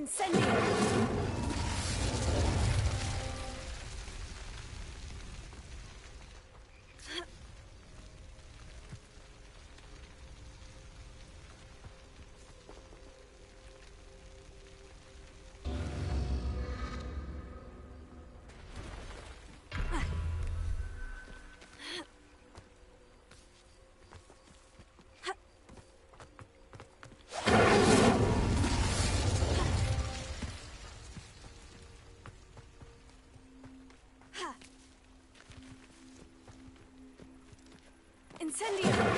Incendio! Incendio!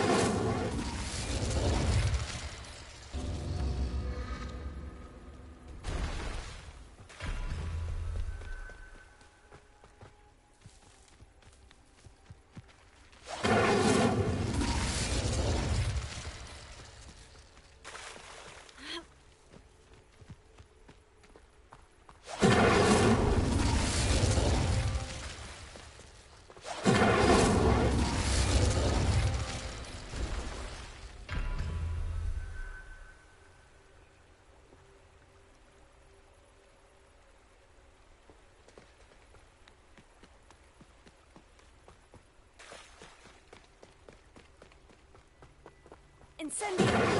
Incendio!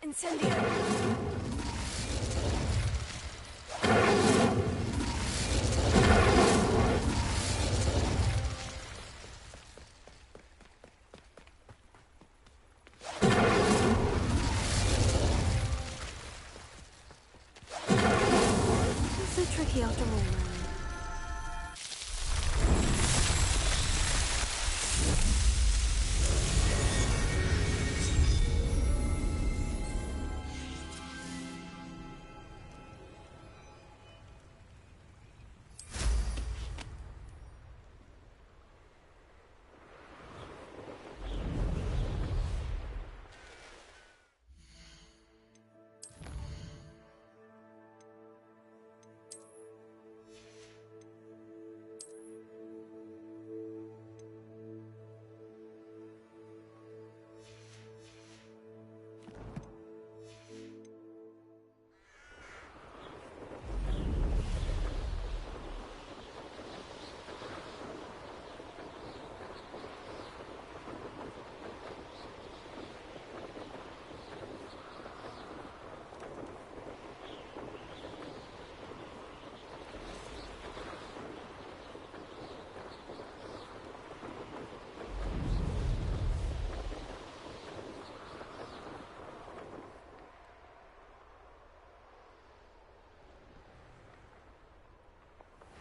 Incendio! It's so tricky after all, man.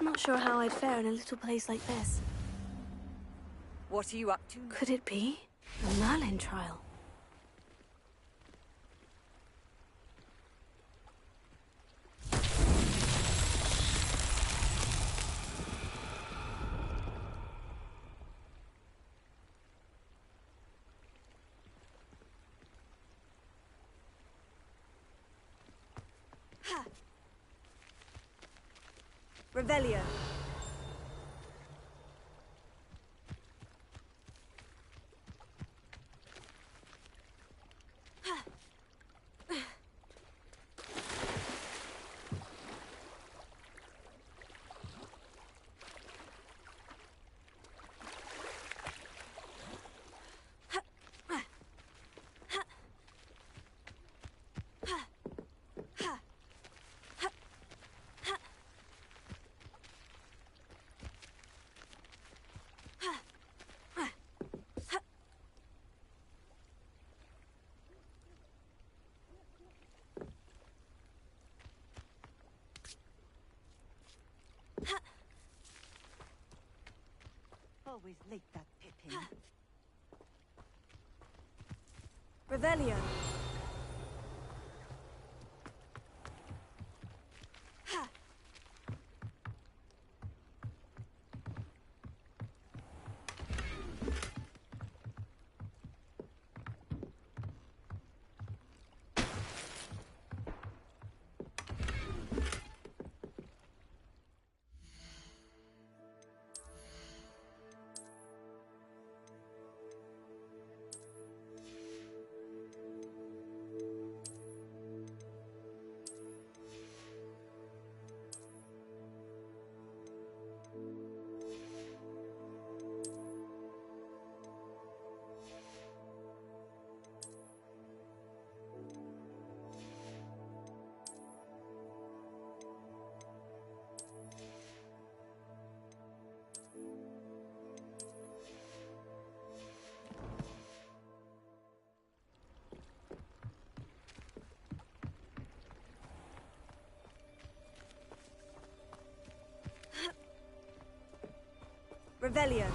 Not sure how I'd fare in a little place like this. What are you up to? Could it be the Merlin trial? Revelio. Always late, that Pippin. Revelio. Revelio.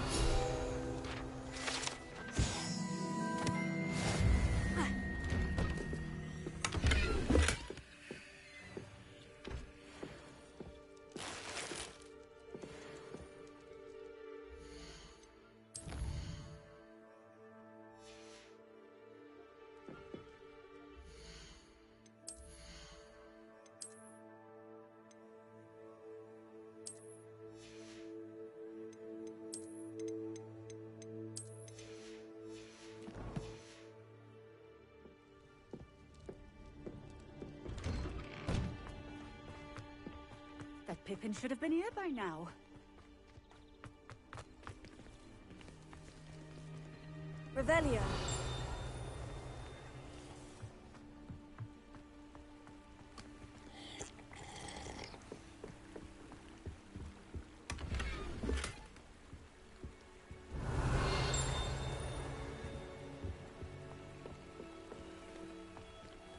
That Pippin should have been here by now. Revelio.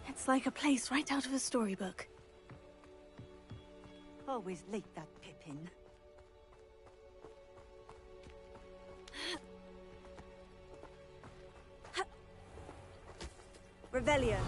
It's like a place right out of a storybook. Always late, that Pippin. Revelio.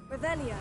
Revelio.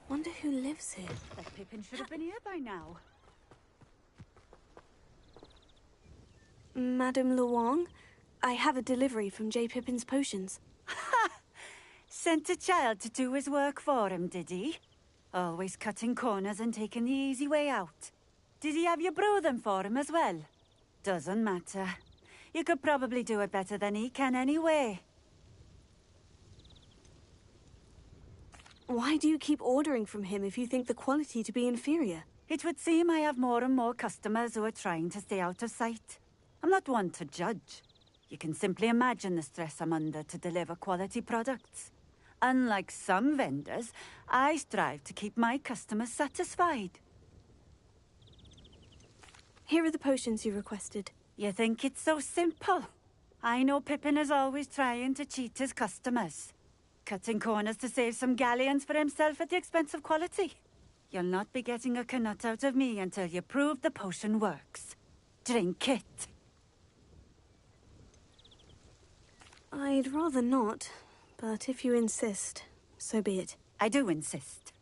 Wonder who lives here. That Pippin should have been here by now. Madame Luong, I have a delivery from J. Pippin's Potions. Sent a child to do his work for him, did he? Always cutting corners and taking the easy way out. Did he have you brew them for him as well? Doesn't matter. You could probably do it better than he can anyway. Why do you keep ordering from him if you think the quality to be inferior? It would seem I have more and more customers who are trying to stay out of sight. I'm not one to judge. You can simply imagine the stress I'm under to deliver quality products. Unlike some vendors, I strive to keep my customers satisfied. Here are the potions you requested. You think it's so simple? I know Pippin is always trying to cheat his customers. Cutting corners to save some galleons for himself at the expense of quality. You'll not be getting a canut out of me until you prove the potion works. Drink it. I'd rather not, but if you insist, so be it. I do insist.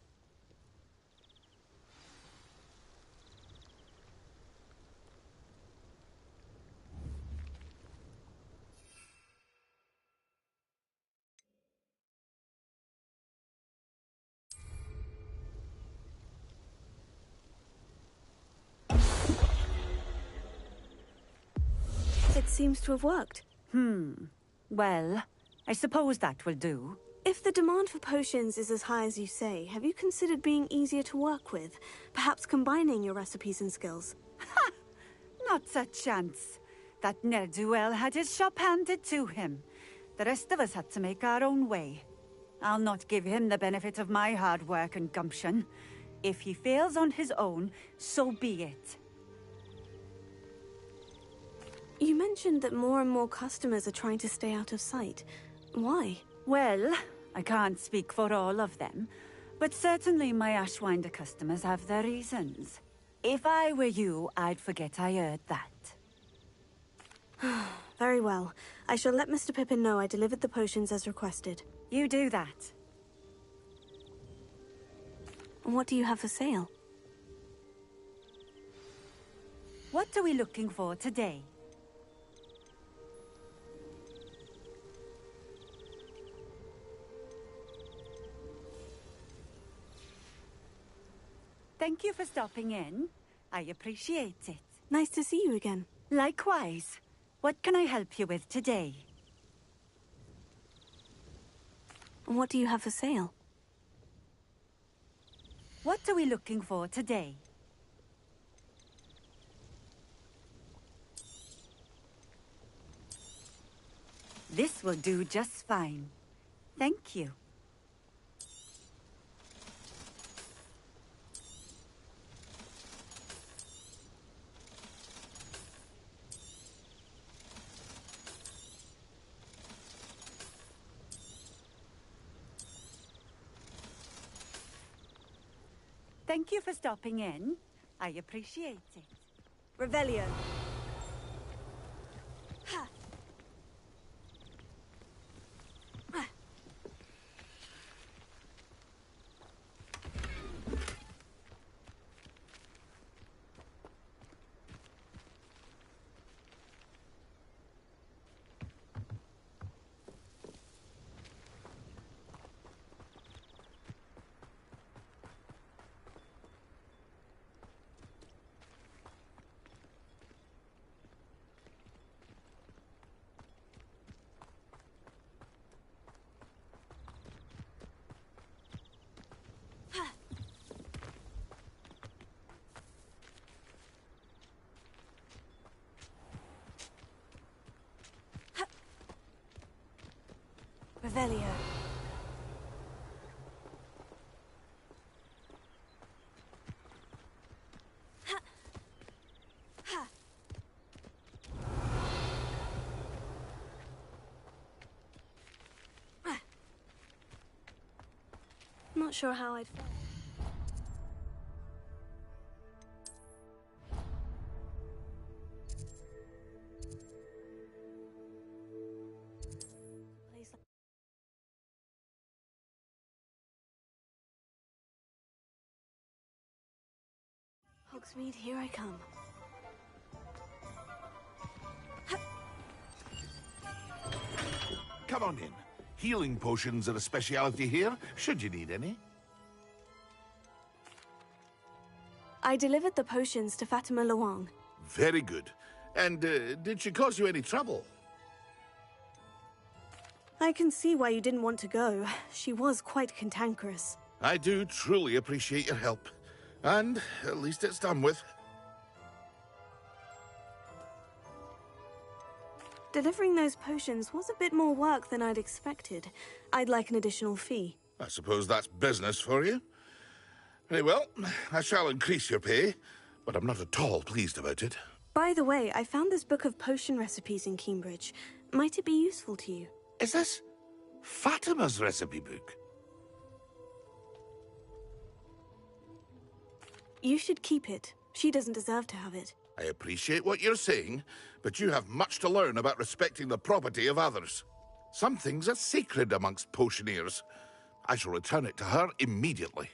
It seems to have worked. Well, I suppose that will do. If the demand for potions is as high as you say, have you considered being easier to work with? Perhaps combining your recipes and skills? Ha! Not a chance. That ne'er-do-well had his shop handed to him. The rest of us had to make our own way. I'll not give him the benefit of my hard work and gumption. If he fails on his own, so be it. You mentioned that more and more customers are trying to stay out of sight. Why? Well, I can't speak for all of them, but certainly my Ashwinder customers have their reasons. If I were you, I'd forget I heard that. Very well. I shall let Mr. Pippin know I delivered the potions as requested. You do that. And what do you have for sale? What are we looking for today? Thank you for stopping in. I appreciate it. Nice to see you again. Likewise. What can I help you with today? And what do you have for sale? What are we looking for today? This will do just fine. Thank you. Thank you for stopping in. I appreciate it. Revelio. Ha. Revelio. Ha. Ha. Not sure how I'd feel. Hogsmeade, here I come. on in. Healing potions are a speciality here, should you need any. I delivered the potions to Fatima Luang. Very good. And did she cause you any trouble? I can see why you didn't want to go. She was quite cantankerous. I do truly appreciate your help. And at least it's done with. Delivering those potions was a bit more work than I'd expected. I'd like an additional fee. I suppose that's business for you. Very well, I shall increase your pay, but I'm not at all pleased about it. By the way, I found this book of potion recipes in Cambridge. Might it be useful to you? Is this Fatima's recipe book? You should keep it. She doesn't deserve to have it. I appreciate what you're saying, but you have much to learn about respecting the property of others. Some things are sacred amongst potioneers. I shall return it to her immediately.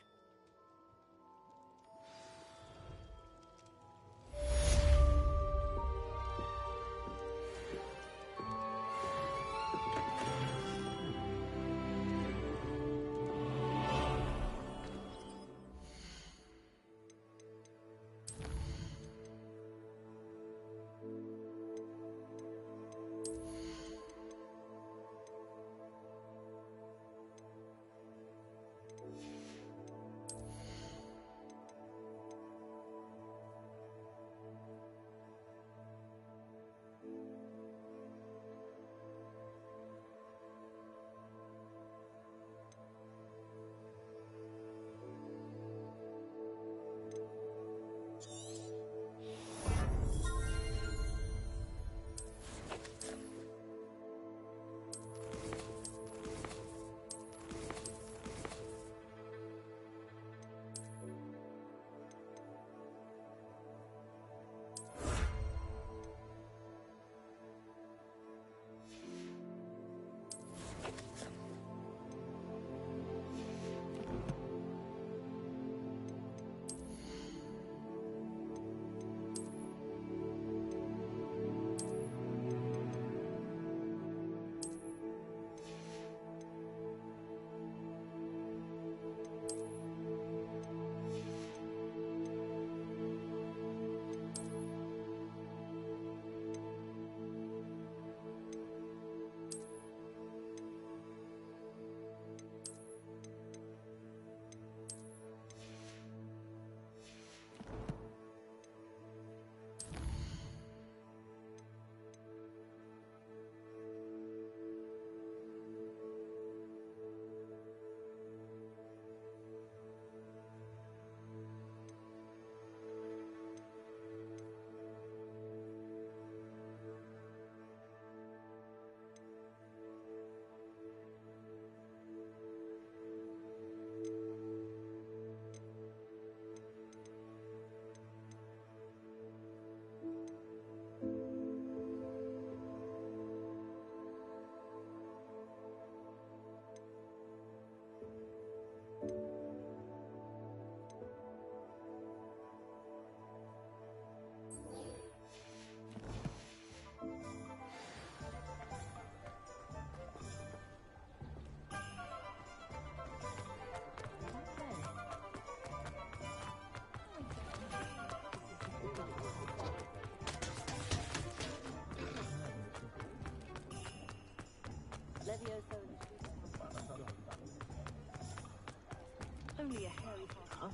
Only a hairy half.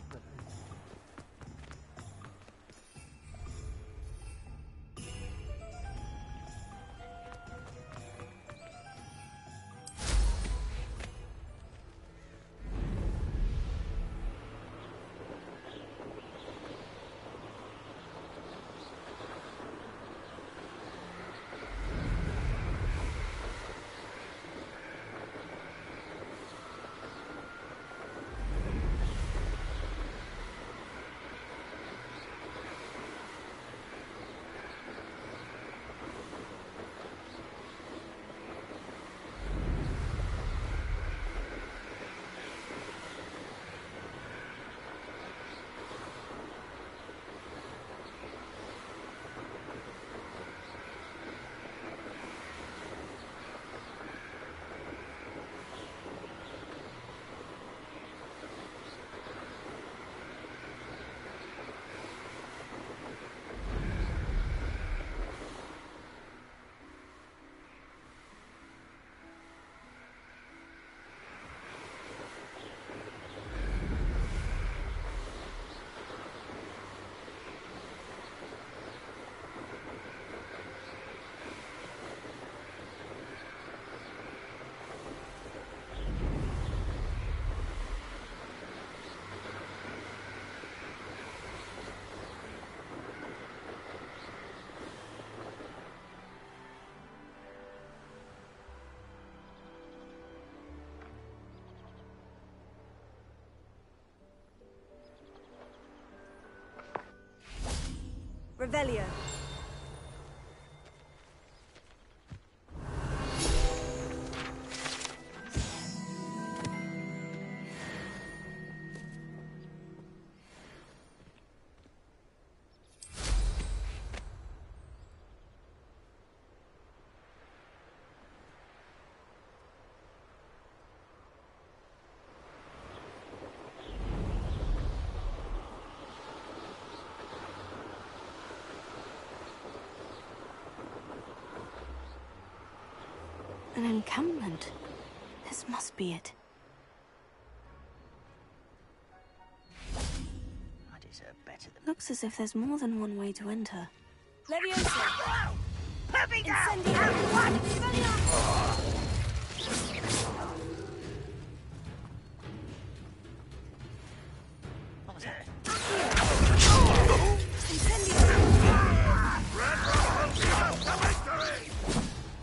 Revelio. An encampment. This must be it. I deserve better than... Looks as if there's more than one way to enter. Leviosa! Put me down! What was that?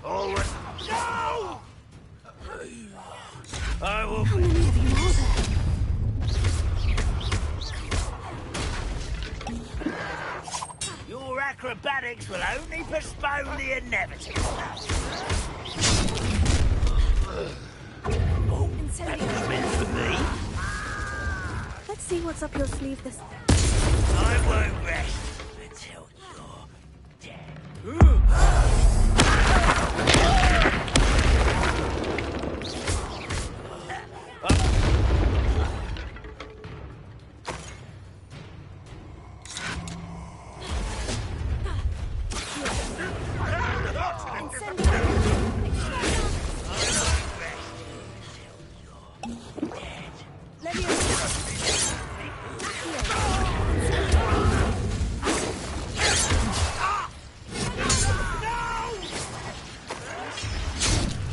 Always. No! I will. How many of you are there? Your acrobatics will only postpone the inevitable. Oh, that was meant for me. Let's see what's up your sleeve this... I won't rest until you're dead.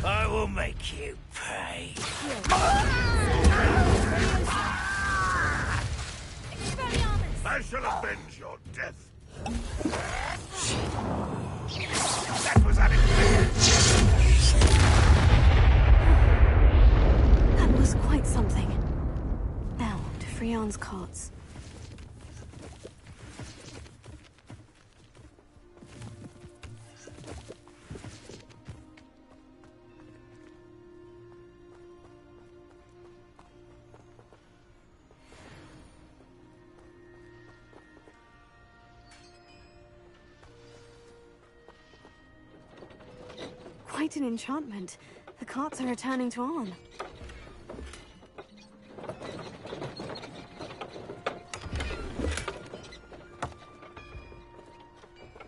I will make you pay. I shall avenge your death. That was unexpected. That was quite something. Now, to Freon's carts. Quite an enchantment. The carts are returning to Arn.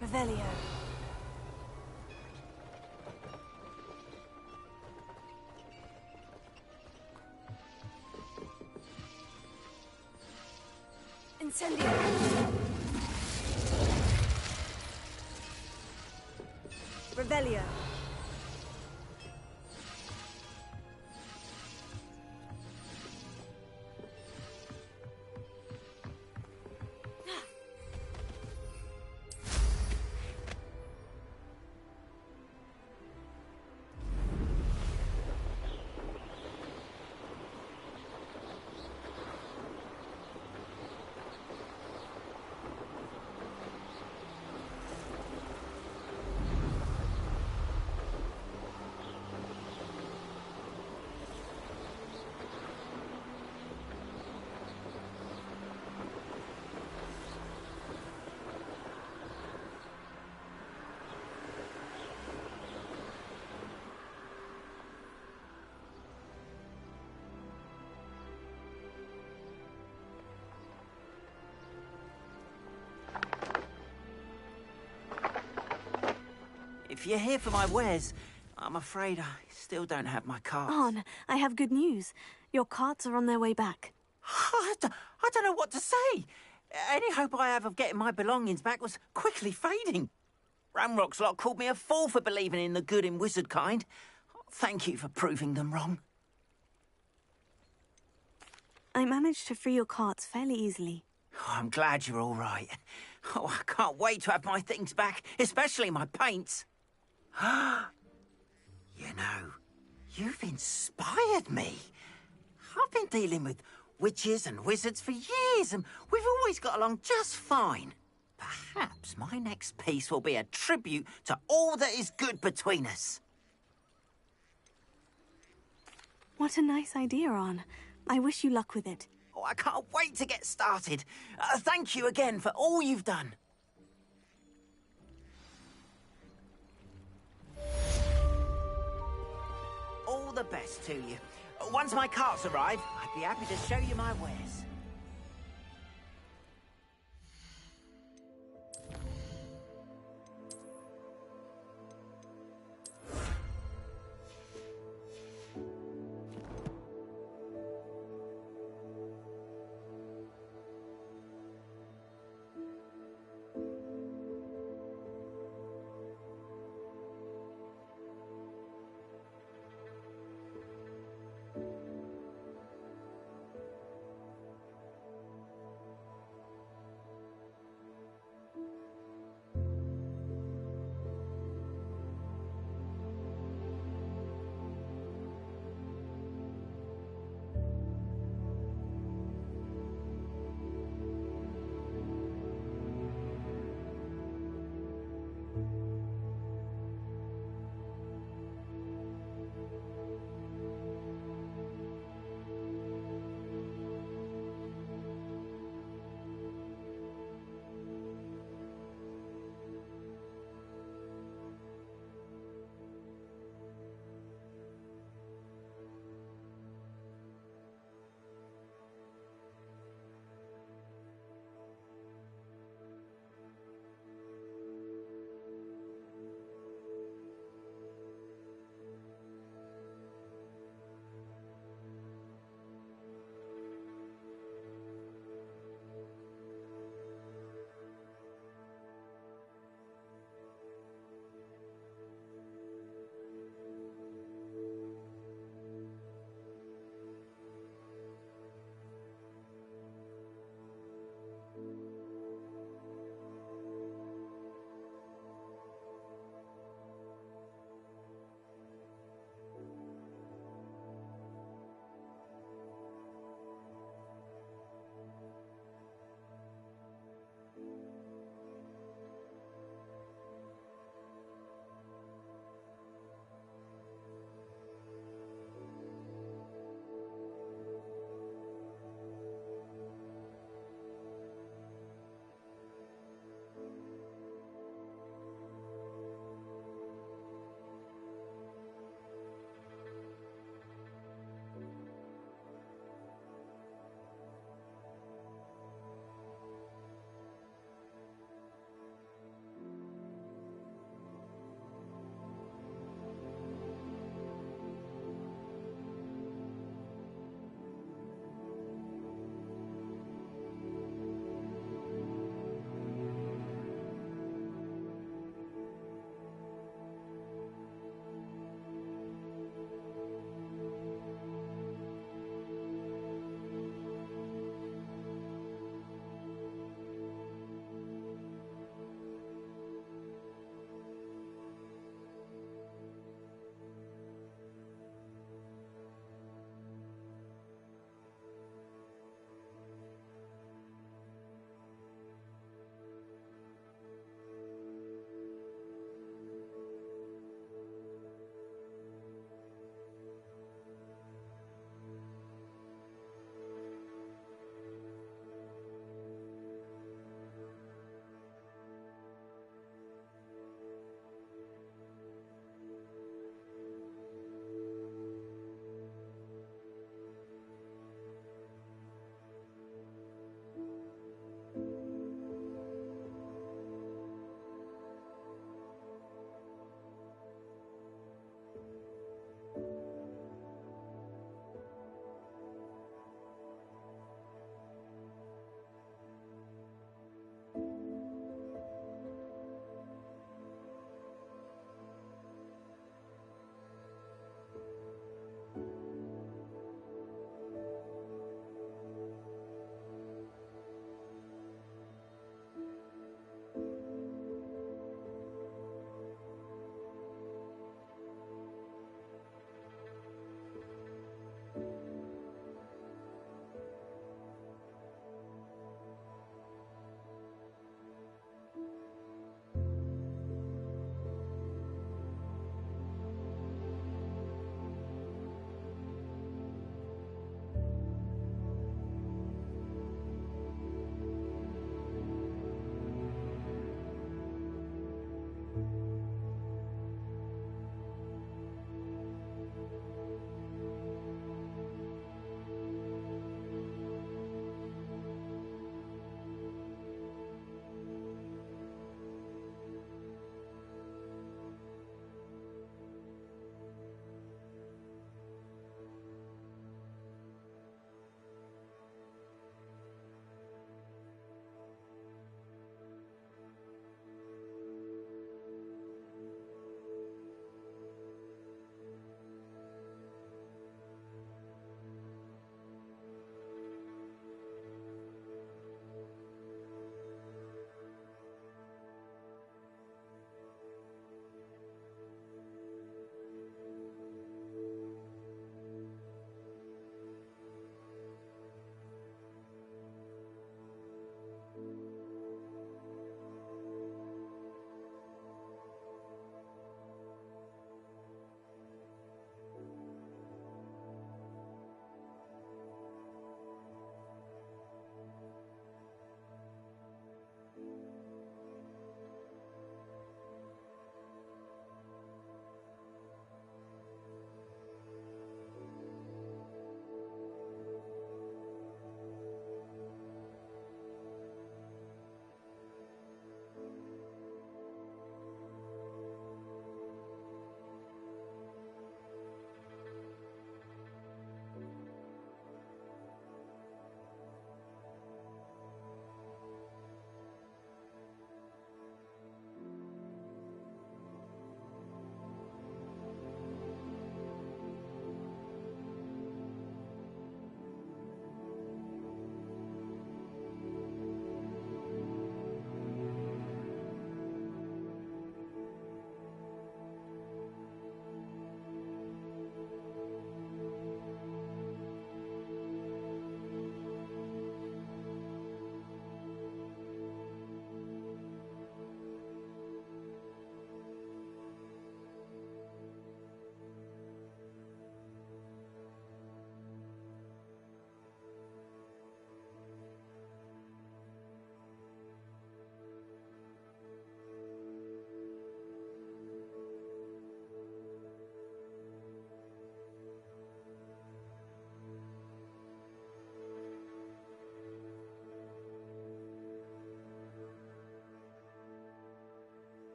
Revelio. Incendio. Revelio. If you're here for my wares, I'm afraid I still don't have my cart. Arn, I have good news. Your carts are on their way back. I don't know what to say. Any hope I have of getting my belongings back was quickly fading. Ramrock's lot called me a fool for believing in the good in wizard kind. Thank you for proving them wrong. I managed to free your carts fairly easily. Oh, I'm glad you're all right. Oh, I can't wait to have my things back, especially my paints. You know, you've inspired me. I've been dealing with witches and wizards for years, and we've always got along just fine. Perhaps my next piece will be a tribute to all that is good between us. What a nice idea, Arn. I wish you luck with it. Oh, I can't wait to get started. Thank you again for all you've done. All the best to you. Once my carts arrive, I'd be happy to show you my wares.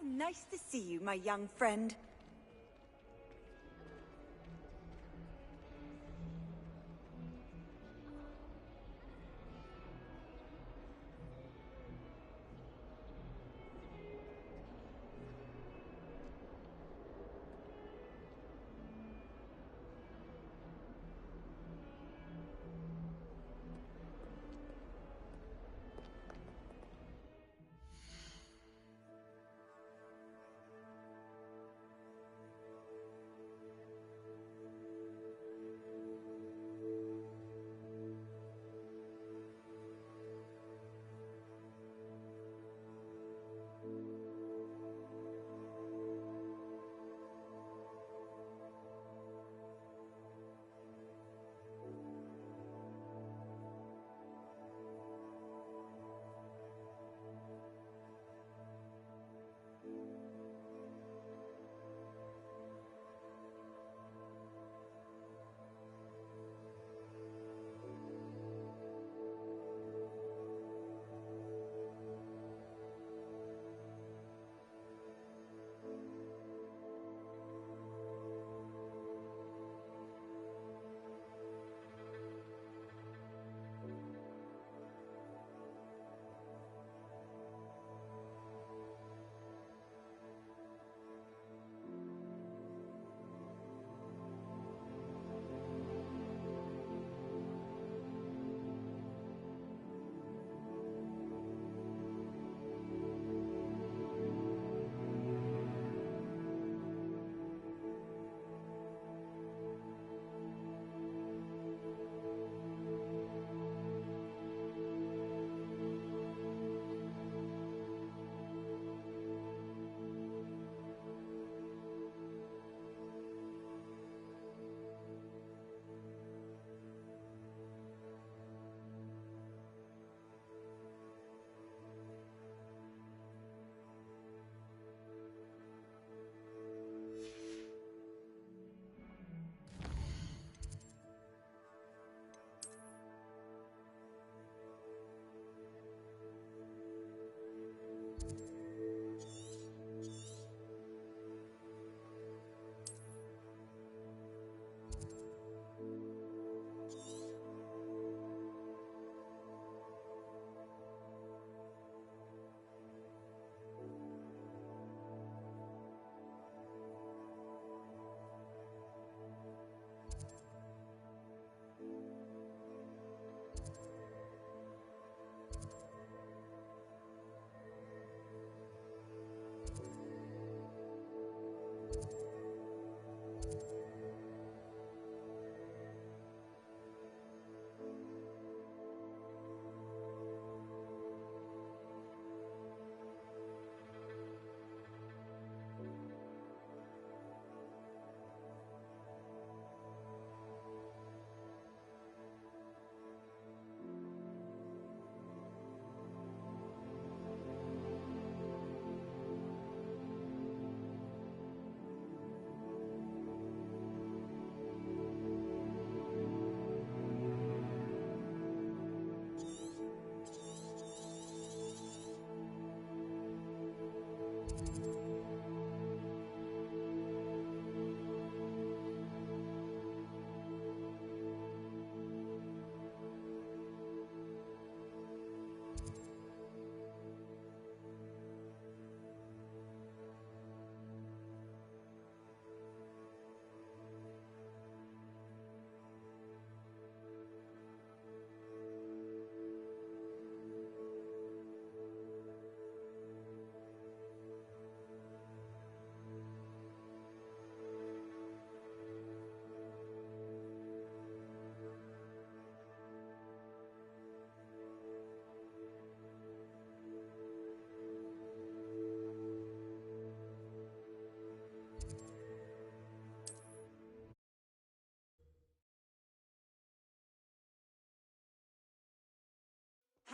nice to see you, my young friend.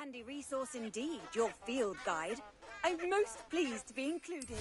Handy resource indeed, your field guide. I'm most pleased to be included.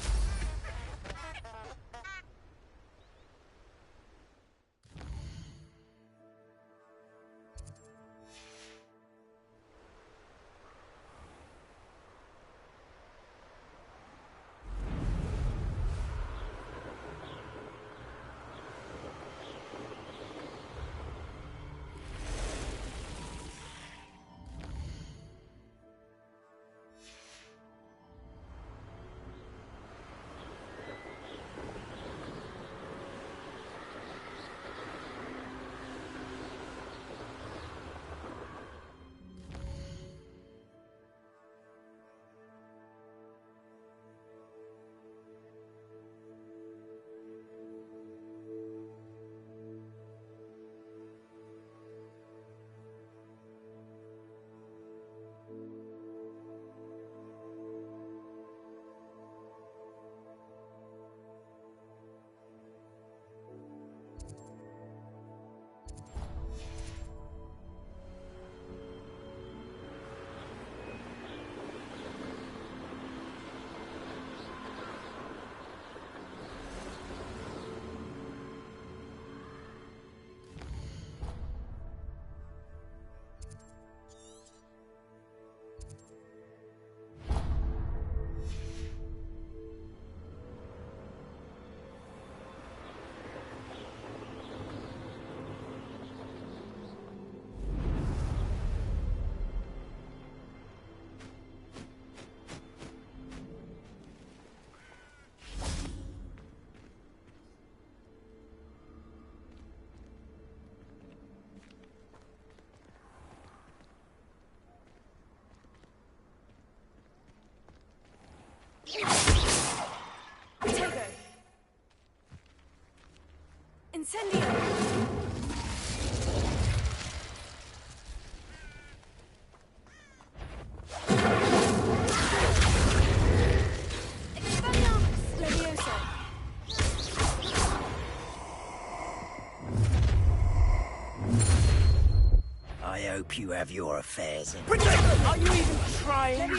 I hope you have your affairs in. Are you even trying? I'm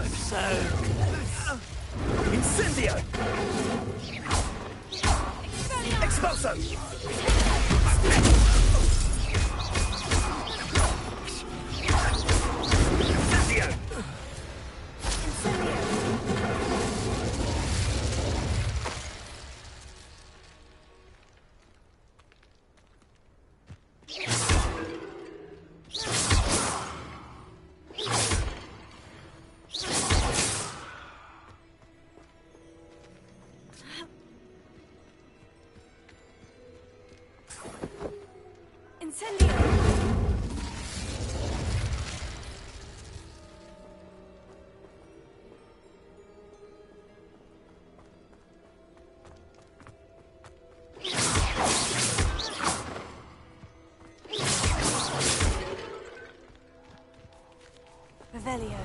so close. Incendio! Expulso! Incendio! Revelio.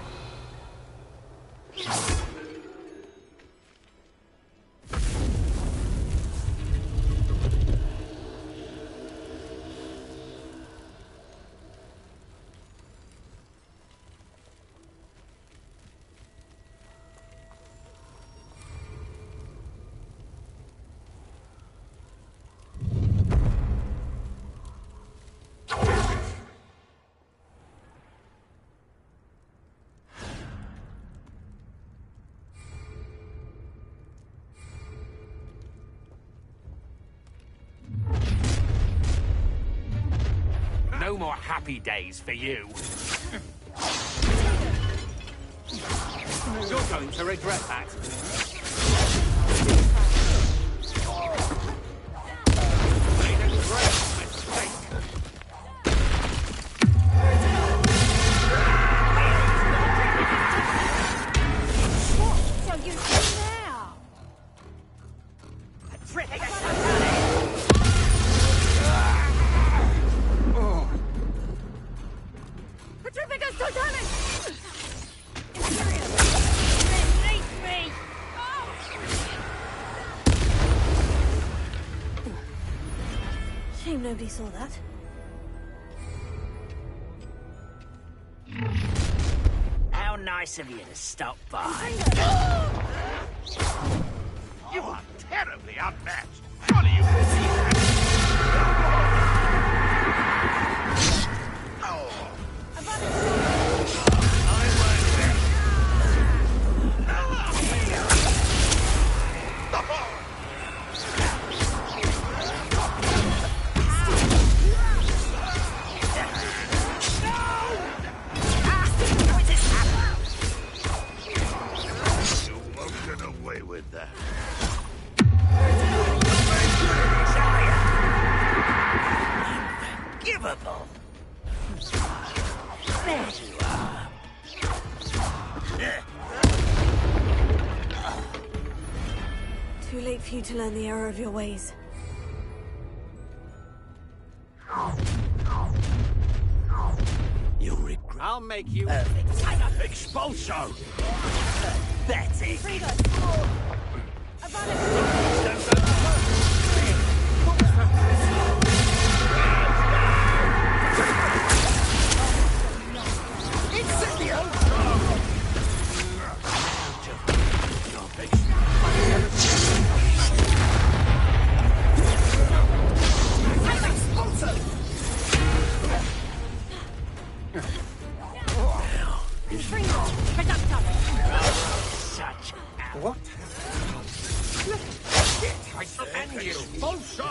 No more happy days for you. You're going to regret that. Made a great mistake. What are you doing now? Petrificus Totalis! Imperium! Release me! Shame nobody saw that. How nice of you to stop by. You are terribly outmatched. Surely you can see that. You won't get away with that. Unforgivable. There you are. Too late for you to learn the error of your ways. You'll regret. I'll make you expulso. Pathetic. Such What? And expulso.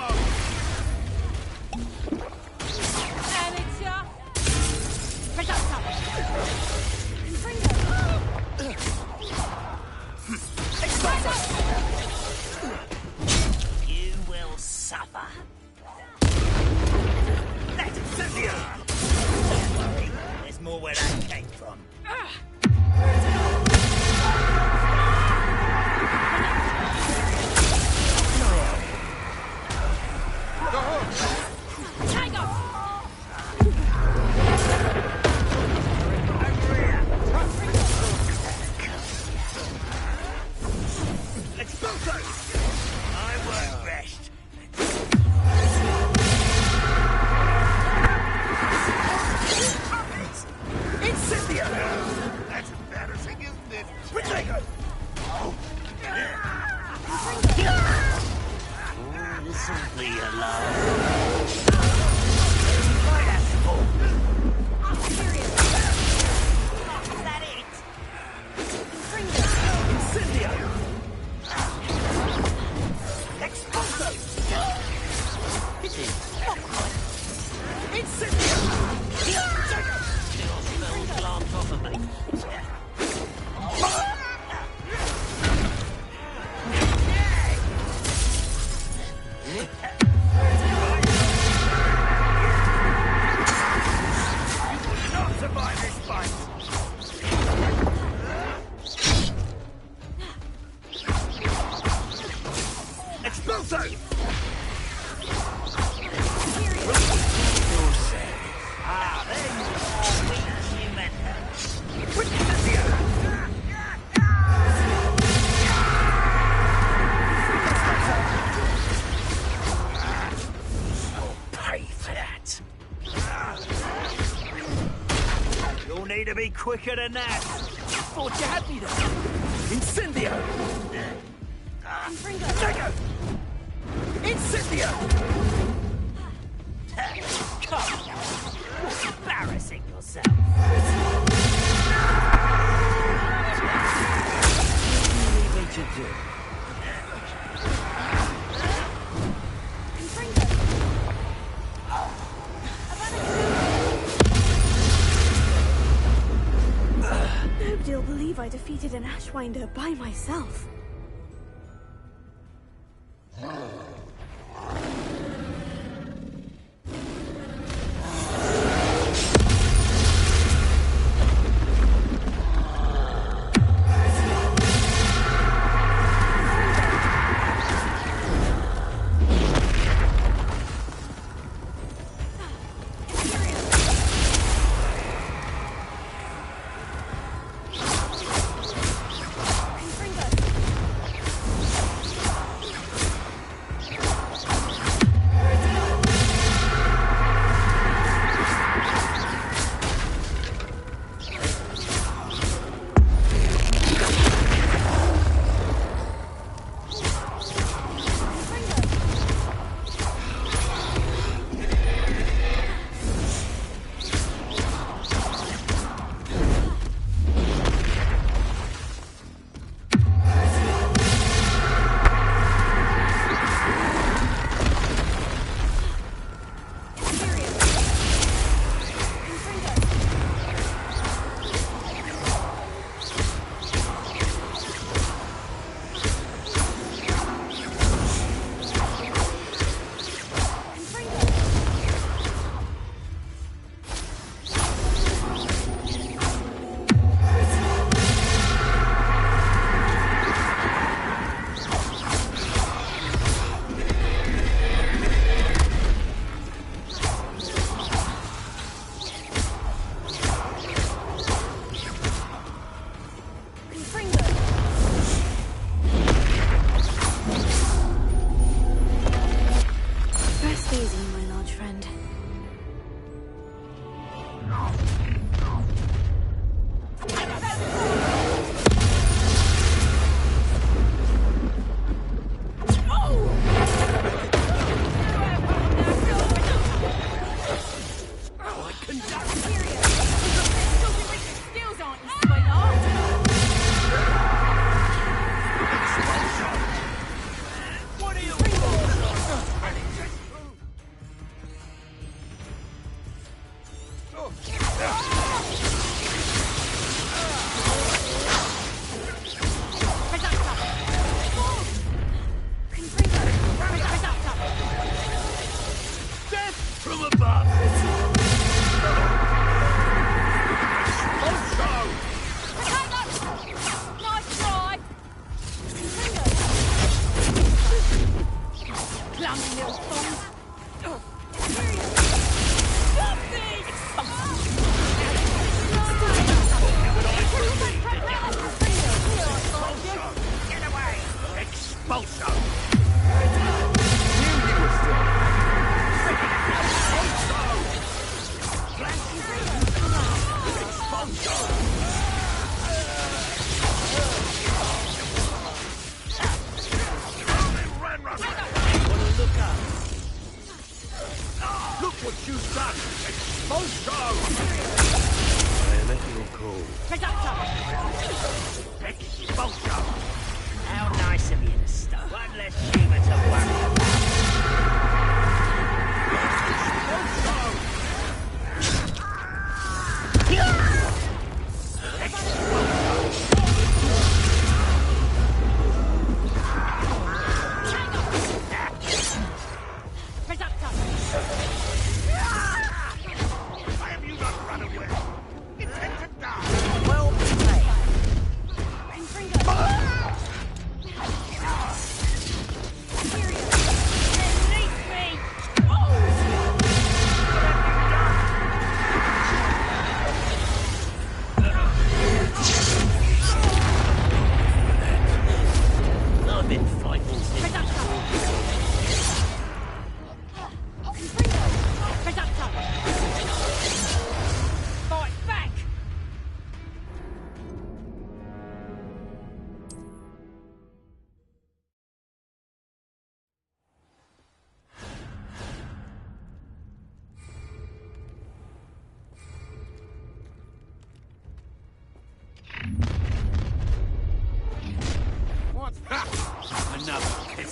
Quicker than that. Thought you had me there. Incendio! Dagger! Incendio! Come on. You're embarrassing yourself. What do you need me to do? Nobody'll believe I defeated an Ashwinder by myself.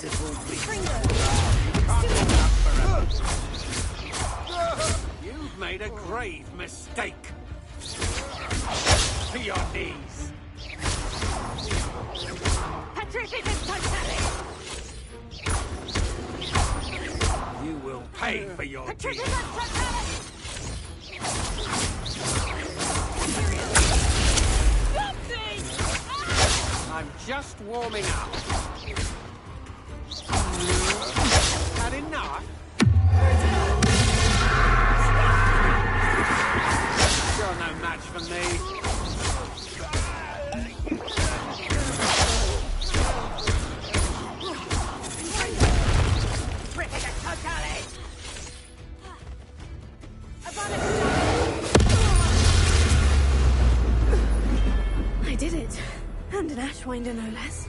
merciful being. You've made a grave mistake. To your knees. You will pay for your deeds. I'm just warming up. Had enough? You're no match for me. I did it. And an Ashwinder, no less.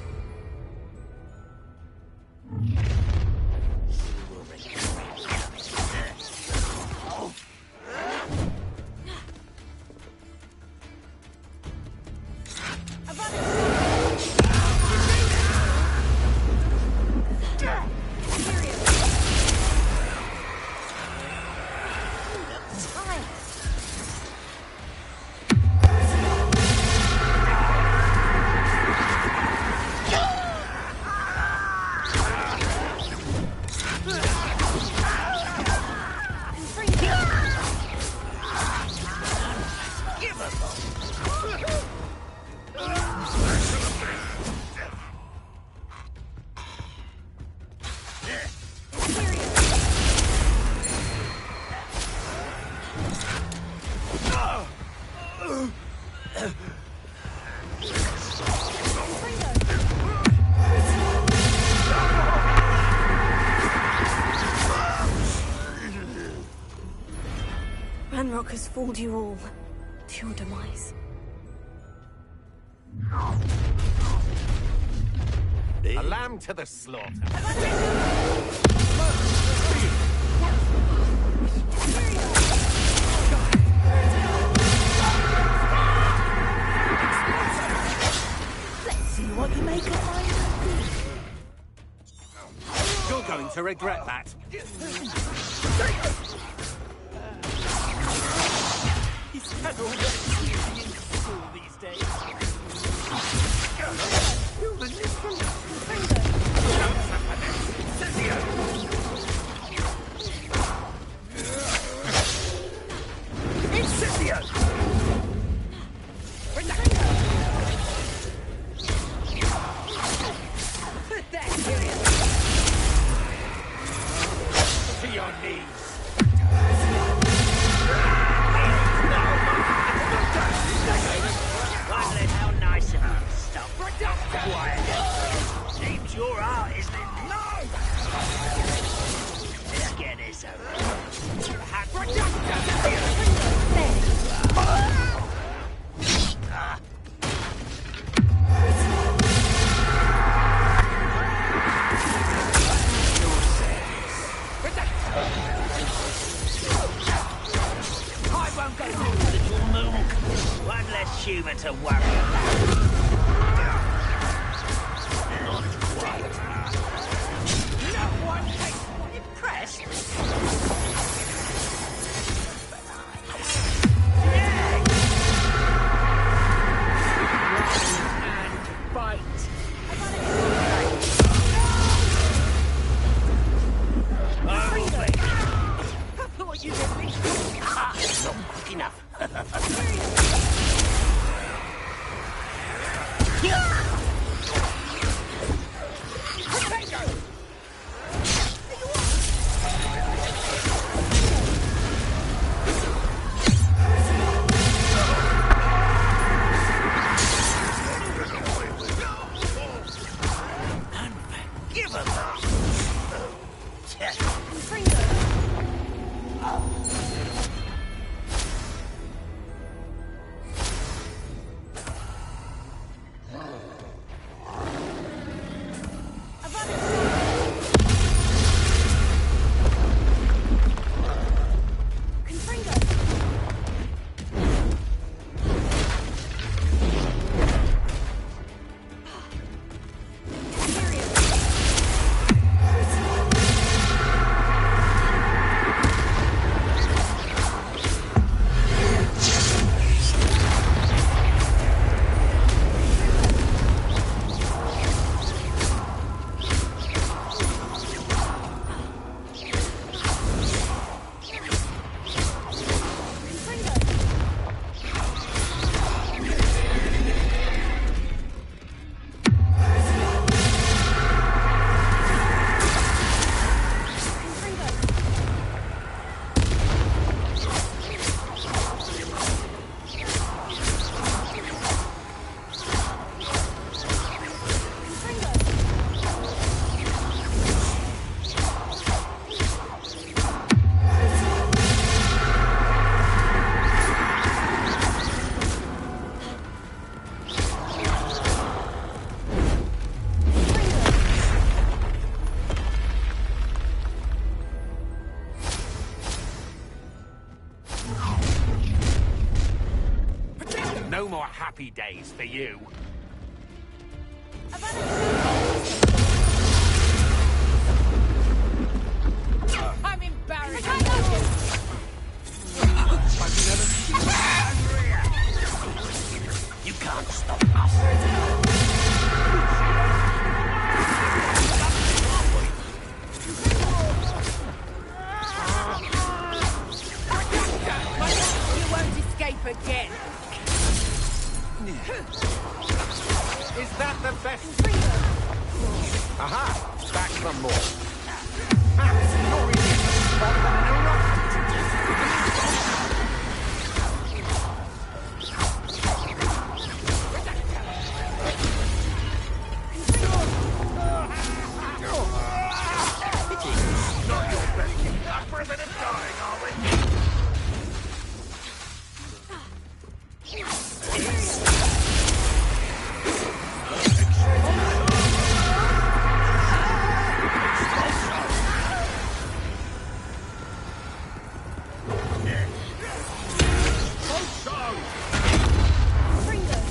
Ranrock has fooled you all to your demise. A lamb to the slaughter. Let's see what you make of my... You're going to regret that. He's had all that teaching in school these days. You manipulate Incendio! To your knees. How nice of you to stop. Quiet. Seems your art, isn't it? No! Let's get this over. I won't go through the little moon. One less human to worry about. No one takes impressed. And bite. Oh, wait. I thought you would be. Not quick enough. Give him that. No more happy days for you. I'm embarrassed. You can't stop us. You won't escape again. Is that the best? Aha! Back some more. You're easier to spot than an Not your best. Tougher than a dying, are we?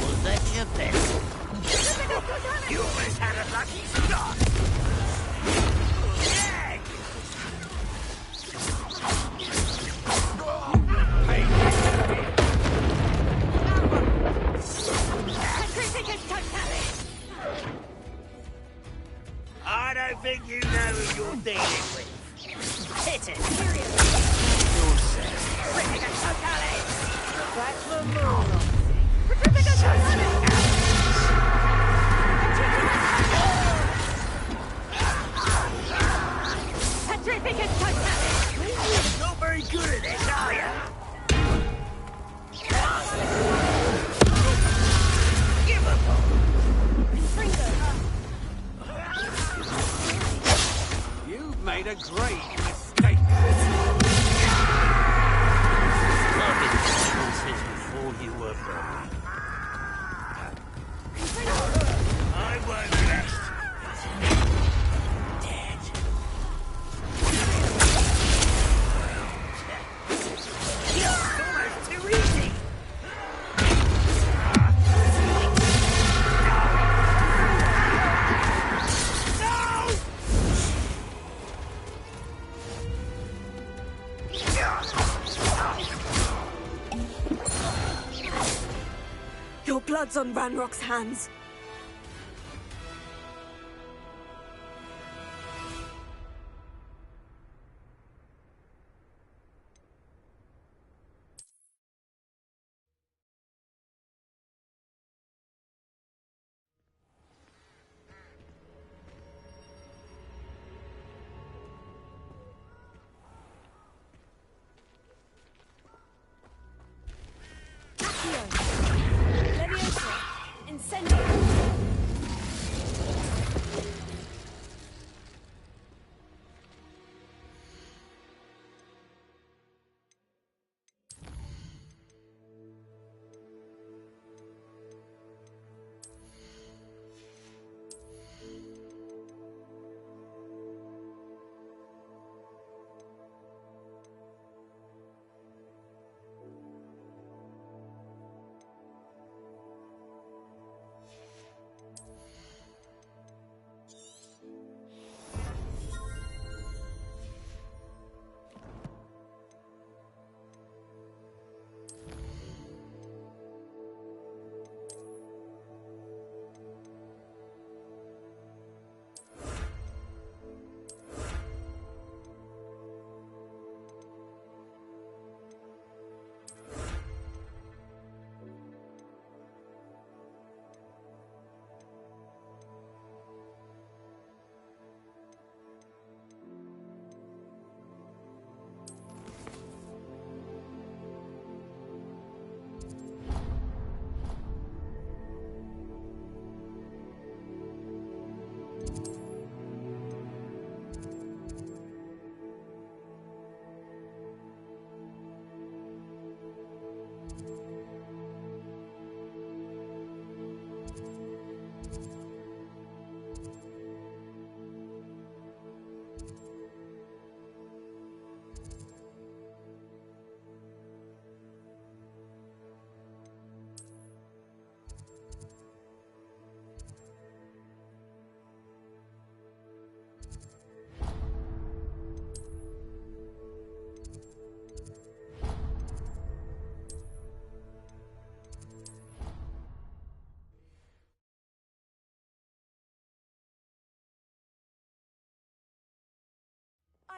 Was that your best? You almost had a lucky start. Yeah. I don't think you know who you're dealing with. Hit it. That's the move. Not very good at this, are you? Give up. You've made a great mistake. Before you were born. I won't rest. Dead. It's almost too easy. Your blood's on Ranrock's hands.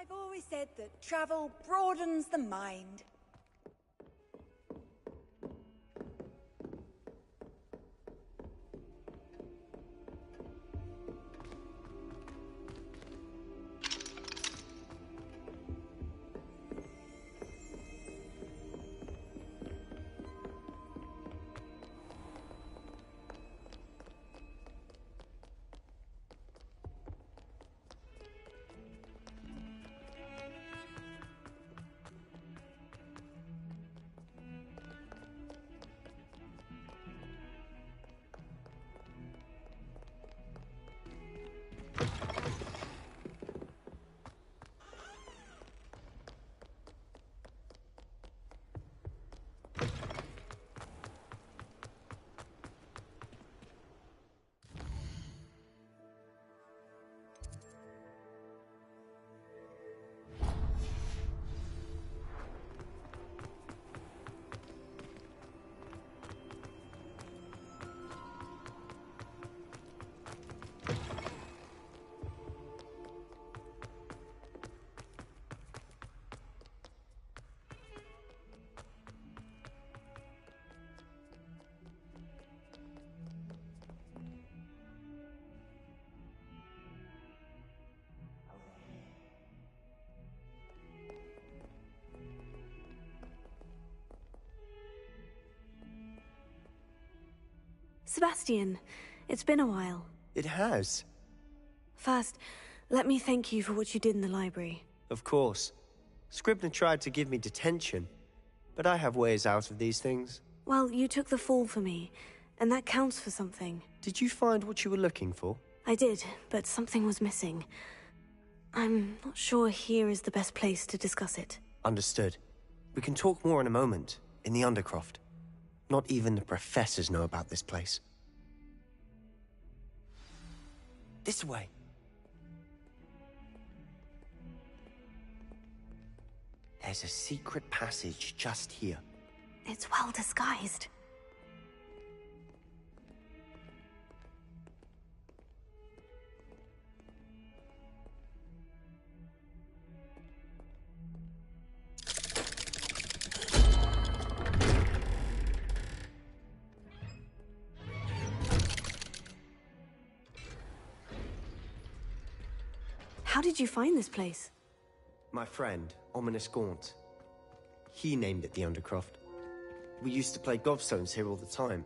I've always said that travel broadens the mind. Sebastian, it's been a while. It has. First, let me thank you for what you did in the library. Of course. Scribner tried to give me detention, but I have ways out of these things. Well, you took the fall for me, and that counts for something. Did you find what you were looking for? I did, but something was missing. I'm not sure here is the best place to discuss it. Understood. We can talk more in a moment, in the Undercroft. Not even the professors know about this place. This way. There's a secret passage just here. It's well disguised. How did you find this place? My friend, Ominous Gaunt. He named it the Undercroft. We used to play gobstones here all the time.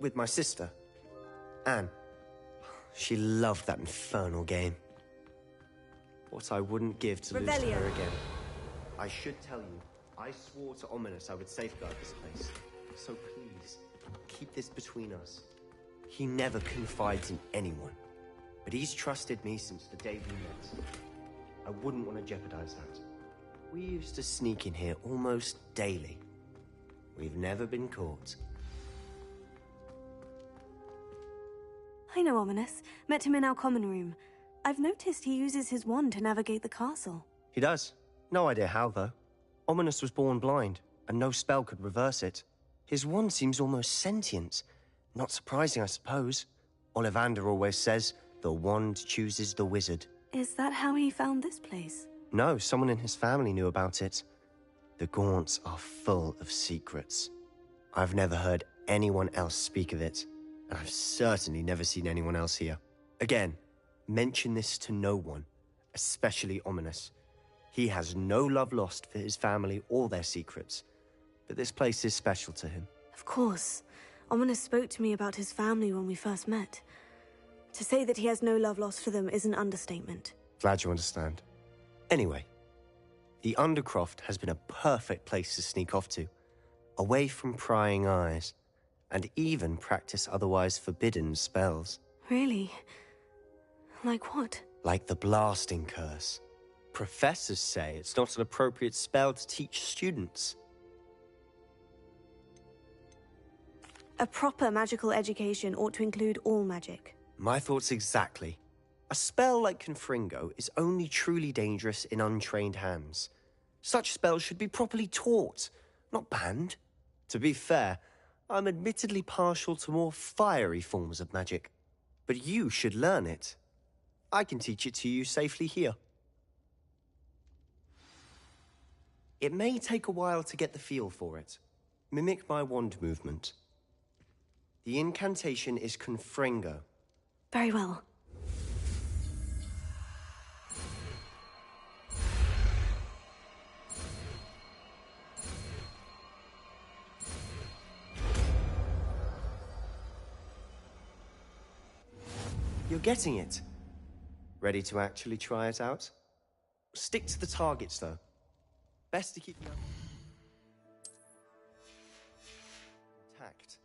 With my sister, Anne. She loved that infernal game. What I wouldn't give to lose to her again. I should tell you, I swore to Ominous I would safeguard this place. So please, keep this between us. He never confides in anyone. But he's trusted me since the day we met. I wouldn't want to jeopardize that. We used to sneak in here almost daily. We've never been caught. I know Ominous. Met him in our common room. I've noticed he uses his wand to navigate the castle. He does. No idea how, though. Ominous was born blind, and no spell could reverse it. His wand seems almost sentient. Not surprising, I suppose. Ollivander always says, the wand chooses the wizard. Is that how he found this place? No, someone in his family knew about it. The Gaunts are full of secrets. I've never heard anyone else speak of it, and I've certainly never seen anyone else here. Again, mention this to no one, especially Ominous. He has no love lost for his family or their secrets, but this place is special to him. Of course. Ominous spoke to me about his family when we first met. To say that he has no love lost for them is an understatement. Glad you understand. Anyway, the Undercroft has been a perfect place to sneak off to, away from prying eyes, and even practice otherwise forbidden spells. Really? Like what? Like the blasting curse. Professors say it's not an appropriate spell to teach students. A proper magical education ought to include all magic. My thoughts exactly. A spell like Confringo is only truly dangerous in untrained hands. Such spells should be properly taught, not banned. To be fair, I'm admittedly partial to more fiery forms of magic. But you should learn it. I can teach it to you safely here. It may take a while to get the feel for it. Mimic my wand movement. The incantation is Confringo. Very well. You're getting it. Ready to actually try it out? Stick to the targets, though. Best to keep them intact.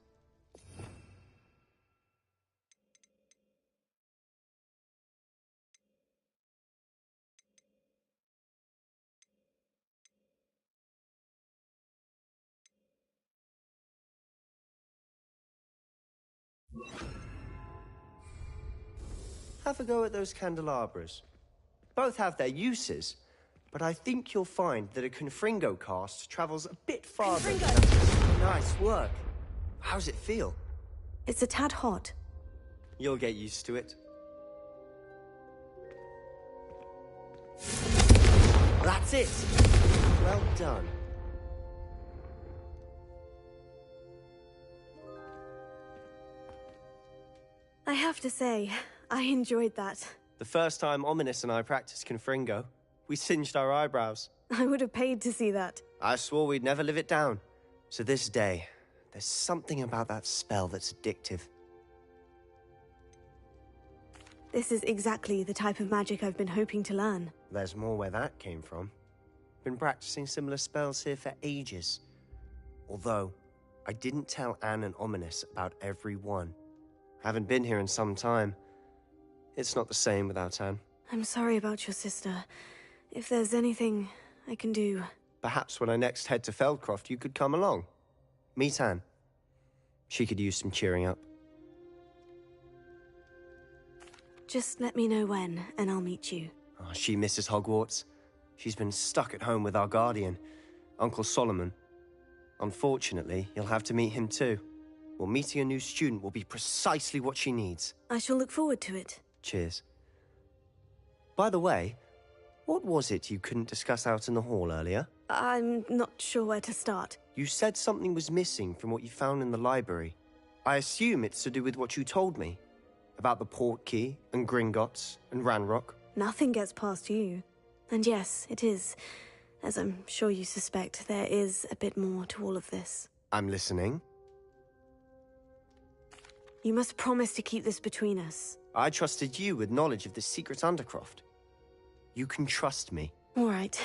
Have a go at those candelabras. Both have their uses, but I think you'll find that a Confringo cast travels a bit farther. Nice work. How's it feel? It's a tad hot. You'll get used to it. That's it! Well done. I have to say, I enjoyed that. The first time Ominous and I practiced Confringo, we singed our eyebrows. I would have paid to see that. I swore we'd never live it down. To this day, there's something about that spell that's addictive. This is exactly the type of magic I've been hoping to learn. There's more where that came from. Been practicing similar spells here for ages. Although, I didn't tell Anne and Ominous about every one. Haven't been here in some time. It's not the same without Anne. I'm sorry about your sister. If there's anything I can do... Perhaps when I next head to Feldcroft, you could come along. Meet Anne. She could use some cheering up. Just let me know when, and I'll meet you. Oh, she misses Hogwarts. She's been stuck at home with our guardian, Uncle Solomon. Unfortunately, you'll have to meet him too. Well, meeting a new student will be precisely what she needs. I shall look forward to it. Cheers. By the way, what was it you couldn't discuss out in the hall earlier? I'm not sure where to start. You said something was missing from what you found in the library. I assume it's to do with what you told me. About the Portkey, and Gringotts, and Ranrock. Nothing gets past you. And yes, it is. As I'm sure you suspect, there is a bit more to all of this. I'm listening. You must promise to keep this between us. I trusted you with knowledge of this secret Undercroft. You can trust me. All right.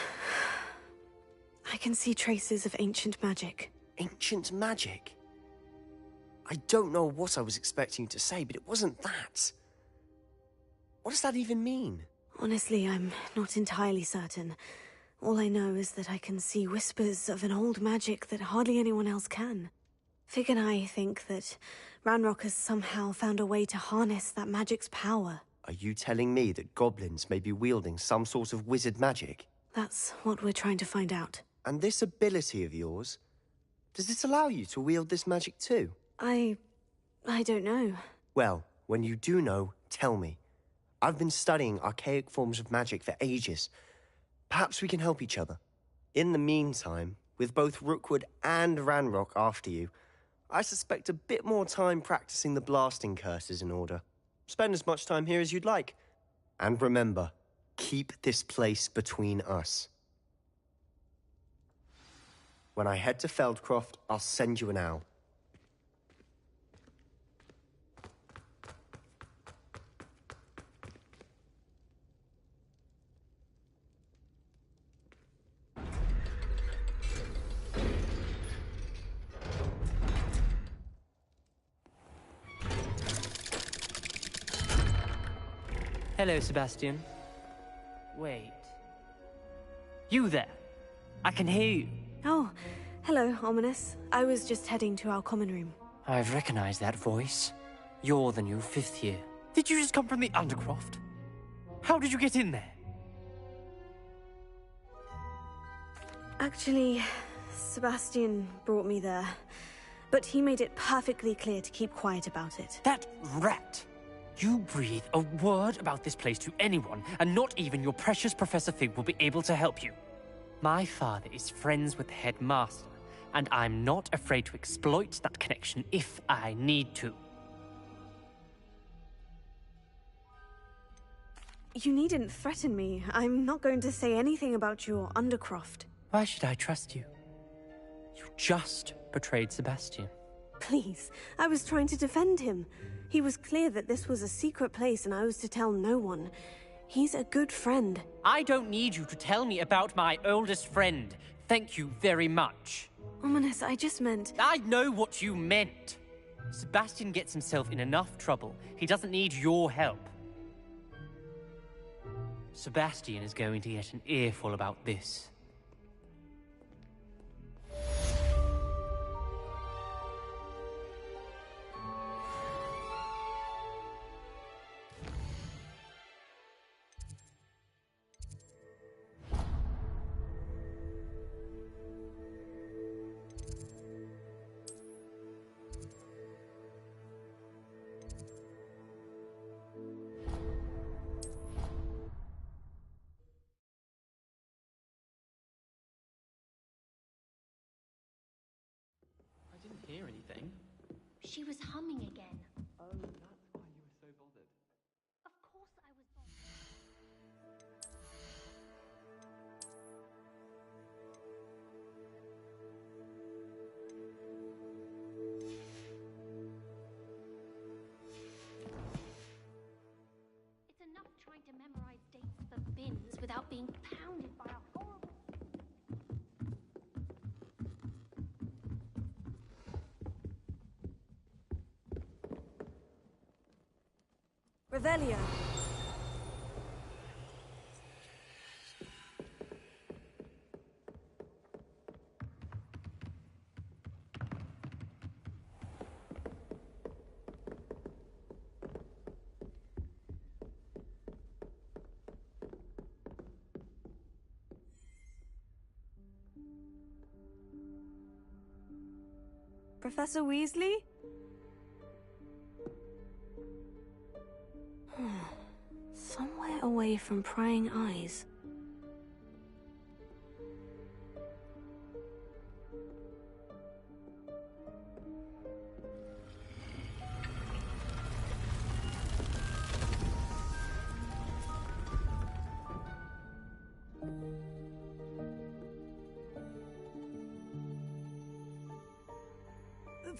I can see traces of ancient magic. Ancient magic? I don't know what I was expecting you to say, but it wasn't that. What does that even mean? Honestly, I'm not entirely certain. All I know is that I can see whispers of an old magic that hardly anyone else can. Fig and I think that Ranrock has somehow found a way to harness that magic's power. Are you telling me that goblins may be wielding some sort of wizard magic? That's what we're trying to find out. And this ability of yours, does it allow you to wield this magic too? I don't know. Well, when you do know, tell me. I've been studying archaic forms of magic for ages. Perhaps we can help each other. In the meantime, with both Rookwood and Ranrock after you, I suspect a bit more time practicing the blasting curses in order. Spend as much time here as you'd like. And remember, keep this place between us. When I head to Feldcroft, I'll send you an owl. Hello, Sebastian. Wait. You there? I can hear you. Oh, hello, Ominous. I was just heading to our common room. I've recognized that voice. You're the new 5th year. Did you just come from the Undercroft? How did you get in there? Actually, Sebastian brought me there. But he made it perfectly clear to keep quiet about it. That rat! You breathe a word about this place to anyone, and not even your precious Professor Fig will be able to help you. My father is friends with the headmaster, and I'm not afraid to exploit that connection if I need to. You needn't threaten me. I'm not going to say anything about your Undercroft. Why should I trust you? You just betrayed Sebastian. Please, I was trying to defend him. He was clear that this was a secret place and I was to tell no one. He's a good friend. I don't need you to tell me about my oldest friend. Thank you very much. Ominous, I just meant... I know what you meant. Sebastian gets himself in enough trouble. He doesn't need your help. Sebastian is going to get an earful about this. Hear anything? She was humming again. Oh, that's why you were so bothered. Of course I was It's enough trying to memorize dates for bins without being pounded by a horrible... Revelio. Professor Weasley? Somewhere away from prying eyes.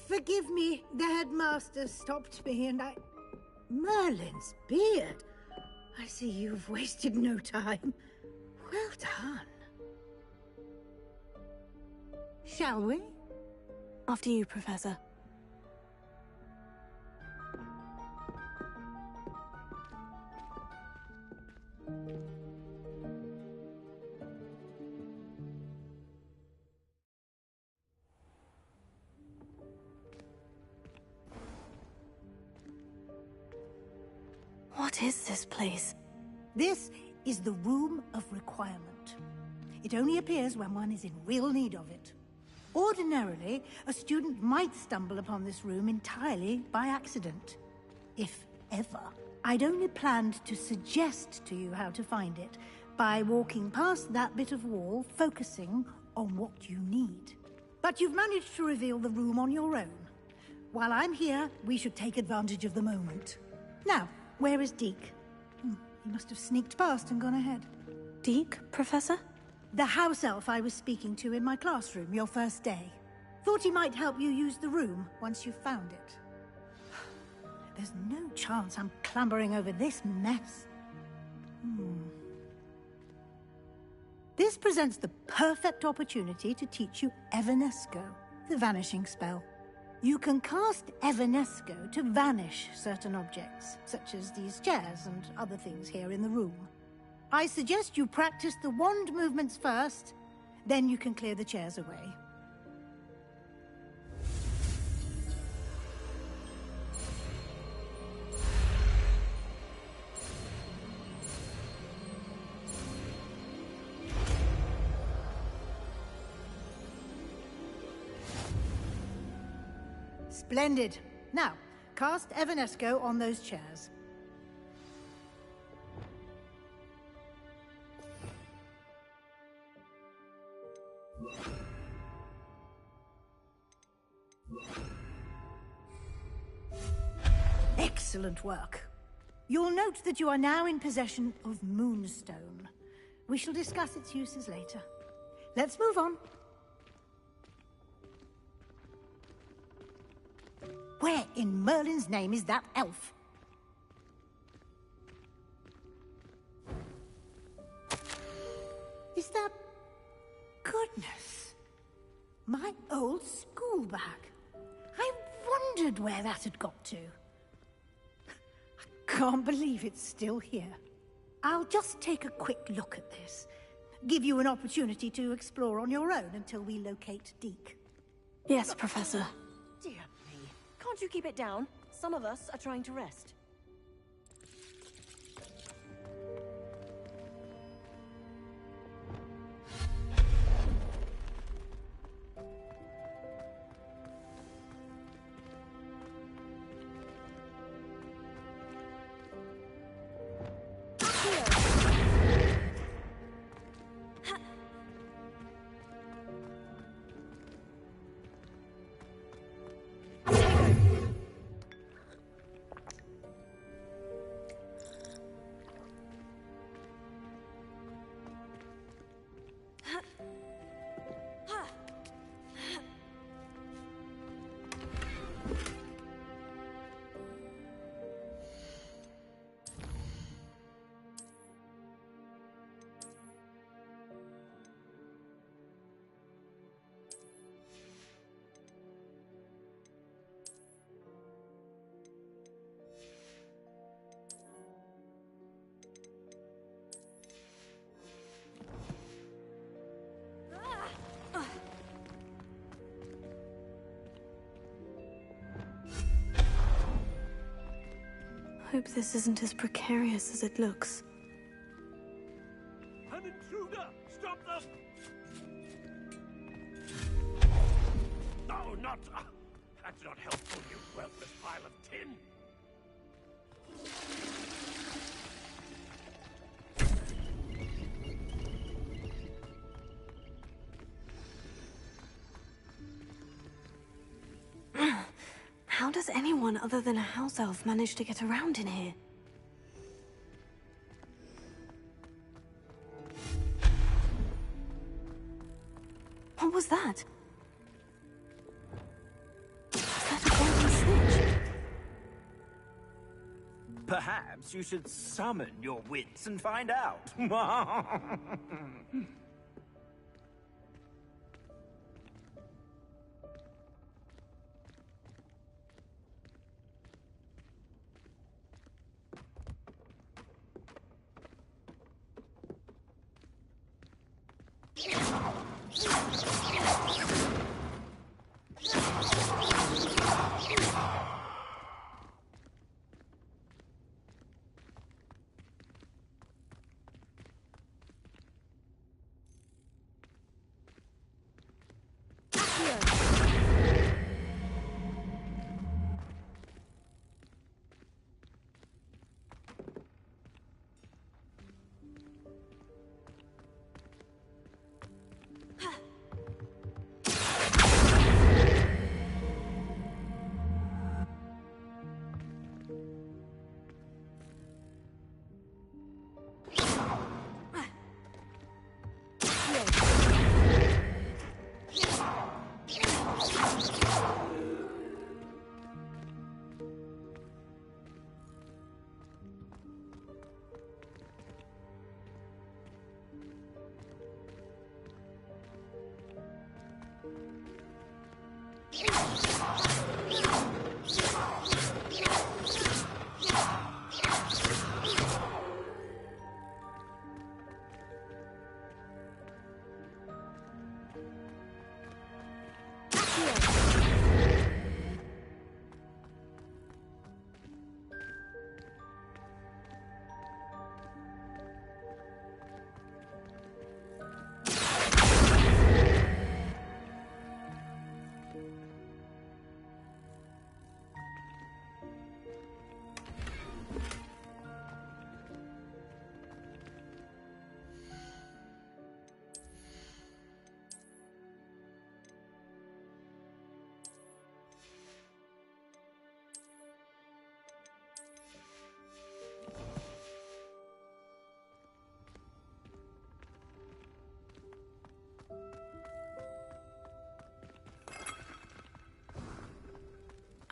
Forgive me, the headmaster stopped me and I... Merlin's beard! I see you've wasted no time. Well done. Shall we? After you, Professor. What is this place? This is the Room of Requirement. It only appears when one is in real need of it. Ordinarily, a student might stumble upon this room entirely by accident. If ever. I'd only planned to suggest to you how to find it by walking past that bit of wall, focusing on what you need. But you've managed to reveal the room on your own. While I'm here, we should take advantage of the moment. Now, where is Deke? He must have sneaked past and gone ahead. Deke, Professor? The house elf I was speaking to in my classroom your first day. Thought he might help you use the room once you've found it. There's no chance I'm clambering over this mess. This presents the perfect opportunity to teach you Evanesco, the vanishing spell. You can cast Evanesco to vanish certain objects, such as these chairs and other things here in the room. I suggest you practice the wand movements first, then you can clear the chairs away. Splendid. Now, cast Evanesco on those chairs. Excellent work. You'll note that you are now in possession of Moonstone. We shall discuss its uses later. Let's move on. Where in Merlin's name is that elf? Is that... Goodness. My old school bag. I wondered where that had got to. I can't believe it's still here. I'll just take a quick look at this. Give you an opportunity to explore on your own until we locate Deke. Yes, Professor. Dear me. Can't you keep it down? Some of us are trying to rest. Hope this isn't as precarious as it looks. An intruder! Stop them! No, not... that's not helpful, you worthless pile of tin! How does anyone other than a house elf manage to get around in here? What was that? Was that a golden snitch? Perhaps you should summon your wits and find out.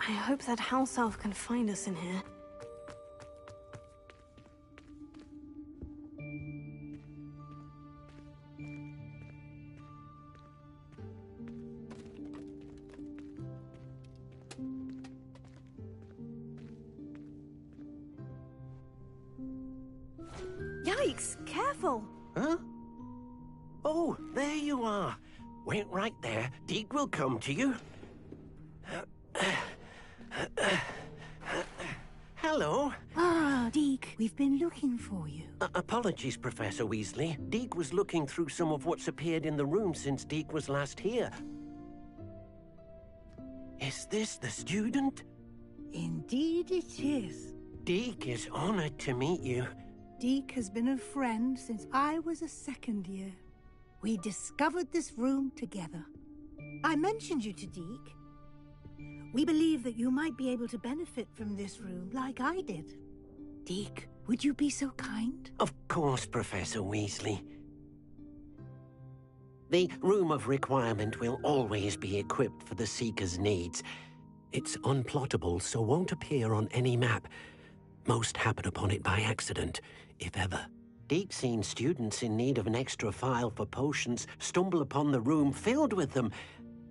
I hope that house elf can find us in here. Yikes! Careful! Huh? Oh, there you are. Wait right there. Deke will come to you. Hello. Ah, Deke, we've been looking for you. Apologies, Professor Weasley. Deke was looking through some of what's appeared in the room since Deke was last here. Is this the student? Indeed it is. Deke is honored to meet you. Deke has been a friend since I was a second year. We discovered this room together. I mentioned you to Deke. We believe that you might be able to benefit from this room like I did. Deke, would you be so kind? Of course, Professor Weasley. The Room of Requirement will always be equipped for the Seeker's needs. It's unplottable, so won't appear on any map. Most happen upon it by accident, if ever. Deke's seen students in need of an extra file for potions stumble upon the room filled with them.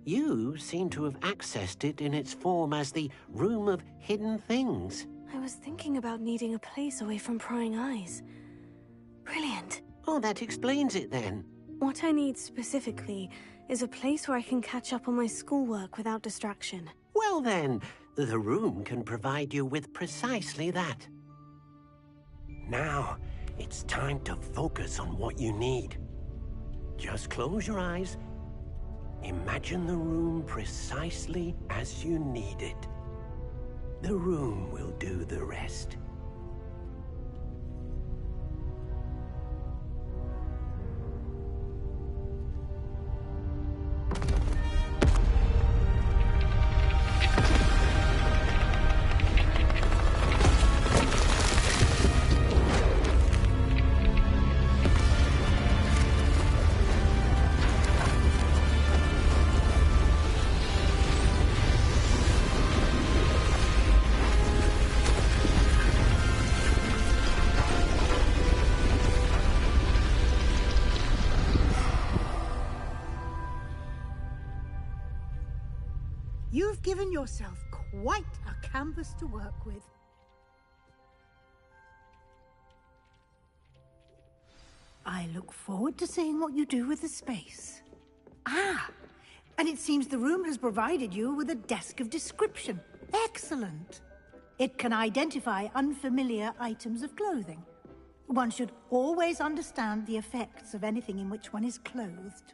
You seem to have accessed it in its form as the Room of Hidden Things. I was thinking about needing a place away from prying eyes. Brilliant. Oh, that explains it then. What I need specifically is a place where I can catch up on my schoolwork without distraction. Well then, the room can provide you with precisely that. Now, it's time to focus on what you need. Just close your eyes. Imagine the room precisely as you need it. The room will do the rest. You've given yourself quite a canvas to work with. I look forward to seeing what you do with the space. Ah, and it seems the room has provided you with a desk of description. Excellent. It can identify unfamiliar items of clothing. One should always understand the effects of anything in which one is clothed.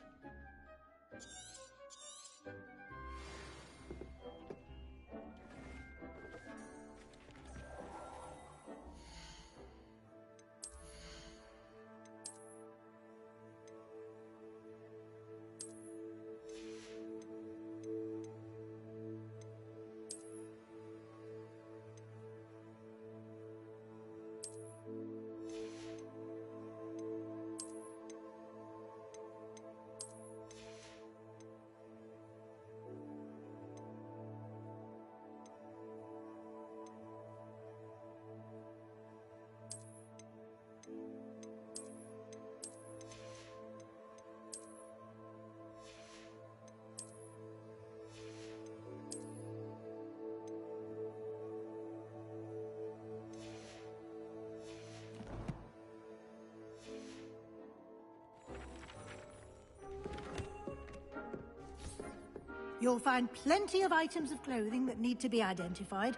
You'll find plenty of items of clothing that need to be identified.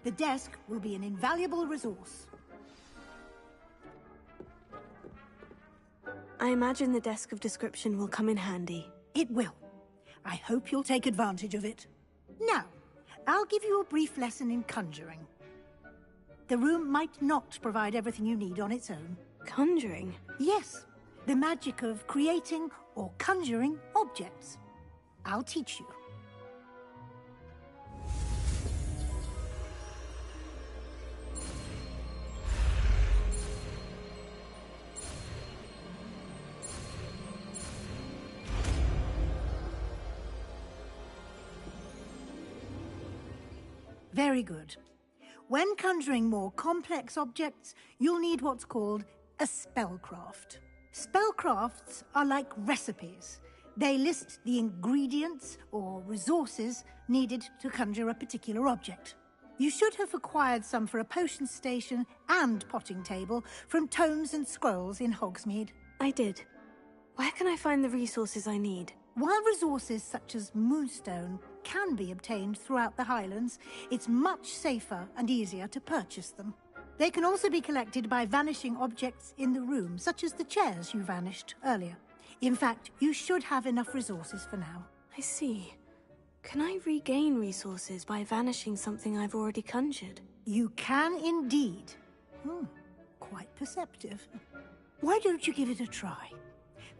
The desk will be an invaluable resource. I imagine the desk of description will come in handy. It will. I hope you'll take advantage of it. Now, I'll give you a brief lesson in conjuring. The room might not provide everything you need on its own. Conjuring? Yes, the magic of creating or conjuring objects. I'll teach you. Very good. When conjuring more complex objects, you'll need what's called a spellcraft. Spellcrafts are like recipes. They list the ingredients or resources needed to conjure a particular object. You should have acquired some for a potion station and potting table from tomes and scrolls in Hogsmeade. I did. Where can I find the resources I need? While resources such as Moonstone can be obtained throughout the Highlands, it's much safer and easier to purchase them. They can also be collected by vanishing objects in the room, such as the chairs you vanished earlier. In fact, you should have enough resources for now. I see. Can I regain resources by vanishing something I've already conjured? You can indeed. Quite perceptive. Why don't you give it a try?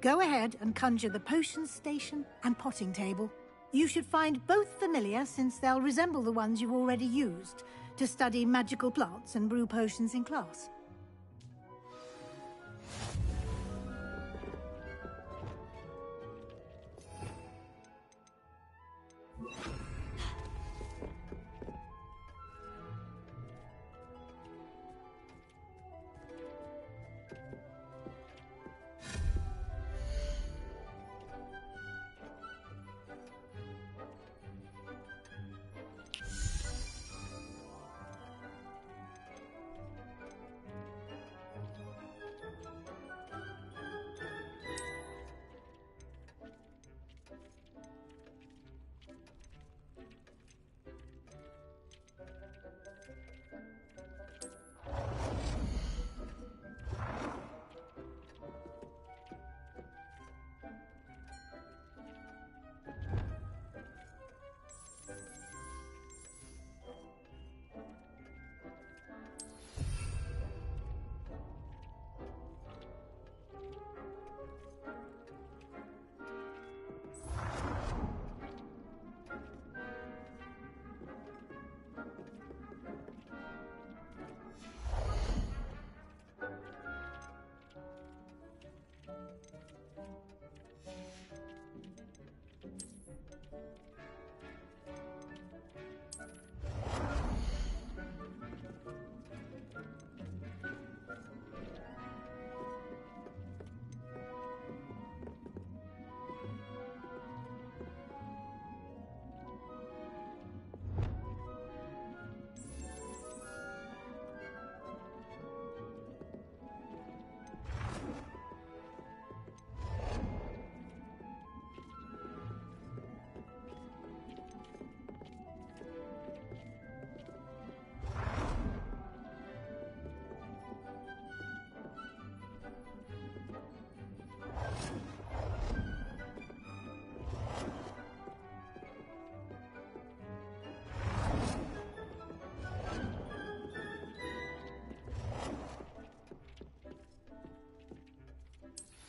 Go ahead and conjure the potion station and potting table. You should find both familiar, since they'll resemble the ones you've already used to study magical plants and brew potions in class.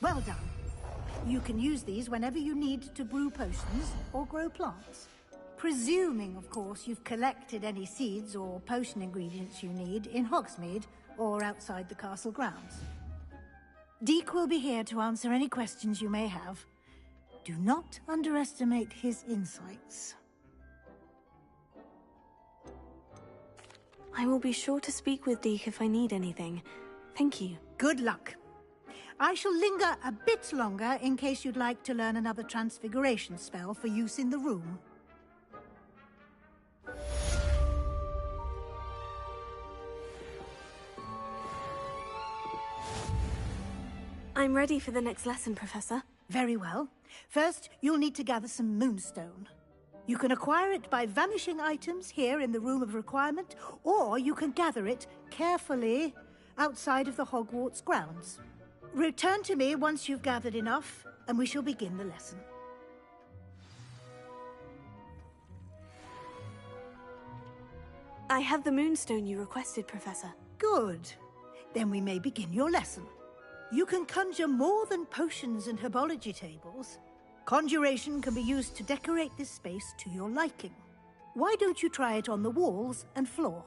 Well done. You can use these whenever you need to brew potions or grow plants. Presuming, of course, you've collected any seeds or potion ingredients you need in Hogsmeade or outside the castle grounds. Deek will be here to answer any questions you may have. Do not underestimate his insights. I will be sure to speak with Deek if I need anything. Thank you. Good luck. I shall linger a bit longer in case you'd like to learn another transfiguration spell for use in the room. I'm ready for the next lesson, Professor. Very well. First, you'll need to gather some Moonstone. You can acquire it by vanishing items here in the Room of Requirement, or you can gather it carefully outside of the Hogwarts grounds. Return to me once you've gathered enough, and we shall begin the lesson. I have the Moonstone you requested, Professor. Good. Then we may begin your lesson. You can conjure more than potions and herbology tables. Conjuration can be used to decorate this space to your liking. Why don't you try it on the walls and floor?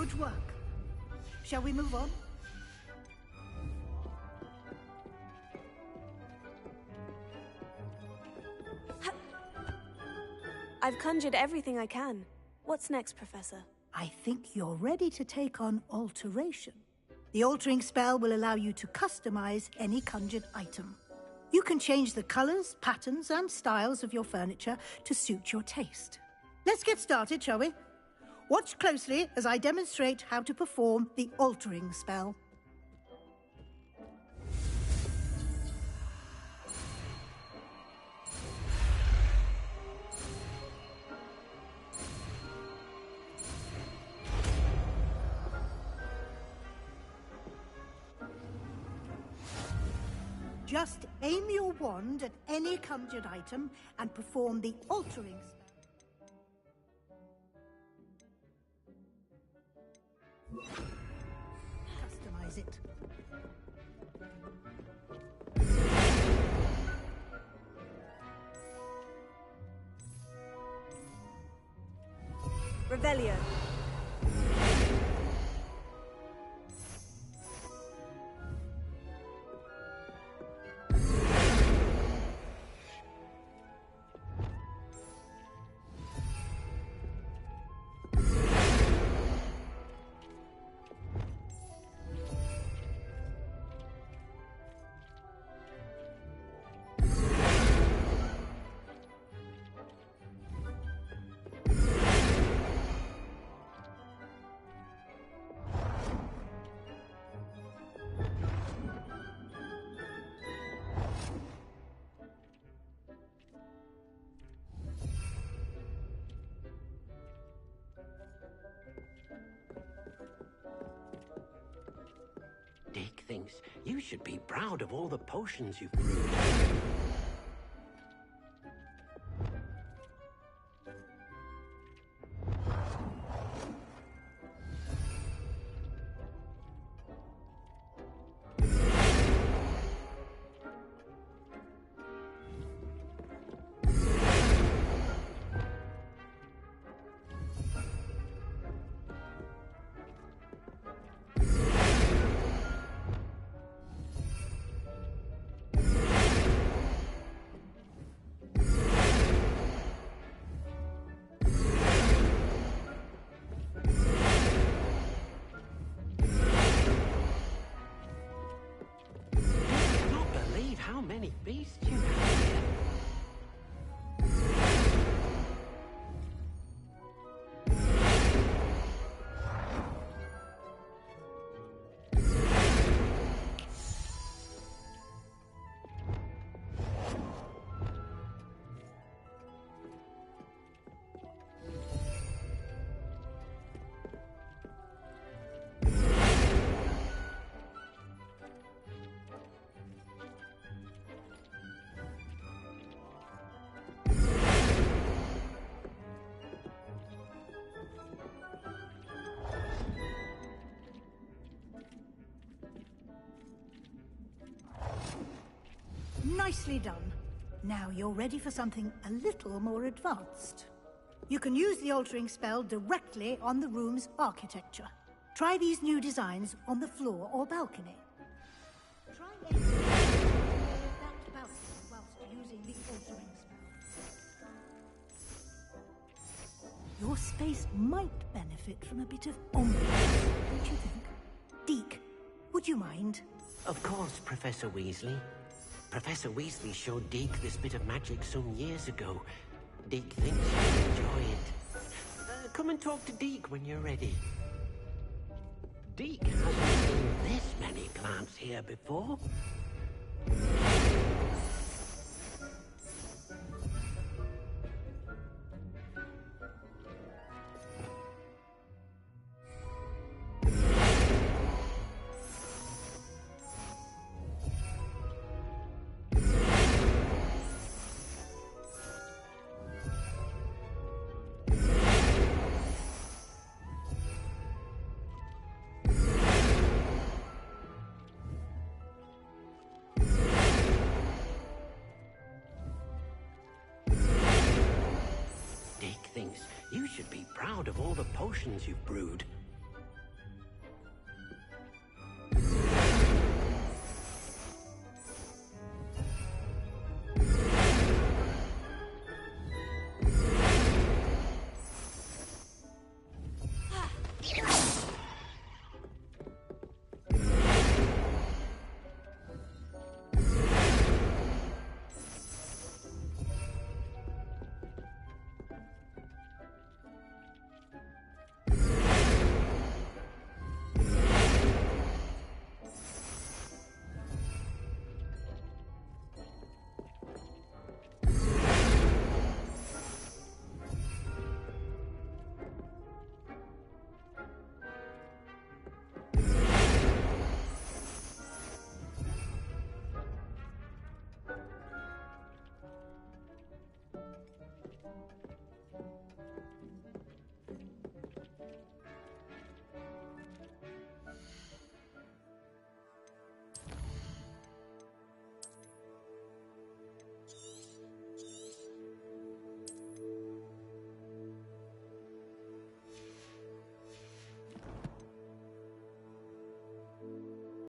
Good work. Shall we move on? I've conjured everything I can. What's next, Professor? I think you're ready to take on alteration. The altering spell will allow you to customize any conjured item. You can change the colors, patterns, and styles of your furniture to suit your taste. Let's get started, shall we? Watch closely as I demonstrate how to perform the altering spell. Just aim your wand at any conjured item and perform the altering spell. Customize it. Revelio. Dick thinks you should be proud of all the potions you've brewed. How many beasts you have here? Nicely done. Now you're ready for something a little more advanced. You can use the altering spell directly on the room's architecture. Try these new designs on the floor or balcony. Try aiming that balcony whilst using the altering spell. Your space might benefit from a bit of ambiance, don't you think? Deke, would you mind? Of course, Professor Weasley. Professor Weasley showed Deke this bit of magic some years ago. Deke thinks you'll enjoy it. Come and talk to Deke when you're ready. Deke hasn't seen this many plants here before. Thinks you should be proud of all the potions you've brewed.